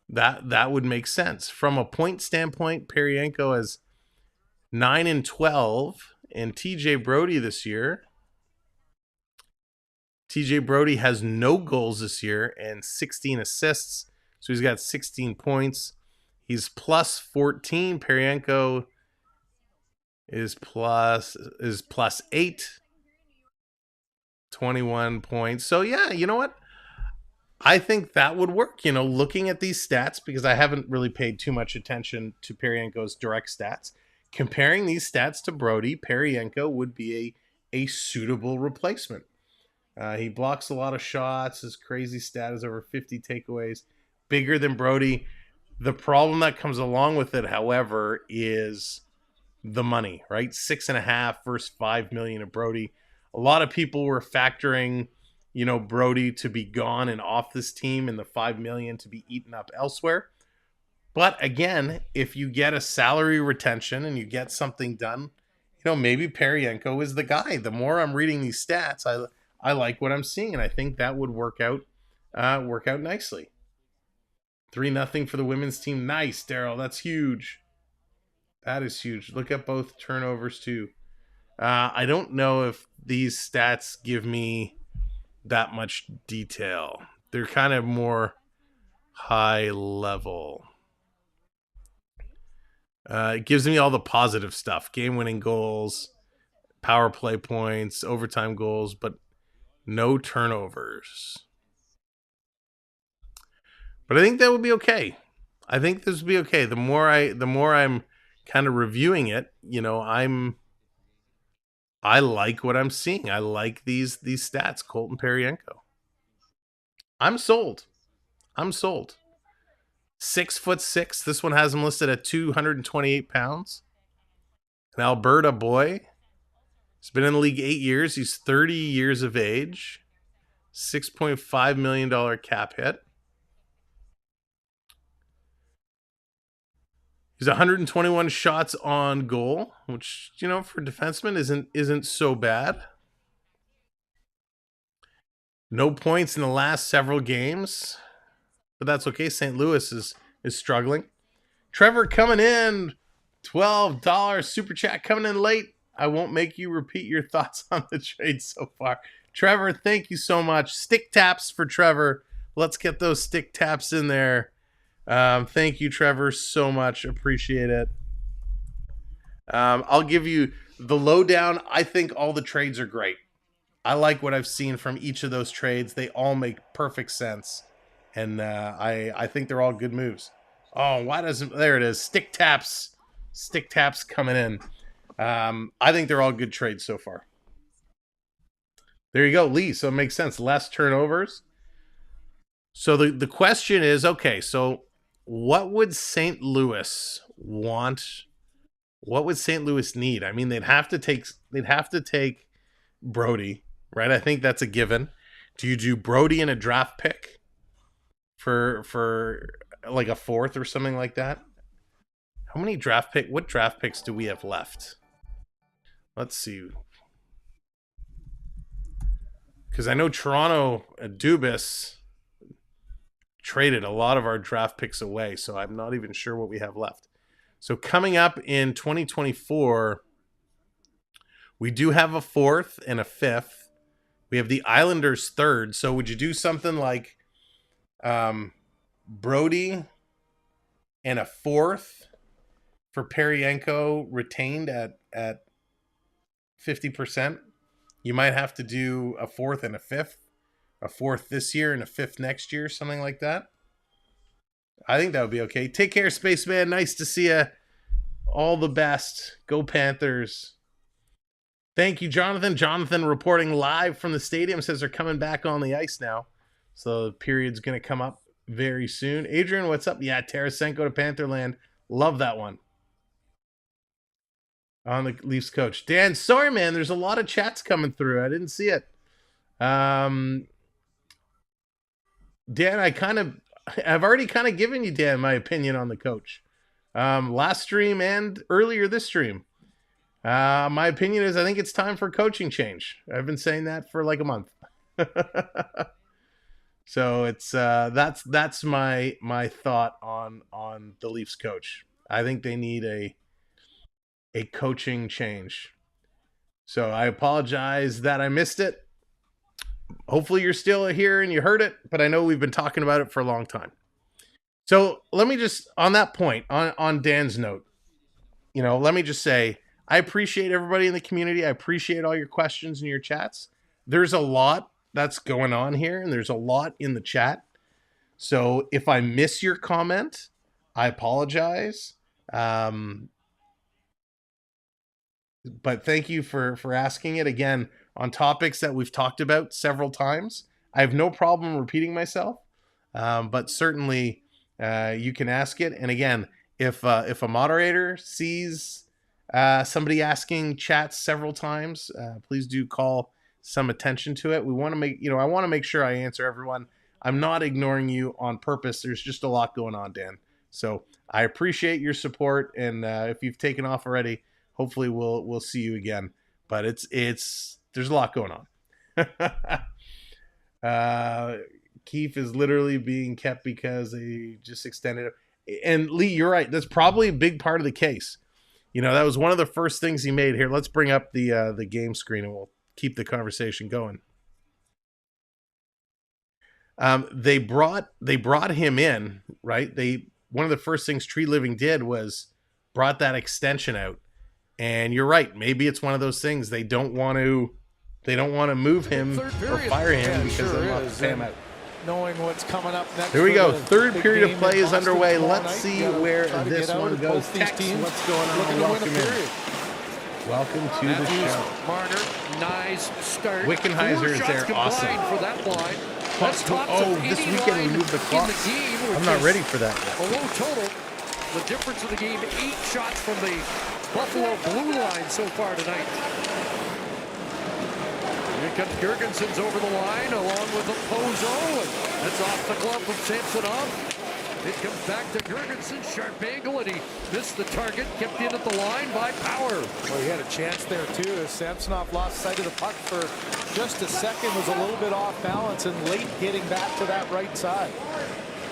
that would make sense. From a point standpoint, Paryenko has 9 and 12, and TJ Brodie this year. TJ Brodie has no goals this year and 16 assists, so he's got 16 points. He's plus 14. Paryenko is plus 8, 21 points. So yeah, you know what? I think that would work. You know, looking at these stats, because I haven't really paid too much attention to Paryenko's direct stats. Comparing these stats to Brodie, Paryenko would be a suitable replacement. He blocks a lot of shots. His crazy stat is over 50 takeaways. Bigger than Brodie. The problem that comes along with it, however, is the money, right? 6.5 versus 5 million of Brodie. A lot of people were factoring, you know, Brodie to be gone and off this team and the 5 million to be eaten up elsewhere. But again, if you get a salary retention and you get something done, you know, maybe Paryenko is the guy. The more I'm reading these stats, I like what I'm seeing, and I think that would work out nicely. 3-0 for the women's team. Nice, Daryl. That's huge. That is huge. Look at both turnovers too. I don't know if these stats give me that much detail. They're kind of more high level. It gives me all the positive stuff. Game-winning goals, power play points, overtime goals, but no turnovers. But I think that would be okay. I think this would be okay. The more I'm kind of reviewing it, you know, I like what I'm seeing. I like these stats, Colton Paryenko. I'm sold. 6'6". This one has him listed at 228 pounds. An Alberta boy. He's been in the league 8 years. He's 30 years of age. $6.5 million cap hit. He's 121 shots on goal, which, you know, for defenseman isn't so bad. No points in the last several games, but that's okay. St. Louis is struggling. Trevor coming in, $12 super chat coming in late. I won't make you repeat your thoughts on the trade so far. Trevor, thank you so much. Stick taps for Trevor. Let's get those stick taps in there. Thank you, Trevor, so much. Appreciate it. I'll give you the lowdown. I think all the trades are great. I like what I've seen from each of those trades. They all make perfect sense. And I think they're all good moves. Oh, why doesn't... There it is. Stick taps. Stick taps coming in. I think they're all good trades so far. There you go, Lee. So it makes sense. Less turnovers. So the question is, okay, so what would St. Louis want? What would St. Louis need? I mean, they'd have to take Brodie, right? I think that's a given. Do you do Brodie in a draft pick for like a fourth or something like that? How many what draft picks do we have left? Let's see. Because I know Toronto, Dubas traded a lot of our draft picks away, so I'm not even sure what we have left. So coming up in 2024, We do have a 4th and a 5th. We have the Islanders 3rd. So would you do something like Brody and a 4th for Peryenko retained at 50%? You might have to do a 4th and a 5th. A 4th this year and a 5th next year, something like that. I think that would be okay. Take care, Spaceman. Nice to see you. All the best. Go Panthers. Thank you, Jonathan. Jonathan reporting live from the stadium says they're coming back on the ice now. So the period's going to come up very soon. Adrian, what's up? Yeah, Tarasenko to Pantherland. Love that one. On the Leafs coach. Dan, sorry, man. There's a lot of chats coming through. I didn't see it. Dan, I've already kind of given you, Dan, my opinion on the coach. Last stream and earlier this stream. My opinion is I think it's time for coaching change. I've been saying that for like a month. So it's that's my thought on the Leafs coach. I think they need a coaching change. So I apologize that I missed it. Hopefully you're still here and you heard it, but I know we've been talking about it for a long time. So let me just, on that point, on Dan's note, let me just say, I appreciate everybody in the community. I appreciate all your questions and your chats. There's a lot that's going on here, and there's a lot in the chat. So if I miss your comment, I apologize. But thank you for asking it again on topics that we've talked about several times. I have no problem repeating myself, but certainly you can ask it. And again, if a moderator sees somebody asking chats several times, please do call some attention to it. We want to make, I want to make sure I answer everyone. I'm not ignoring you on purpose. There's just a lot going on, Dan. So I appreciate your support. And if you've taken off already, hopefully we'll see you again. But there's a lot going on. Keefe is literally being kept because they just extended it. And Lee, you're right. That's probably a big part of the case. That was one of the first things he made here. Let's bring up the game screen and we'll keep the conversation going. They brought him in, right? One of the first things Tree Living did was brought that extension out. And you're right. Maybe it's one of those things they don't want to move him or fire him because they want to pay him out. Knowing what's coming up next. Here we go. Third period of play is underway. Let's see where this one goes. Tex, what's going on? Welcome in. Welcome to the show. Marner, nice start. Wickenheiser is there. Awesome. For that line. This weekend we moved the clock. I'm not ready for that yet. A low total. The difference of the game, 8 shots from the Buffalo blue line so far tonight. Here comes Gergenson's over the line along with the Pozo. And that's off the glove of Samsonov. It comes back to Gergenson. Sharp angle, and he missed the target. Kept in at the line by Power. Well, he had a chance there, too. As Samsonov lost sight of the puck for just a second, was a little bit off balance, and late getting back to that right side.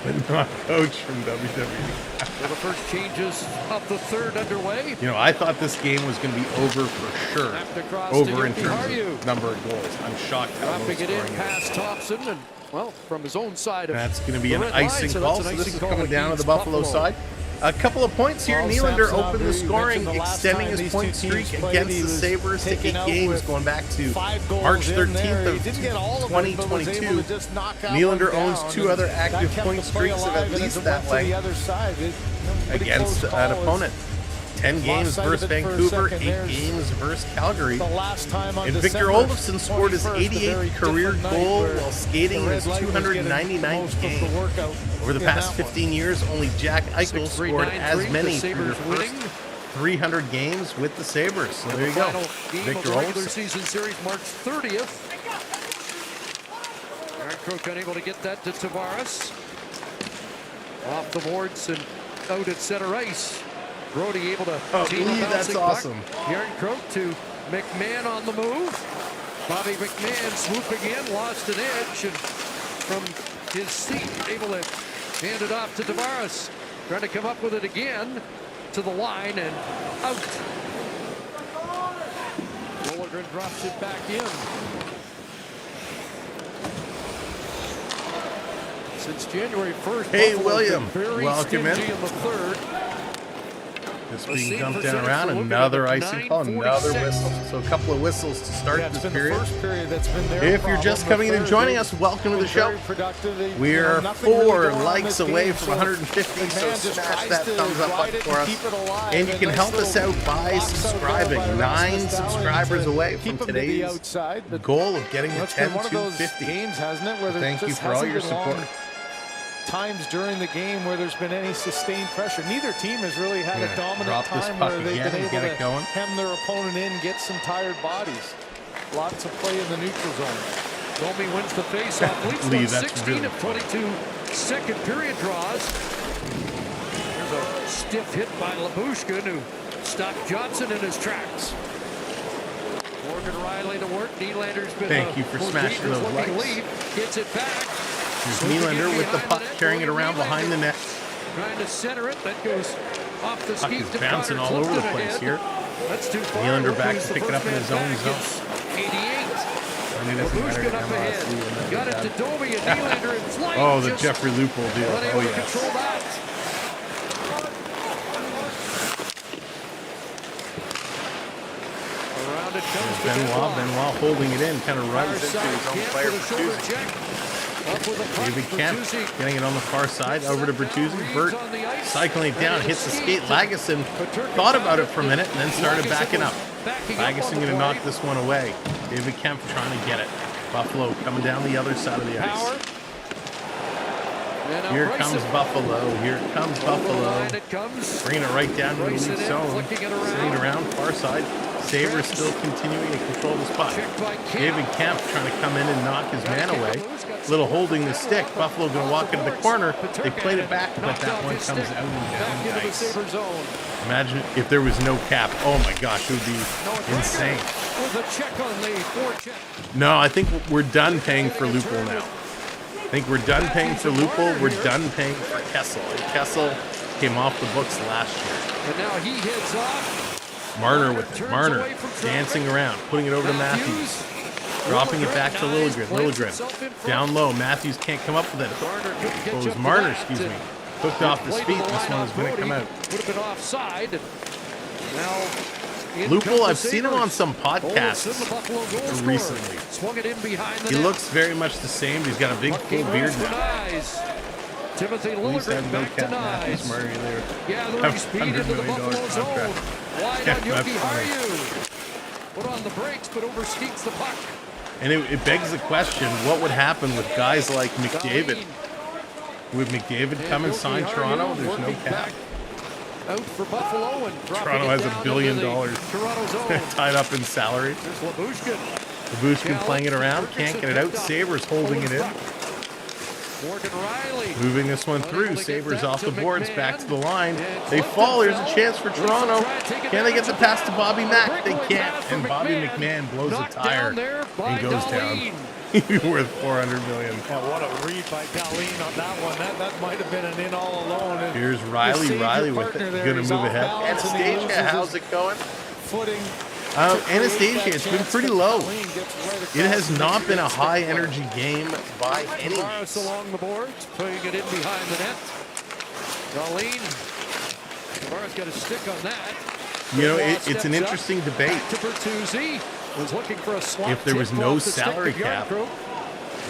But not coach from WWE. So the first changes of the third underway. I thought this game was going to be over for sure. Over in terms of number of goals. I'm shocked how low dropping it in scoring past Thompson, and well, from his own side. That's going to be an icing call. So this is coming down to the Buffalo side. A couple of points here. Nylander opened the scoring, extending his point streak against the Sabres to 8 games, going back to March 13th of 2022. Nylander owns 2 other active point streaks of at least that length against an opponent. 10 games versus Vancouver, 8 games versus Calgary. And Victor Olofsson scored his 88th career goal while skating in his 299th game. Over the past 15 years, only Jack Eichel scored as many through their first 300 games with the Sabres. So there you go. Victor Olofsson. Olofsson. Season series March 30th. Aaron Crook unable to get that to Tavares. Off the boards and out at center ice. Brody able to that's awesome. Aaron Croak to McMahon on the move. Bobby McMahon swooping in, lost an edge, and from his seat able to hand it off to Tavares. Trying to come up with it again to the line and out. drops it back in. Since January 1st, Hey, Buffalo's William, been very welcome in. stingy in the third. This being dumped down around, another icing call, another whistle. So a couple of whistles to start Yeah, it's this been period. the first period that's been their If you're problem. just The coming in and third joining is us, welcome to the show. very productive. They- We you know, are nothing really 4 going on in likes this away game, from so 150, so McMahon just smash tries that to thumbs up ride button it for and us. keep it alive. And you can nice help us little out by box out there subscribing. by 9 Rasmus Dahlin subscribers to away from keep him to the today's outside, but goal of getting to that's been 10 one of those 250. games, hasn't it? Where there Thank you just for all hasn't your been long support. times during the game where there's been any sustained pressure. Neither team has really had a dominant drop this time puck where they've again been and able get it to going. hem their opponent in, get some tired bodies. Lots of play in the neutral zone. Domi wins the faceoff. Leafs Lee, won that's 16 really of 22 second period draws. There's a stiff hit by Labushkin who stopped Johnson in his tracks. Morgan Riley to work. Nylander's been Thank you for smashing those likes. lead. Gets it back. Here's Swings Nylander again with the behind puck, net. carrying it William around behind the Nylander net. Trying to center it. That goes off the Puck skate is to bouncing Connor all over the Clifton place ahead. here. That's too far. Nylander Look back who's to the pick it up first in his man own back. zone. It's 88. And it doesn't matter Labushkin to up MLS, ahead. we will never Got it have- to Domi and Nylander in flight. Oh, the Just Jeffrey Lupul deal. unable Oh, to yes. control that. Around it comes to Benoit holding it in, kind of runs into Far side, his own Kemp player, with a shoulder Bertuzzi. check. Up with a puck, David Kemp Bertuzzi getting it on the far side, over to Bertuzzi. Bert on the ice. cycling it down, And hits the it's skate. skate. Lagesson Paterka thought about found it for a minute and then started Lagesson backing was up. backing up on Lagesson the going to knock play. this one away. David Kemp trying to get it. Buffalo coming down the other side of the Power. ice. And now Here Bryson. comes Buffalo. Here comes Over the Buffalo. line it comes. Bringing it right down to the Bryson lead in, zone. flicking it around. Sitting around far side. Sabres still continuing to control this puck. Checked by Kemp. David Kemp trying to come in and knock his man away. Little holding the stick. Buffalo going to walk into the corner. They played it back, but that one comes out and down Back the into the ice. Sabre zone. Imagine if there was no cap. Oh my gosh, it would be insane. With a check on the forecheck. No, I think we're done paying for Lupul now. I think we're done paying for Lupul. We're done paying for Kessel. And Kessel came off the books last year. And now he heads off. Marner with it. Marner dancing around, putting it over to Matthews. Dropping it back to Liljegren. Liljegren down low. Matthews can't come up with it. Oh, it was Marner, excuse me. Hooked off his feet. This one is going to come out. Would have been offside. Now Lupul, I've seen him on some podcasts recently. Swung it in behind the He net. looks very much the same. He's got a big full beard now. Timothy He said Liljegren no back to cap Matthews. Nyes. Marner there. Gathering speed into the $100 million Buffalo zone. contract. Wide Yeah, on that's Yogi funny. Haru. Put on the brakes, but overskates the puck. And it begs the question, what would happen with guys like McDavid? Would McDavid come and sign Toronto? There's no cap. Out for Buffalo and dropping Toronto it has down $1 billion into the Toronto zone. tied up in salary. There's Labushkin. Labushkin playing it around, can't get it out. Sabres holding it in. Morgan Riley. Moving this one through. Sabres off the boards, back to the line. They fall. There's a chance for Toronto. Can they get the pass to Bobby Mack? They can't. And Bobby McMahon blows a tire and goes down. He'd be worth $400 million. Yeah, what a read by Dahlin on that one. That might have been an in all alone. And Here's Riley. save your Riley with partner it. there. Going to He's move off ahead. balance and he Anastasia, loses how's his it going? footing. Anastasia, it's been pretty low. It has not been a high energy game by any Tavares means. along the boards, putting it in behind the net. Darlene. Tavares got a stick on that. You know, Dubois it's an steps up. interesting debate. Back to Bertuzzi. Was looking for a slot If there was tip no off the stick salary of cap, Yarncroke.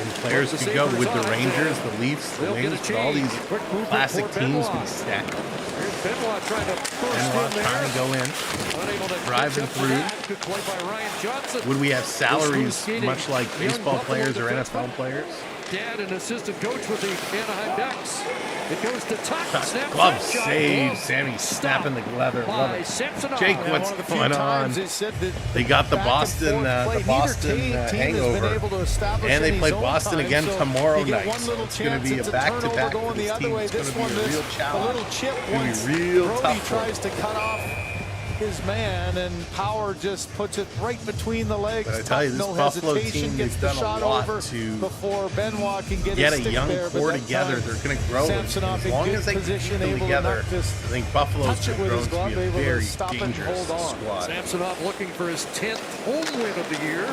and players The could go Sabres with the on. Rangers, the Leafs, the They'll get a Wings, but all these change. Quick movement classic for teams Benoit. be stacked. Here's Benoit trying to burst Benoit in there. trying to go in. Unable to driving catch up to through. that. Good play by Ryan Johnson. Would we have salaries skating much like young baseball Buffalo players or defenseman. NFL players? Dad and assistant coach with the Anaheim Ducks. It goes to Tuck. Snap Glove back shot. save. Glove Sammy stop snapping the leather. Love by it. Samsonov. Jake, And what's one of the going on? They got the Boston, hangover, and they play Boston again tomorrow night. So it's going to be a back-to-back for this team. It's going to be a real challenge. It's going to be real tough for them. Tries to cut off his man, and Power just puts it right between the legs. But I tell you, this no Buffalo hesitation, team, gets they've the done a shot lot over to before Benoit can get get his a stick young there, but core that together. time, They're going to grow. Samsonov As in long good as they position, keep them able to together, not just I think Buffalo's touch it with grown his to be glove, a able to very stop it and dangerous hold on. squad. Samsonov looking for his 10th home win of the year.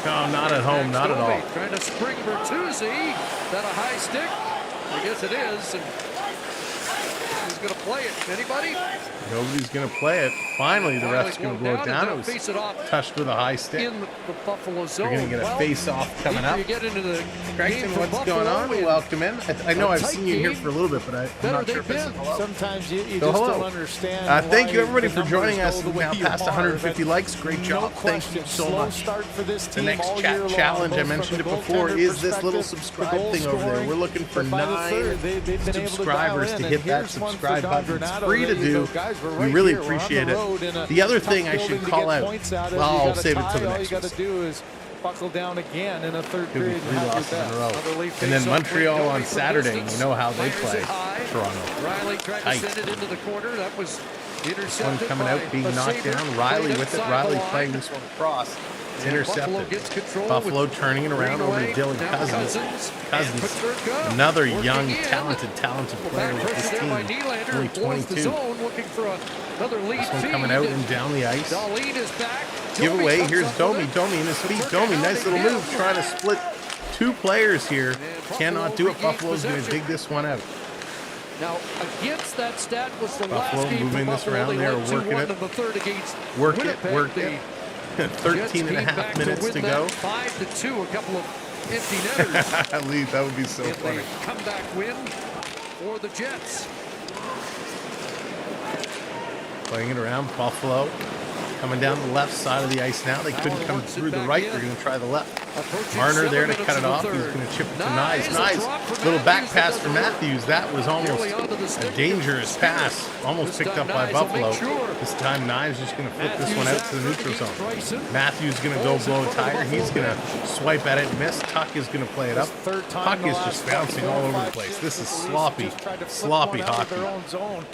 No, not at home, not at all. Trying to spring Bertuzzi. Is that a high stick? I guess it is. And who's going to play it? Anybody? Nobody's going to play it. Finally, the ref's going to blow it down. It was face it off touched with a high stick. in the Buffalo zone. You're going to get a face-off coming up. You get into the Gregson, game for what's Buffalo going on? and Welcome in. I know a I've tight seen you here game. for a little bit, but I'm Better not sure they've if this is been. hello. Sometimes you So just hello. don't understand. Thank you, why everybody, the for joining numbers us. go the We've way now you passed are, 150 but likes. Great no job. Thank you question, so slow much. start for this The team next all chat year long, challenge, I both mentioned it from the before, goaltender is this little perspective, subscribe the goal thing over there. scoring. We're looking for But by the 9 third, they've been able to dial subscribers in, to and hit that here's one for subscribe Don button. It's Granato. free to There you do. go, guys, we're We right really here. We're on appreciate the it. road in a The other tough thing I should building to call get out, points out of. well, You I'll got a save it tie, till the all next you got one. to do is buckle down again in a third Could be period. 3 and have losses your in a best. row. Another lead And then face-off Montreal with on Domi from Saturday, distance. you know how they Fires play it high. Toronto. Riley tried Tight. to send it into the corner. That was intercepted. One coming by out, being the knocked Sabres. down. Riley Played with it. outside Riley the line. playing this one across. It's And Buffalo intercepted. gets control Buffalo with turning it around over to Greenway. Dylan Now Cousins. and Cousins, Paterka another working young, in. talented player Back with this pressure there by team. Nylander. Only Blows the 22. zone, looking for another lead This one feed. coming out and down the ice. Darlene is back. Giveaway. Domi Here's comes up Domi. with it. Domi in his feet. Paterka Domi, now nice they little hit move. him. Trying to split 2 players here. Buffalo Cannot do it. regains Buffalo's going to possession. dig this one out. Now, against that stat was the Buffalo last game moving for this Buffalo. around. They They are led working 2-1 it. in the third against Work Winnipeg. it. Work The it. Jets 13 and a came half back minutes win to that go. 5-2, a couple of empty netters. At least that would be so in funny. the comeback win for the Jets. Playing it around. Buffalo coming down the left side of the ice now. They couldn't come through the right. They're going to try the left. Approaching Marner there to 7 cut it minutes off. in He's the going to chip it to third. Nyes. A Nyes. drop for Little back Matthews pass that for doesn't work. Matthews. That was almost Nearly onto the a stick. dangerous pass. Almost This picked time up by Nyes will Buffalo. make sure. This time Nyes just going to flip this one out to the neutral zone. Bryson. Matthews going to go blow a tire. He's going to swipe at it and miss. Tuck is going to play it up. Third time Puck is just bouncing all over the place. This is sloppy, sloppy hockey. Their own zone.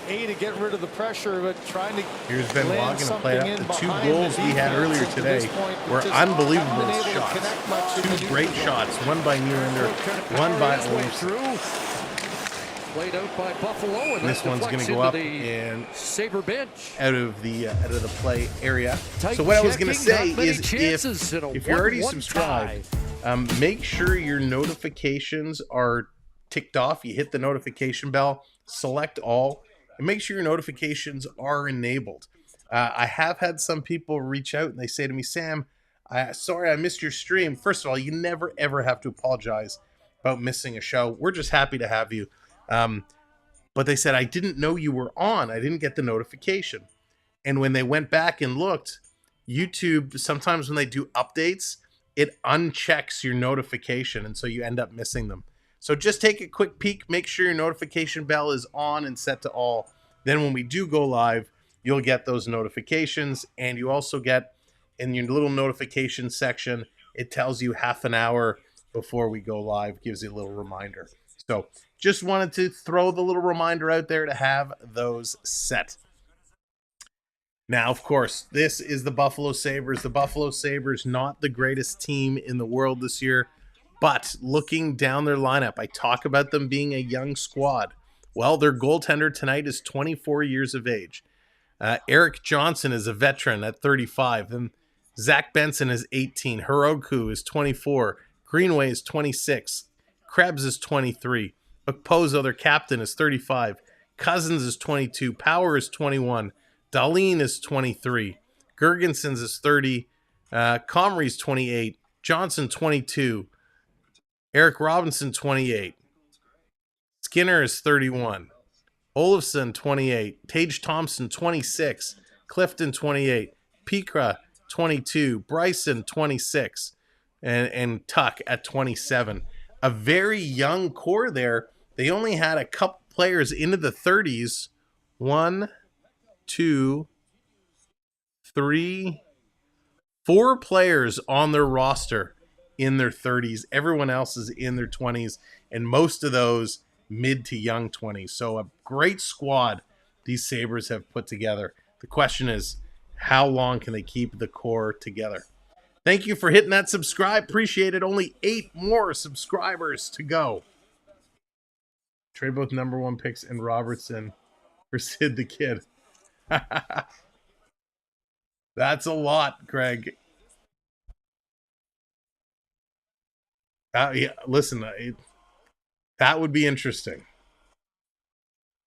To get rid of the pressure, but trying to. Here's Benoit land going to play it something up. in The 2 behind goals the we had defense earlier up to today this point, were just unbelievable haven't been able to shots. connect much in the 2 neutral great zone. shots. One by Nylander, Trying to one power by his way Olsen. through. Played out by Buffalo, and This that one's going deflects to go into up the and Sabre bench. out of the play area. Tight So what I was going to checking, say not many is chances in a if you're already 1-1 subscribed, tie. make sure your notifications are ticked off. You hit the notification bell, select all, and make sure your notifications are enabled. I have had some people reach out and they say to me, Sam, sorry I missed your stream. First of all, you never ever have to apologize about missing a show. We're just happy to have you. But they said, I didn't know you were on. I didn't get the notification. And when they went back and looked, YouTube, sometimes when they do updates, it unchecks your notification. And so you end up missing them. So just take a quick peek. Make sure your notification bell is on and set to all. Then when we do go live, you'll get those notifications. And you also get in your little notification section, it tells you half an hour before we go live, gives you a little reminder. So just wanted to throw the little reminder out there to have those set. Now, of course, this is the Buffalo Sabres. The Buffalo Sabres, not the greatest team in the world this year, but looking down their lineup, I talk about them being a young squad. Well, their goaltender tonight is 24 years of age. Eric Johnson is a veteran at 35. Then Zach Benson is 18. Hiroku is 24. Greenway is 26. Krebs is 23. Okposo, their captain, is 35. Cousins is 22. Power is 21. Darlene is 23. Gergensons is 30. Comrie's 28. Johnson 22. Eric Robinson 28. Skinner is 31. Olofsson 28. Tage Thompson 26. Clifton 28. Pikra 22. Bryson 26. And Tuck at 27. A very young core there. They only had a couple players into the 30s. 1, 2, 3, 4 players on their roster in their 30s. Everyone else is in their 20s, and most of those mid to young 20s. So a great squad these Sabres have put together. The question is, how long can they keep the core together? Thank you for hitting that subscribe. Appreciate it. Only 8 more subscribers to go. Trade both #1 picks and Robertson for Sid the Kid. That's a lot, Greg. Yeah, listen, that would be interesting.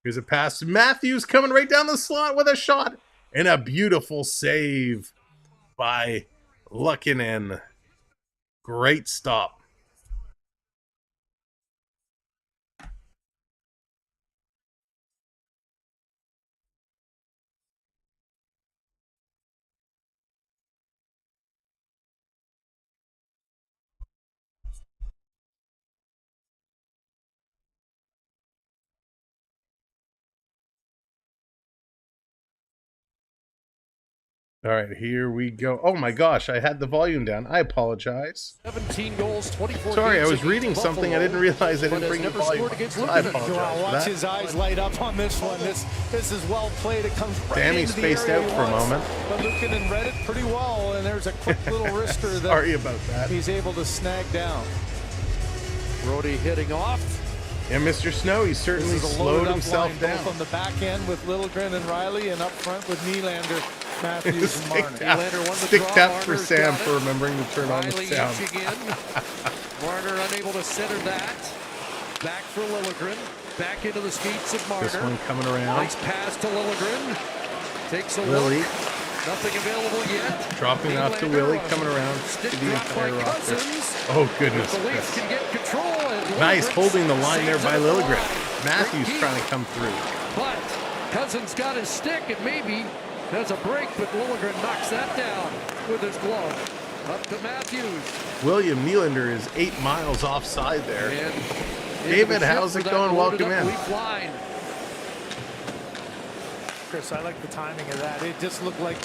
Here's a pass to Matthews coming right down the slot with a shot. And a beautiful save by Lukkinen. Great stop. All right, here we go. Oh my gosh, I had the volume down. I apologize. 17 goals, 24 Sorry, I games was reading against something. I didn't realize I but didn't has bring the never volume. scored against I Lukkinen. apologize Wow, for watch that. his eyes light up on this one. This is well played. It comes right Damn, he into the spaced area out he for a wants. moment. But Lukkinen read it pretty well, and there's a quick little wrister that Sorry about that. he's able to snag down. Brody hitting off. And Mr. Snow, he certainly This is a slowed loaded up himself line, down. both on the back end with Littlegren and Riley, and up front with Nylander, Matthews, and Marner. Nylander won the Stick draw. tap for Marner's Sam got it. for remembering to turn on the Riley sound. inching in. Marner unable to center that. Back for Littlegren. Back into the skates of Marner. This one coming around. Nice pass to Littlegren. Takes a Lily. look. Nothing available yet. Dropping off to Nylander Willie, on coming around stick to the drop by entire roster. Cousins. Oh, goodness. The Leafs can get control. And Nice Littlegren holding the line there saves by it at the Littlegren. line. Matthews Great trying deep. to come through. But Cousins got his stick and maybe has a break, but Littlegren knocks that down with his glove. Up to Matthews. William Nylander is 8 miles offside there. And David, how's it going? Welcome in. Line. Chris, I like the timing of that. It just looked like,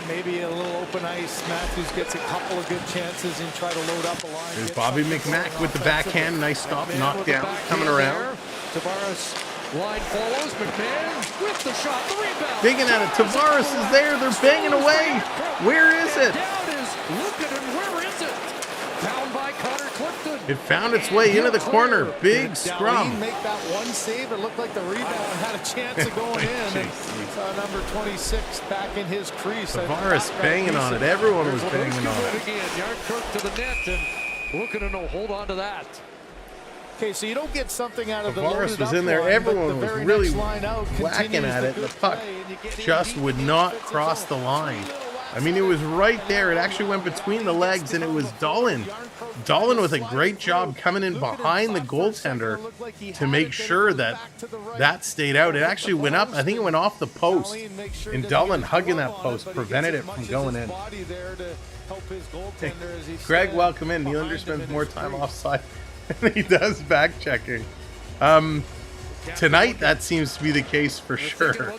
maybe a little open ice. Matthews gets a couple of good chances and try to load up a line. There's Get Bobby something McMack going with the offensively. backhand. Nice stop, McMahon knocked with the down, backhand coming around. there. Tavares line follows. McMahon with the shot. The rebound. Digging at it. Tavares is there. They're banging away. Where is it? Down is Lukkinen. Where is it? Found by Connor Clifton. It found its way into the corner. Big Did scrum. Dowling make that one save? It looked like the rebound had a chance of going in. And number 26 back in his crease. Tavares banging on it. Everyone was banging on it. Again, Yarncrook to the net, and Lukkinen will hold on to that. Okay, so you don't get something out of the Tavares loaded was up in there. line, but Everyone the was very really next line out whacking continues at the it. The good puck play, and you get in just deep would in the not defensive cross the zone. line. I mean, it was right there. It actually went between the legs, and it was Dolan. Dolan with a great job coming in behind the goaltender to make sure that that stayed out. It actually went up. I think it went off the post, and Dolan hugging that post prevented it from going in. Greg, welcome in. Nylander spends more time offside than he does back checking. Tonight, that seems to be the case for sure.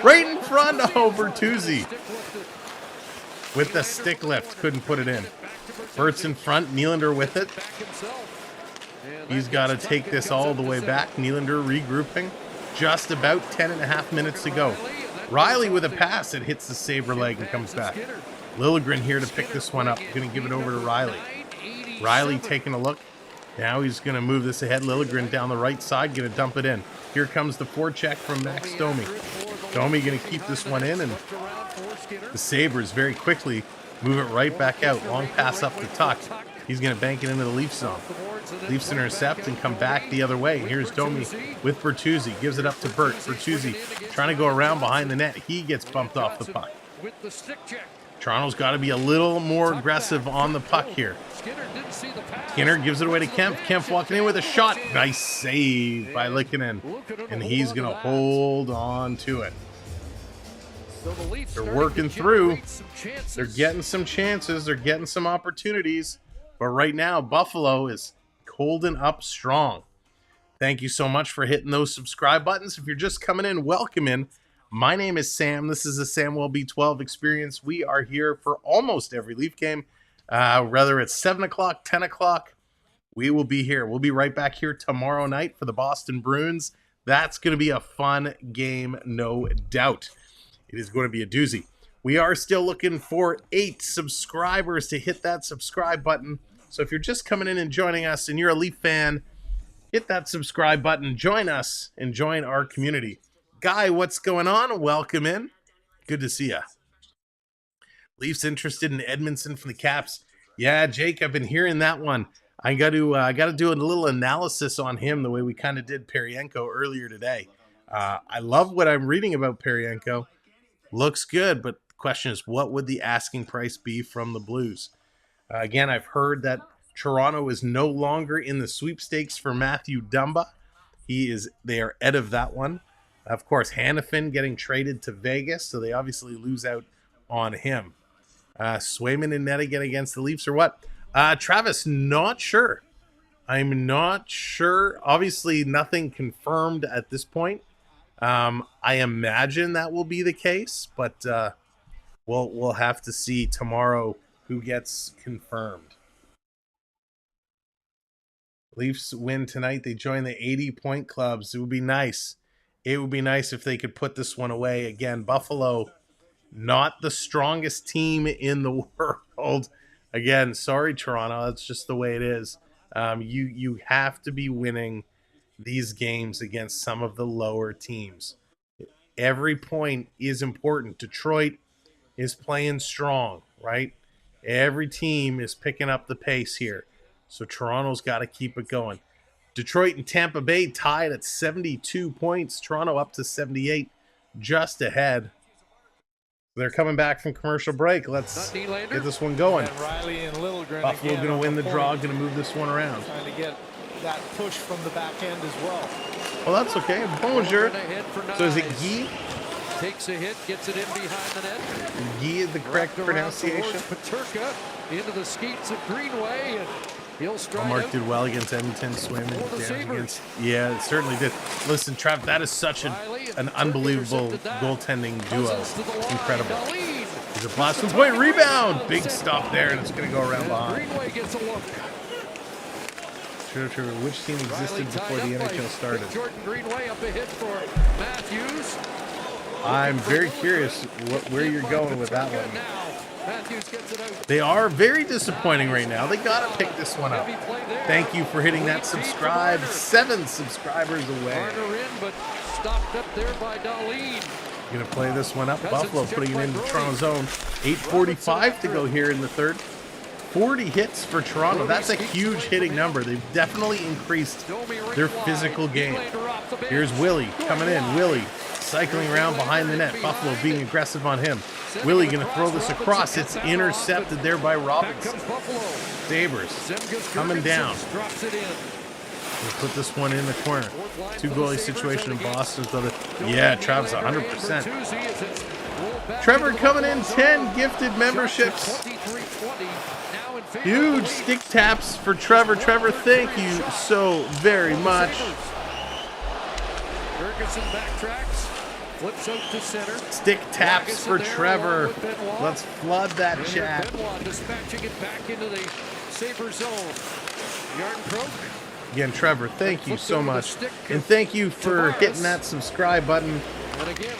Right in front, oh, Bertuzzi with the stick lift, couldn't put it in. Bert's in front, Nylander with it. He's got to take this all the way back. Nylander regrouping. Just about 10.5 minutes to go. Riley with a pass. It hits the Sabre leg and comes back. Liljegren here to pick this one up. Going to give it over to Riley. Riley taking a look. Now he's going to move this ahead. Liljegren down the right side. Going to dump it in. Here comes the forecheck from Max Domi. Domi going to keep this one in, and the Sabres very quickly move it right back out. Long pass up the tuck. He's going to bank it into the Leaf zone. Leafs intercept and come back the other way. Here's Domi with Bertuzzi. Gives it up to Bert. Bertuzzi trying to go around behind the net. He gets bumped off the puck. Toronto's got to be a little more aggressive on the puck here. Skinner gives it away to Kemp. Kemp walking in with a shot. Nice save by Lukkinen. And he's going to hold on to it. They're working through. They're getting some chances. They're getting some opportunities. But right now, Buffalo is holding up strong. Thank you so much for hitting those subscribe buttons. If you're just coming in, welcome in. My name is Sam. This is the Samwelb B12 experience. We are here for almost every Leaf game. Whether it's 7 o'clock, 10 o'clock, we will be here. We'll be right back here tomorrow night for the Boston Bruins. That's going to be a fun game, no doubt. It is going to be a doozy. We are still looking for 8 subscribers to hit that subscribe button. So if you're just coming in and joining us and you're a Leaf fan, hit that subscribe button, join us, and join our community. Guy, what's going on? Welcome in. Good to see ya. Leafs interested in Edmondson from the Caps. Yeah, Jake, I've been hearing that one. I got to do a little analysis on him the way we kind of did Peryanko earlier today. I love what I'm reading about Peryanko. Looks good, but the question is, what would the asking price be from the Blues? Again, I've heard that Toronto is no longer in the sweepstakes for Matthew Dumba. They are out of that one. Of course, Hannafin getting traded to Vegas, so they obviously lose out on him. Swayman and net again against the Leafs or what? Travis, not sure. I'm not sure. Obviously, nothing confirmed at this point. I imagine that will be the case, but we'll have to see tomorrow who gets confirmed. Leafs win tonight. They join the 80-point clubs. It would be nice. It would be nice if they could put this one away. Again, Buffalo, not the strongest team in the world. Again, sorry, Toronto. That's just the way it is. You have to be winning these games against some of the lower teams. Every point is important. Detroit is playing strong, right? Every team is picking up the pace here. So Toronto's got to keep it going. Detroit and Tampa Bay tied at 72 points. Toronto up to 78, just ahead. They're coming back from commercial break. Let's get this one going. And Riley and Littlegren Buffalo going to win the draw, going to move this one around. Trying to get that push from the back end as well. Well, that's okay. Bonjour. So is it Guy? Takes a hit, gets it in behind the net. Guy is the correct pronunciation. Paterka into the skates of Greenway, and he'll strike Mark out. did well against Edmonton, Swayman. For the Sabres. Yeah, it certainly did. Listen, Trav, that is such an unbelievable goaltending duo. Incredible. There's a blast from point rebound. Big stop there, and it's going to go around behind. Greenway gets a look. Sure. Which team existed before the NHL started? Jordan Greenway up a hit for Matthews. I'm very curious where you're going with that one. Matthews gets it out. They are very disappointing right now. They got to pick this one up. Thank you for hitting that subscribe. 7 subscribers away. Marner in, but stopped up there by Dahlin. Going to play this one up. Buffalo putting it into Toronto zone. 8:45 to go here in the third. 40 hits for Toronto. That's a huge hitting number. They've definitely increased their physical game. Here's Willie coming in. Willie cycling around behind the net. Buffalo being aggressive on him. Willie going to throw this across. It's intercepted there by Robinson. Sabres coming down. We'll put this one in the corner. 2 goalie situation in Boston. Yeah, Travis 100%. Trevor coming in, 10 gifted memberships. Huge stick taps for Trevor. Trevor, thank you so very much. Ferguson backtracks, flips out to center. Stick taps for Trevor. Let's flood that chat. Benoit dispatching it back into the Sabre zone. Yarncroke. Again, Trevor, thank you so much. And thank you for hitting that subscribe button.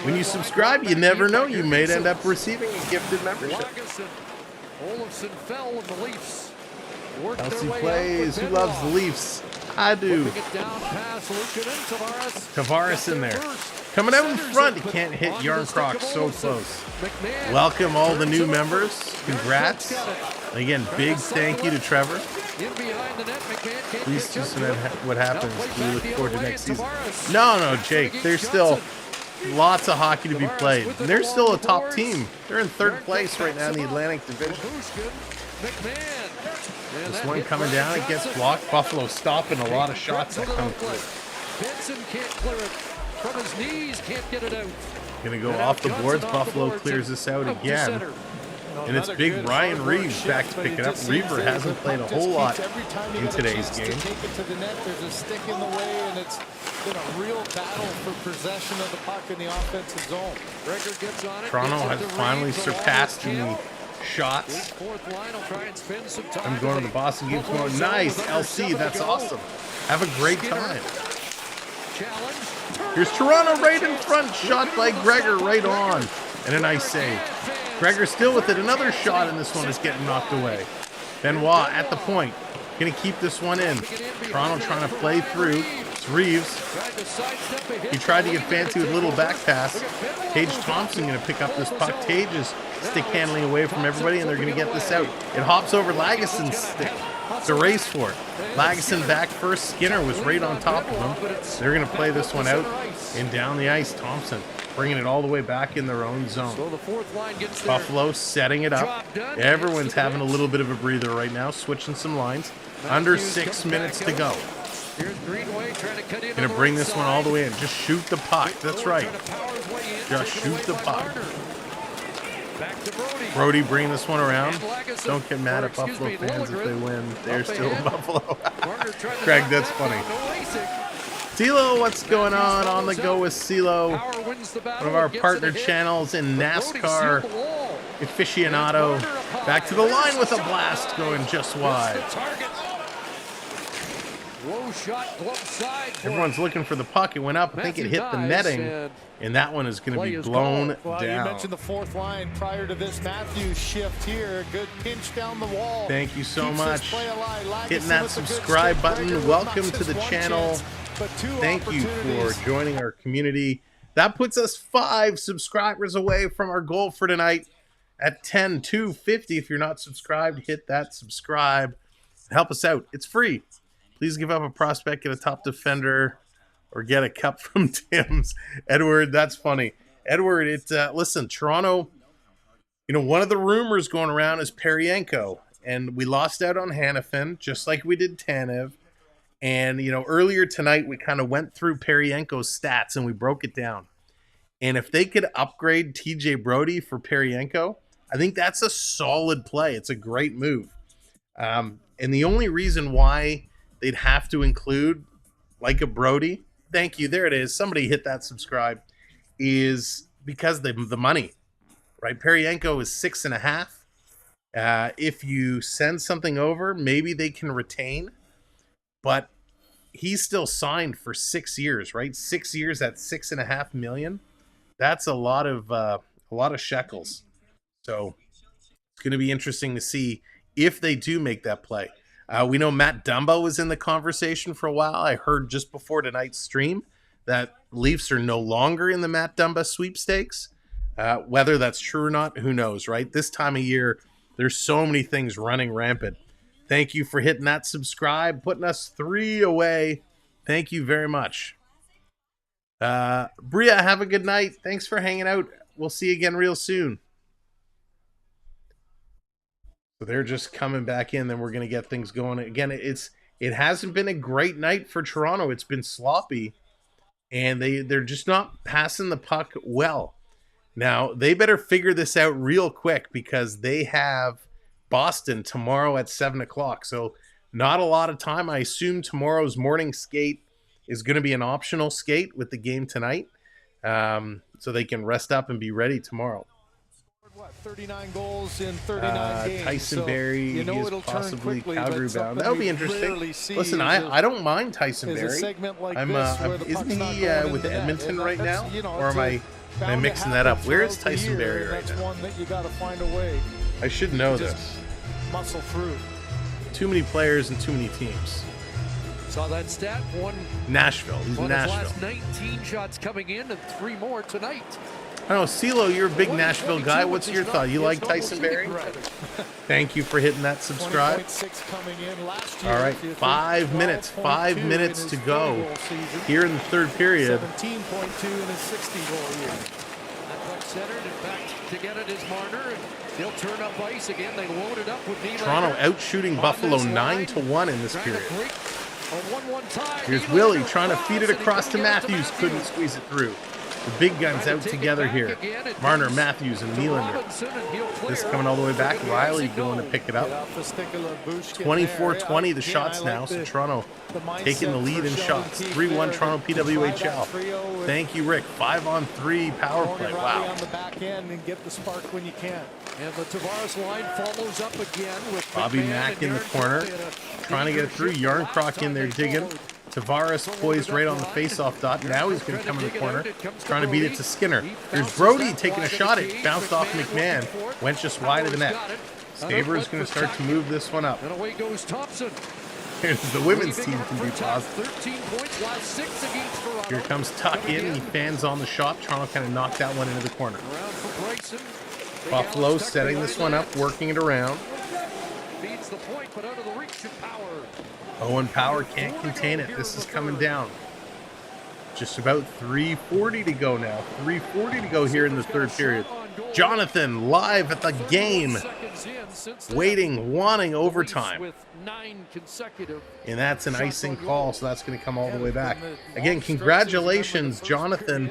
When you subscribe, you never know. You may end up receiving a gifted membership. Olofsson fell with the Leafs. Elsie plays. Who loves the Leafs? I do. Tavares in there. Coming out in front. He can't hit Yarncroc so close. Welcome all the new members. Congrats. Again, big thank you to Trevor. Please see what happens. We look forward to next season. No, Jake. There's still lots of hockey to be played. And they're still a top team. They're in 3rd place right now in the Atlantic Division. This one coming down, it gets blocked. Buffalo stopping a lot of shots that come through. Benson can't clear it from his knees, can't get it out. Gonna go off the boards. Buffalo clears this out again. And it's big Ryan Reeves back to pick it up. Reaver hasn't played a whole lot in today's game. Take it to the net. There's a stick in the way, and it's been a real battle for possession of the puck in the offensive zone. Gregor gets on it. Toronto has finally surpassed in the shots. I'm going to the Boston game tomorrow. Nice, LC, that's awesome. Have a great time. Here's Toronto right in front. Shot by Gregor right on. And a nice save. Gregor still with it. Another shot, and this one is getting knocked away. Benoit at the point. Going to keep this one in. Toronto trying to play through. It's Reeves. He tried to get fancy with a little back pass. Tage Thompson going to pick up this puck. Tage is stick handling away from everybody, and they're going to get this out. It hops over Laguson's stick. It's a race for it. Laguson back first. Skinner was right on top of him. They're going to play this one out, and down the ice, Thompson bringing it all the way back in their own zone. So the fourth line gets Buffalo setting it up. Everyone's having a little bit of a breather right now, switching some lines. Under 6 minutes to go. Going to bring this one all the way in. Just shoot the puck. That's right. Just shoot the puck. Brody bringing this one around. Don't get mad at Buffalo fans if they win. They're still Buffalo. Craig, that's funny. CeeLo, what's going on the go with CeeLo? One of our partner channels in NASCAR aficionado. Back to the line with a blast going just wide. Everyone's looking for the puck. It went up. I think it hit the netting. And that one is going to be blown down. You mentioned the fourth line prior to this Matthews shift here. Good pinch down the wall. Thank you so much. Hitting that subscribe button. Welcome to the channel. Thank you for joining our community. That puts us 5 subscribers away from our goal for tonight at 10,250. If you're not subscribed, hit that subscribe. Help us out. It's free. Please give up a prospect, get a top defender, or get a cup from Tim's. Edward, that's funny. Edward, listen, Toronto, one of the rumors going around is Paryenko, and we lost out on Hanifin, just like we did Tanev. And, earlier tonight, we kind of went through Paryenko's stats, and we broke it down. And if they could upgrade TJ Brody for Paryenko, I think that's a solid play. It's a great move. And the only reason why they'd have to include like a Brody, thank you, there it is, somebody hit that subscribe, is because the money, right? Paryenko is 6.5. If you send something over, maybe they can retain, but he's still signed for 6 years, right? 6 years at $6.5 million. That's a lot of shekels. So it's going to be interesting to see if they do make that play. We know Matt Dumba was in the conversation for a while. I heard just before tonight's stream that Leafs are no longer in the Matt Dumba sweepstakes. Whether that's true or not, who knows, right? This time of year, there's so many things running rampant. Thank you for hitting that subscribe, putting us 3 away. Thank you very much. Bria, have a good night. Thanks for hanging out. We'll see you again real soon. So they're just coming back in, then we're going to get things going. Again, it hasn't been a great night for Toronto. It's been sloppy, and they're just not passing the puck well. Now, they better figure this out real quick because they have Boston tomorrow at 7 o'clock. So not a lot of time. I assume tomorrow's morning skate is going to be an optional skate with the game tonight, so they can rest up and be ready tomorrow. 39 goals in 39 games. Tyson Barrie is possibly Calgary bound. That would be interesting. Listen, I don't mind Tyson Barrie. Isn't he with Edmonton right now? Or am I mixing that up? Where is Tyson Barrie right now? One that you got to find a way. I should know this. Muscle through. Too many players and too many teams. Saw that stat. Nashville. He's in Nashville. His last 19 shots coming in and 3 more tonight. I don't know, CeeLo, you're a big Nashville guy. What's your thought? You like Tyson Barrie? Thank you for hitting that subscribe. All right, 5 minutes. 5 minutes to go here in the third period. 17.2 in his 60-goal year. Centered and back to get it is Marner, and they'll turn up ice again. They load it up with Nylander. Toronto out-shooting Buffalo 9-1 in this period. Here's Willie trying to feed it across to Matthews. Couldn't squeeze it through. The big guns out together here. Marner, Matthews, and Nylander. This coming all the way back. Riley going to pick it up. 24-20 the shots now. So Toronto taking the lead in shots. 3-1 Toronto PWHL. Thank you, Rick. 5-on-3 power play. Wow. On the back end and get the spark when you can. And the Tavares line follows up again with Bobby Mack in the corner. Trying to get it through. Yarncroc in there digging. Tavares poised right on the face-off dot. Now he's going to come in the corner, trying to beat it to Skinner. There's Brody taking a shot. It bounced off McMahon. Went just wide of the net. Sabres going to start to move this one up. And away goes Thompson. Here's the women's team can be positive. 13 points, last 6 against Toronto. Here comes Tuck in. He fans on the shot. Toronto kind of knocked that one into the corner. Around for Bryson. Buffalo setting this one up, working it around. Feeds the point, but out of the reach of Power. Owen Power can't contain it. This is coming down. Just about 3:40 to go now. 3:40 to go here in the third period. Jonathan live at the game. Waiting, wanting overtime. And that's an icing call, so that's going to come all the way back. Again, congratulations, Jonathan,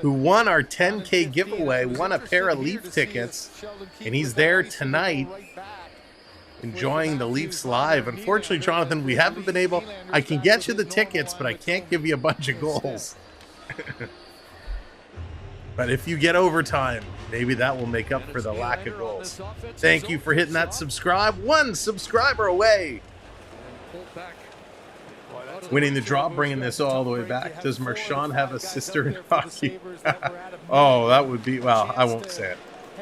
who won our 10K giveaway, won a pair of Leaf tickets, and he's there tonight enjoying the Leafs live. Unfortunately, Jonathan, we haven't been able... I can get you the tickets, but I can't give you a bunch of goals. But if you get overtime, maybe that will make up for the lack of goals. Thank you for hitting that subscribe. 1 subscriber away. Winning the draw, bringing this all the way back. Does Marchand have a sister in hockey? Oh, that would be... Well, I won't say it.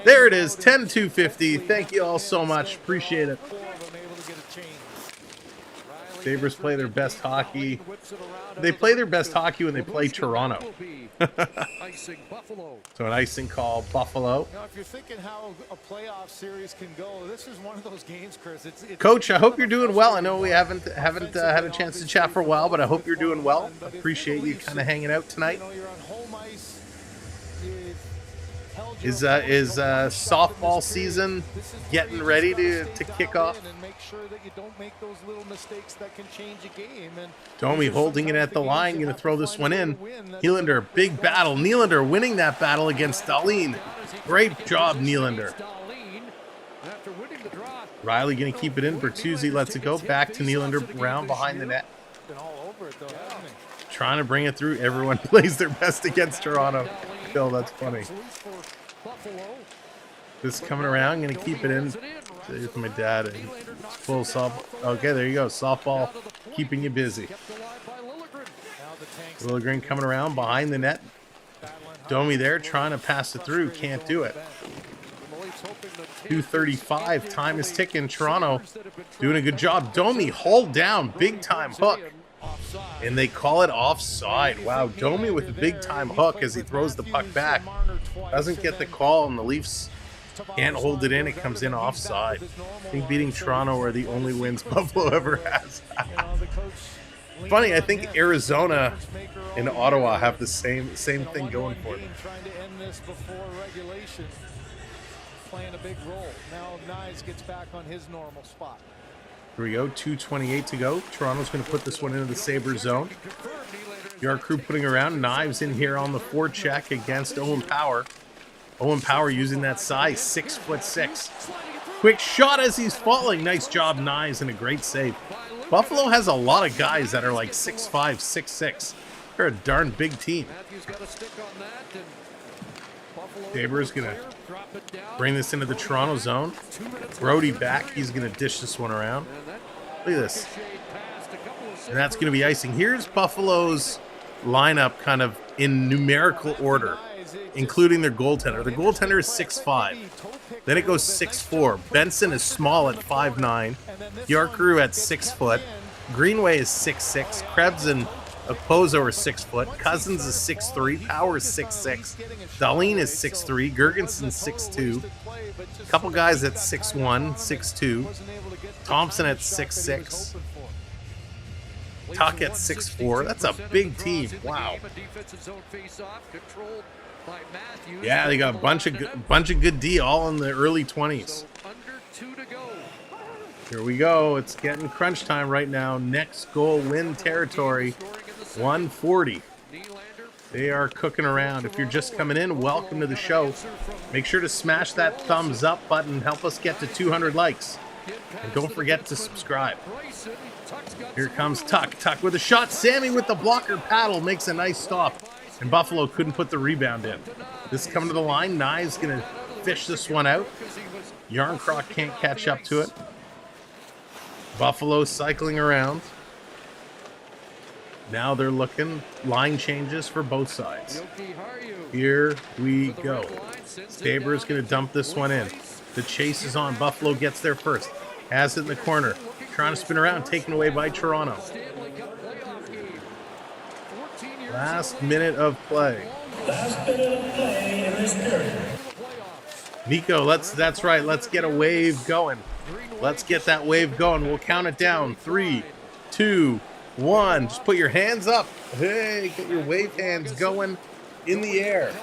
There it is, 10-250. Thank you all so much. Appreciate it. Sabres play their best hockey. They play their best hockey when they play Toronto. So an icing call, Buffalo. Now, if you're thinking how a playoff series can go, this is one of those games, Chris. Coach, I hope you're doing well. I know we haven't had a chance to chat for a while, but I hope you're doing well. Appreciate you kind of hanging out tonight. You're on home ice. Is softball season getting ready to kick off? And make sure that you don't make those little mistakes that can change a game. And Domi holding it at the line, going to throw this one in. Nylander, big battle. Nylander winning that battle against Dahlin. Great job, Nylander. Riley going to keep it in. Bertuzzi lets it go. Back to Nylander, round behind the net. Trying to bring it through. Everyone plays their best against Toronto. Phil, that's funny. This coming around, going to keep it in. Here's my dad. Full softball. Okay, there you go. Softball keeping you busy. Liljegren coming around behind the net. Domi there trying to pass it through. Can't do it. 2:35. Time is ticking. Toronto doing a good job. Domi hauled down. Big time hook. And they call it offside. Wow, Domi with a big-time hook as he throws the puck back. Doesn't get the call, and the Leafs can't hold it in. It comes in offside. I think beating Toronto are the only wins Buffalo ever has. Funny, I think Arizona and Ottawa have the same thing going for them. Trying to end this before regulation, playing a big role. Now Knies gets back on his normal spot. Here we go, 2:28 to go. Toronto's going to put this one into the Sabres zone. Your crew putting around. Knives in here on the forecheck against Owen Power. Owen Power using that size, 6'6". Quick shot as he's falling. Nice job, Knives, and a great save. Buffalo has a lot of guys that are like 6'5", 6'6". They're a darn big team. Sabres going to bring this into the Toronto zone. Brody back. He's going to dish this one around. Look at this. And that's going to be icing. Here's Buffalo's lineup kind of in numerical order, including their goaltender. The goaltender is 6'5". Then it goes 6'4". Benson is small at 5'9". Yarkrew at 6 foot. Greenway is 6'6". Krebs and Okposo are 6 foot. Cousins is 6'3". Power is 6'6". Dahlin is 6'3". Gergensen 6'2". A couple guys at 6'1", 6'2". Thompson at 6'6". Tuck at 6'4". That's a big team. Wow. Yeah, they got a bunch of good D all in the early 20s. Here we go. It's getting crunch time right now. Next goal win territory. 140. They are cooking around. If you're just coming in, welcome to the show. Make sure to smash that thumbs up button. Help us get to 200 likes. And don't forget to subscribe. Here comes Tuck. Tuck with a shot. Sammy with the blocker paddle makes a nice stop. And Buffalo couldn't put the rebound in. This is coming to the line. Nye's going to fish this one out. Yarncroc can't catch up to it. Buffalo cycling around. Now they're looking. Line changes for both sides. Here we go. Sabres going to dump this one in. The chase is on. Buffalo gets there first. Has it in the corner. Trying to spin around. Taken away by Toronto. Last minute of play. Last minute of play in this period. Nico, that's right. Let's get a wave going. Let's get that wave going. We'll count it down. 3, 2, 1. Just put your hands up. Hey, get your wave hands going in the air.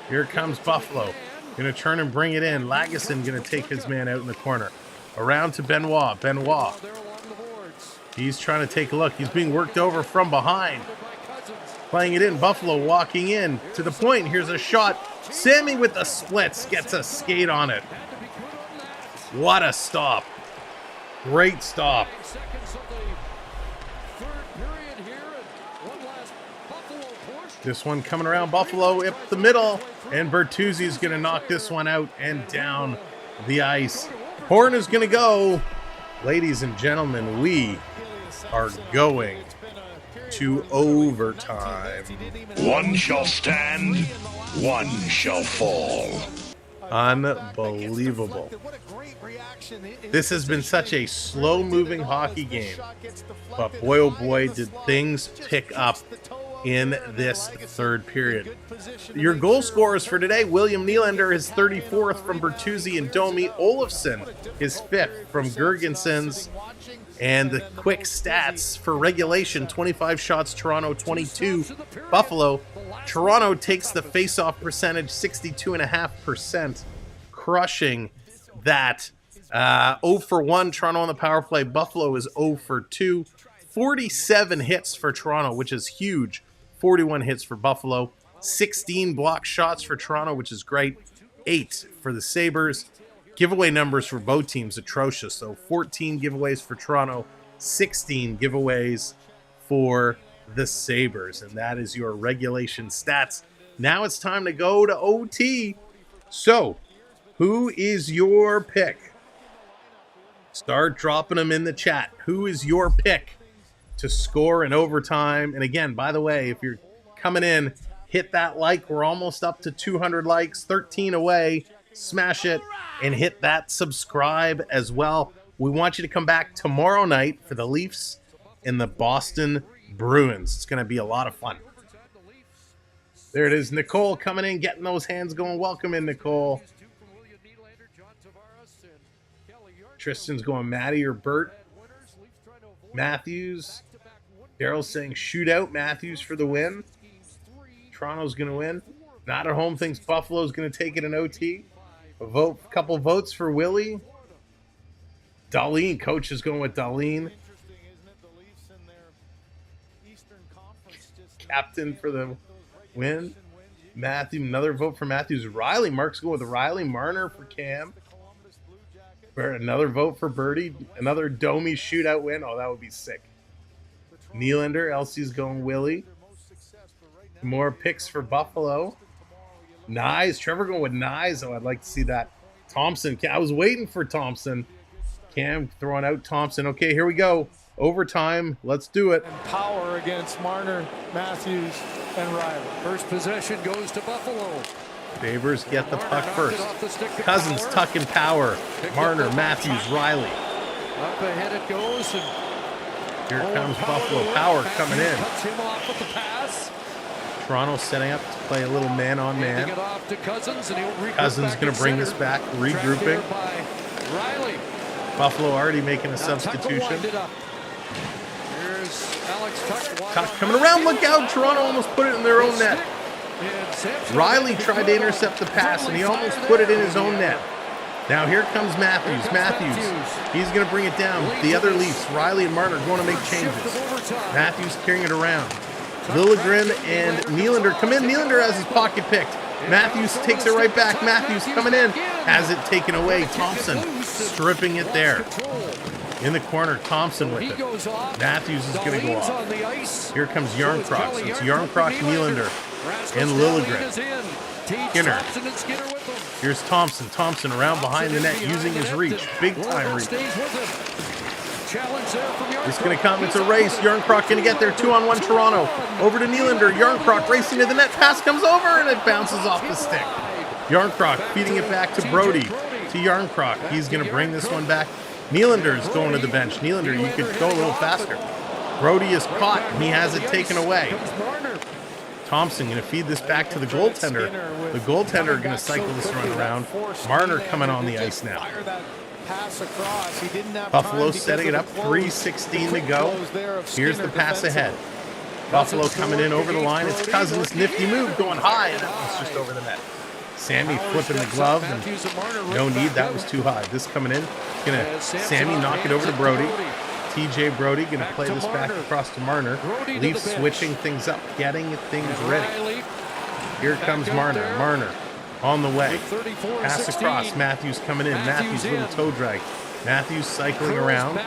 Here comes Buffalo. Going to turn and bring it in. Lagesson going to take his man out in the corner. Around to Benoit. Benoit. He's trying to take a look. He's being worked over from behind. Playing it in. Buffalo walking in to the point. Here's a shot. Sammy with the splits gets a skate on it. What a stop. Great stop. This one coming around Buffalo up the middle. And Bertuzzi's going to knock this one out and down the ice. Horn is going to go. Ladies and gentlemen, we are going to overtime. One shall stand, one shall fall. Unbelievable. This has been such a slow-moving hockey game, but boy, oh boy, did things pick up in this third period. Your goal scorers for today: William Nylander, his 34th from Bertuzzi and Domi. Olofsson, his 5th from Gergensons. And the quick stats for regulation: 25 shots, Toronto 22, Buffalo. Toronto takes the face-off percentage 62.5%, crushing that. 0 for 1, Toronto on the power play. Buffalo is 0 for 2. 47 hits for Toronto, which is huge. 41 hits for Buffalo. 16 block shots for Toronto, which is great. 8 for the Sabres. Giveaway numbers for both teams atrocious. So 14 giveaways for Toronto, 16 giveaways for the Sabres. And that is your regulation stats. Now it's time to go to OT. So, who is your pick? Start dropping them in the chat. Who is your pick to score in overtime? And again, by the way, if you're coming in, hit that like. We're almost up to 200 likes, 13 away. Smash it and hit that subscribe as well. We want you to come back tomorrow night for the Leafs and the Boston Bruins. It's going to be a lot of fun. There it is. Nicole coming in, getting those hands going. Welcome in, Nicole. Tristan's going Matty or Bert. Matthews. Daryl's saying shootout. Matthews for the win. Toronto's going to win. Not at home thinks Buffalo's going to take it in OT. A couple votes for Willie. Darlene, coach is going with Darlene. Captain for the win. Matthew, another vote for Matthews. Riley, Mark's going with Riley. Marner for Cam. Another vote for Birdie. Another Domi shootout win. Oh, that would be sick. Nylander, Elsie's going Willie. More picks for Buffalo. Nyes, Trevor going with Nyes. Oh, I'd like to see that. Thompson, I was waiting for Thompson. Cam throwing out Thompson. Okay, here we go. Overtime. Let's do it. And power against Marner, Matthews, and Riley. First possession goes to Buffalo. Sabres get the puck first. Cousins tucking power. Marner, Matthews, Riley. Up ahead it goes. And here comes Buffalo. Power coming in. Cuts him off with the pass. Toronto setting up to play a little man-on-man. Cousins going to bring this back, regrouping. Buffalo already making a substitution. Tuck coming around, look out! Toronto almost put it in their own net. Riley tried to intercept the pass, and he almost put it in his own net. Now here comes Matthews. Matthews, he's going to bring it down. The other Leafs, Riley and Marner, going to make changes. Matthews carrying it around. Liljegren and Nylander come in. Nylander has his pocket picked. Matthews takes it right back. Matthews coming in. Has it taken away. Thompson stripping it there. In the corner, Thompson with it. Matthews is going to go off. Here comes Yarncroc. So it's Yarncroc, Nylander, and Liljegren. Skinner. Here's Thompson. Thompson around behind the net using his reach. Big time reach. Challenge there from Yarncroc. It's going to come. It's a race. Yarncroc going to get there. 2-on-1 Toronto. Over to Nylander. Yarncroc racing to the net. Pass comes over and it bounces off the stick. Yarncroc feeding it back to Brody. To Yarncroc. He's going to bring this one back. Nylander's going to the bench. Nylander, you could go a little faster. Brody is caught. He has it taken away. Thompson going to feed this back to the goaltender. The goaltender going to cycle this run around. Marner coming on the ice now. Buffalo setting it up. 3:16 to go. Here's the pass ahead. Buffalo coming in over the line. It's Cousins. Nifty move going high, and that one's just over the net. Sammy flipping the glove, and no need. That was too high. This coming in. Gonna Sammy knock it over to Brody. TJ Brody going to play this back across to Marner. Leafs switching things up, getting things ready. Here comes Marner. Marner on the way. Pass across. Matthews coming in. Matthews little toe drag. Matthews cycling around.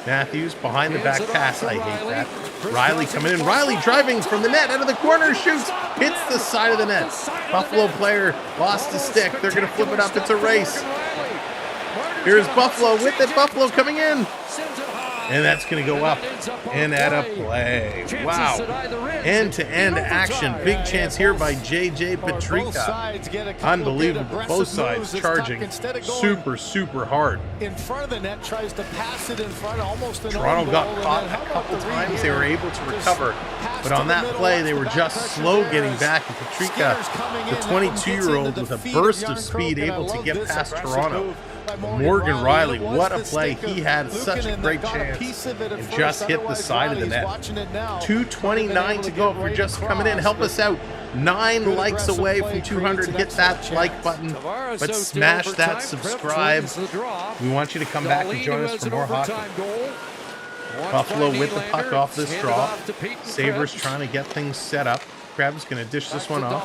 Matthews behind the back pass. I hate that. Riley coming in. Riley driving from the net out of the corner. Shoots. Hits the side of the net. Buffalo player lost his stick. They're going to flip it up. It's a race. Here's Buffalo with it. Buffalo coming in. And that's going to go up and at a play. Wow. End-to-end action. Big chance here by J.J. Petrika. Unbelievable. Both sides charging super, super hard. In front of the net, tries to pass it in front, almost an Toronto got caught a couple times. They were able to recover. But on that play, they were just slow getting back. And Petrika, the 22-year-old with a burst of speed, able to get past Toronto. Morgan Riley, what a play. He had such a great chance and just hit the side of the net. 2:29 to go. If you're just coming in, help us out. 9 likes away from 200. Hit that like button, but smash that subscribe. We want you to come back and join us for more hockey. Buffalo with the puck off this draw. Sabres trying to get things set up. Krebs going to dish this one off.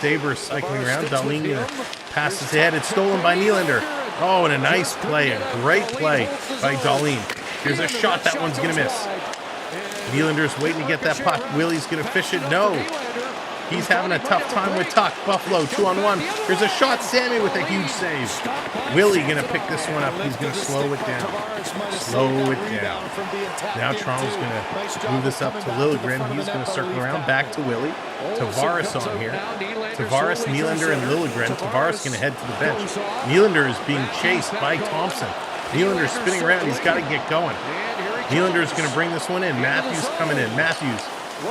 Sabres cycling around. Dahlin going to pass his head. It's stolen by Nylander. Oh, and a nice play, a great play by Dahlin. Here's a shot, that one's going to miss. Nylander's waiting to get that puck. Willie's going to fish it. No. He's having a tough time with Tuck. Buffalo, 2-on-1. Here's a shot. Sammy with a huge save. Willie going to pick this one up. He's going to slow it down. Slow it down. Now Toronto's going to move this up to Liljegren. He's going to circle around back to Willie. Tavares on here. Tavares, Nylander, and Liljegren. Tavares going to head to the bench. Nylander is being chased by Thompson. Nylander's spinning around. He's got to get going. Nylander's going to bring this one in. Matthews coming in. Matthews.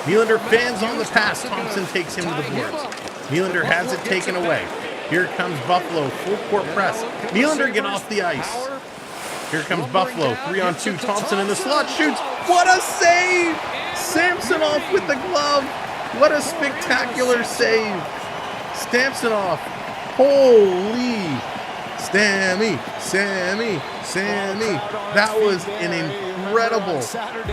Nylander fans on the pass. Thompson takes him to the boards. Nylander has it taken away. Here comes Buffalo. Full court press. Nylander get off the ice. Here comes Buffalo. 3-on-2. Thompson in the slot. Shoots. What a save! Samsonov with the glove. What a spectacular save. Samsonov. Holy. Sammy. That was an incredible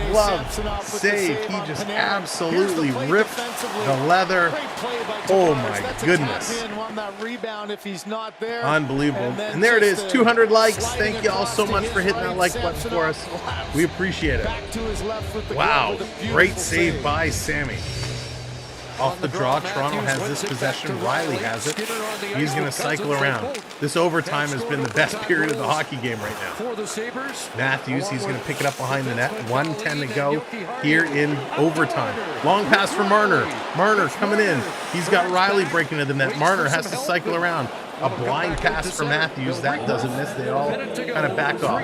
glove save. He just absolutely ripped the leather. Oh my goodness. Unbelievable. And there it is, 200 likes. Thank you all so much for hitting that like button for us. We appreciate it. Wow, great save by Sammy. Off the draw, Toronto has this possession. Riley has it. He's going to cycle around. This overtime has been the best period of the hockey game right now. Matthews, he's going to pick it up behind the net. 1:10 to go here in overtime. Long pass for Marner. Marner coming in. He's got Riley breaking into the net. Marner has to cycle around. A blind pass for Matthews. That doesn't miss. They all kind of back off.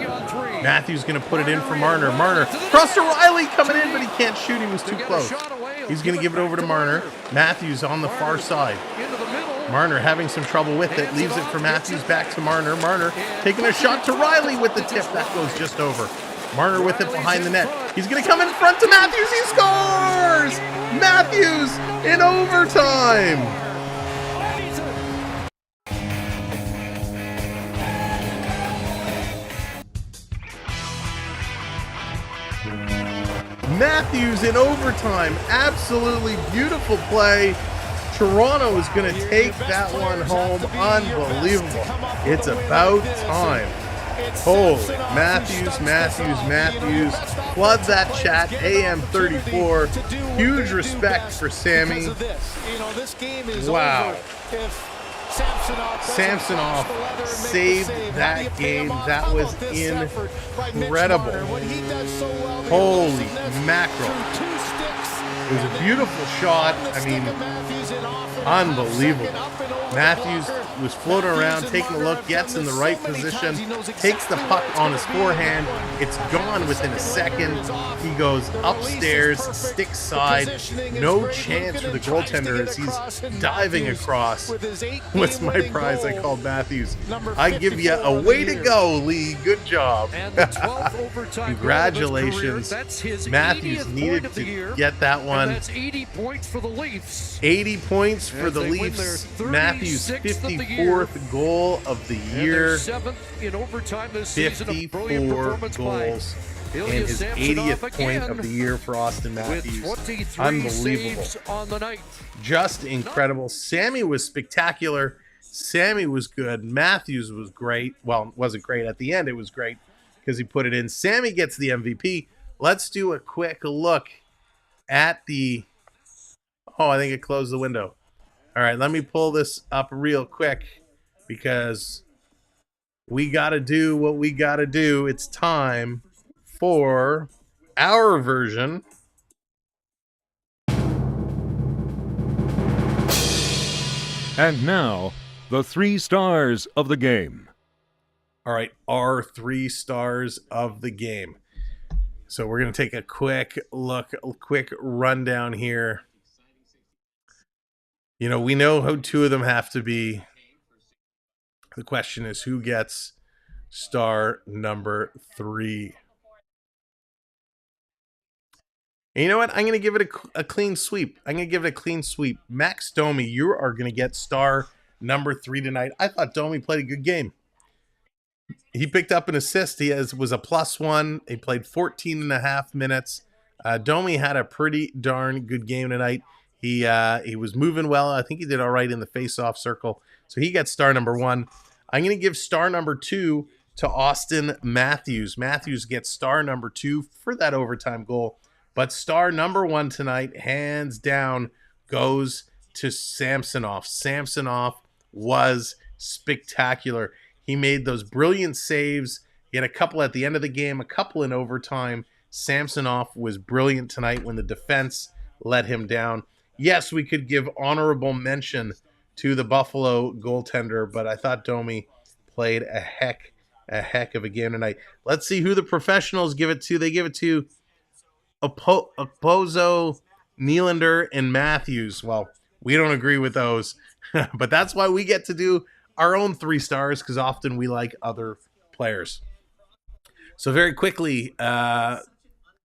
Matthews going to put it in for Marner. Marner cross to Riley coming in, but he can't shoot. He was too close. He's going to give it over to Marner. Matthews on the far side. Marner having some trouble with it. Leaves it for Matthews back to Marner. Marner taking a shot to Riley with the tip. That goes just over. Marner with it behind the net. He's going to come in front to Matthews. He scores! Matthews in overtime. Matthews in overtime. Absolutely beautiful play. Toronto is going to take that one home. Unbelievable. It's about time. Holy Matthews. Flood that chat. AM34. Huge respect for Sammy. Wow. Samsonov saved that game. That was incredible. Holy mackerel. It was a beautiful shot. I mean, unbelievable. Matthews was floating around, taking a look, gets in the right position, takes the puck on his forehand. It's gone within a second. He goes upstairs, stick side. No chance for the goaltender as he's diving across. What's my prize? I called Matthews. I give you a way to go, Lee. Good job. Congratulations. Matthews needed to get that one. That's 80 points for the Leafs. 80 points for the Leafs. Matthews' 54th goal of the year. 7th in overtime this 54 goals. And his 80th point of the year for Austin Matthews. Unbelievable. On the night. Just incredible. Sammy was spectacular. Sammy was good. Matthews was great. Well, it wasn't great. At the end, it was great because he put it in. Sammy gets the MVP. Let's do a quick look at the... Oh, I think it closed the window. All right, let me pull this up real quick because we got to do what we got to do. It's time for our version. And now, the 3 stars of the game. All right, our 3 stars of the game. So we're going to take a quick look, a quick rundown here. You know, we know who 2 of them have to be. The question is who gets star number 3. And you know what? I'm going to give it a clean sweep. Max Domi, you are going to get star number 3 tonight. I thought Domi played a good game. He picked up an assist. He was a +1. He played 14 and a half minutes. Domi had a pretty darn good game tonight. He was moving well. I think he did all right in the face-off circle. So he got star number 1. I'm going to give star number 2 to Austin Matthews. Matthews gets star number 2 for that overtime goal. But star number 1 tonight, hands down, goes to Samsonov. Samsonov was spectacular. He made those brilliant saves. He had a couple at the end of the game, a couple in overtime. Samsonov was brilliant tonight when the defense let him down. Yes, we could give honorable mention to the Buffalo goaltender, but I thought Domi played a heck of a game tonight. Let's see who the professionals give it to. They give it to Opozo, Nylander, and Matthews. Well, we don't agree with those, but that's why we get to do our own 3 stars, because often we like other players. So very quickly,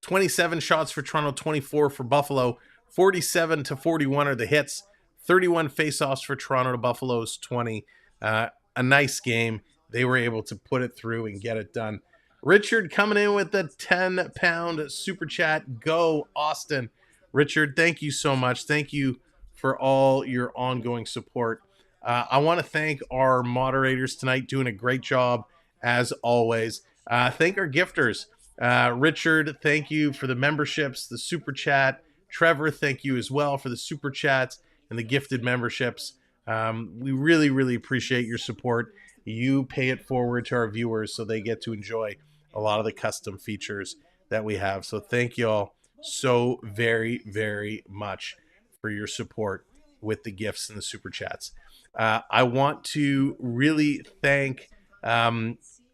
27 shots for Toronto, 24 for Buffalo, 47-41 are the hits, 31 faceoffs for Toronto to Buffalo's 20. A nice game. They were able to put it through and get it done. Richard coming in with the 10-pound super chat. Go, Austin. Richard, thank you so much. Thank you for all your ongoing support. I want to thank our moderators tonight, doing a great job as always. Thank our gifters. Richard, thank you for the memberships, the super chat. Trevor, thank you as well for the super chats and the gifted memberships. We really, really appreciate your support. You pay it forward to our viewers so they get to enjoy a lot of the custom features that we have. So thank you all so very, very much for your support with the gifts and the super chats. I want to really thank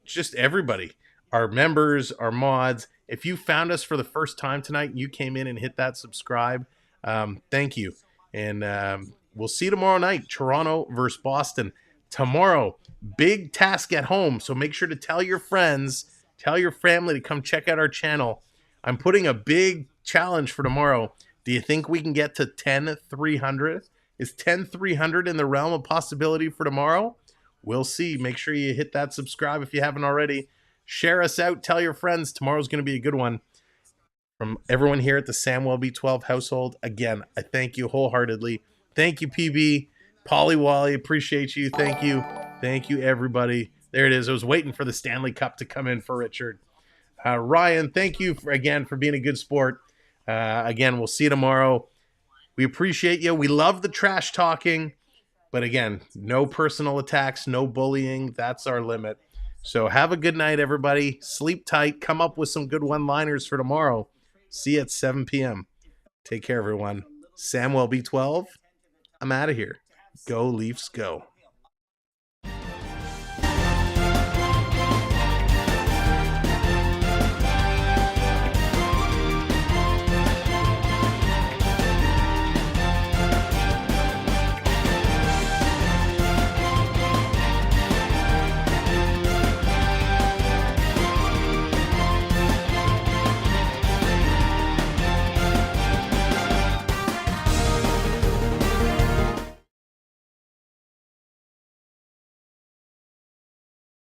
just everybody, our members, our mods. If you found us for the first time tonight and you came in and hit that subscribe, thank you. And we'll see you tomorrow night, Toronto versus Boston. Tomorrow, big task at home, so make sure to tell your friends, tell your family to come check out our channel. I'm putting a big challenge for tomorrow. Do you think we can get to 10,300? Is 10,300 in the realm of possibility for tomorrow? We'll see. Make sure you hit that subscribe if you haven't already. Share us out. Tell your friends. Tomorrow's going to be a good one. From everyone here at the Samwelb B12 household, again, I thank you wholeheartedly. Thank you, PB. Polly Wally, appreciate you. Thank you. Thank you, everybody. There it is. I was waiting for the Stanley Cup to come in for Richard. Ryan, thank you again for being a good sport. Again, we'll see you tomorrow. We appreciate you. We love the trash talking. But again, no personal attacks, no bullying. That's our limit. So have a good night, everybody. Sleep tight. Come up with some good one-liners for tomorrow. See you at 7 p.m. Take care, everyone. Samwelb B12. I'm out of here. Go Leafs, go.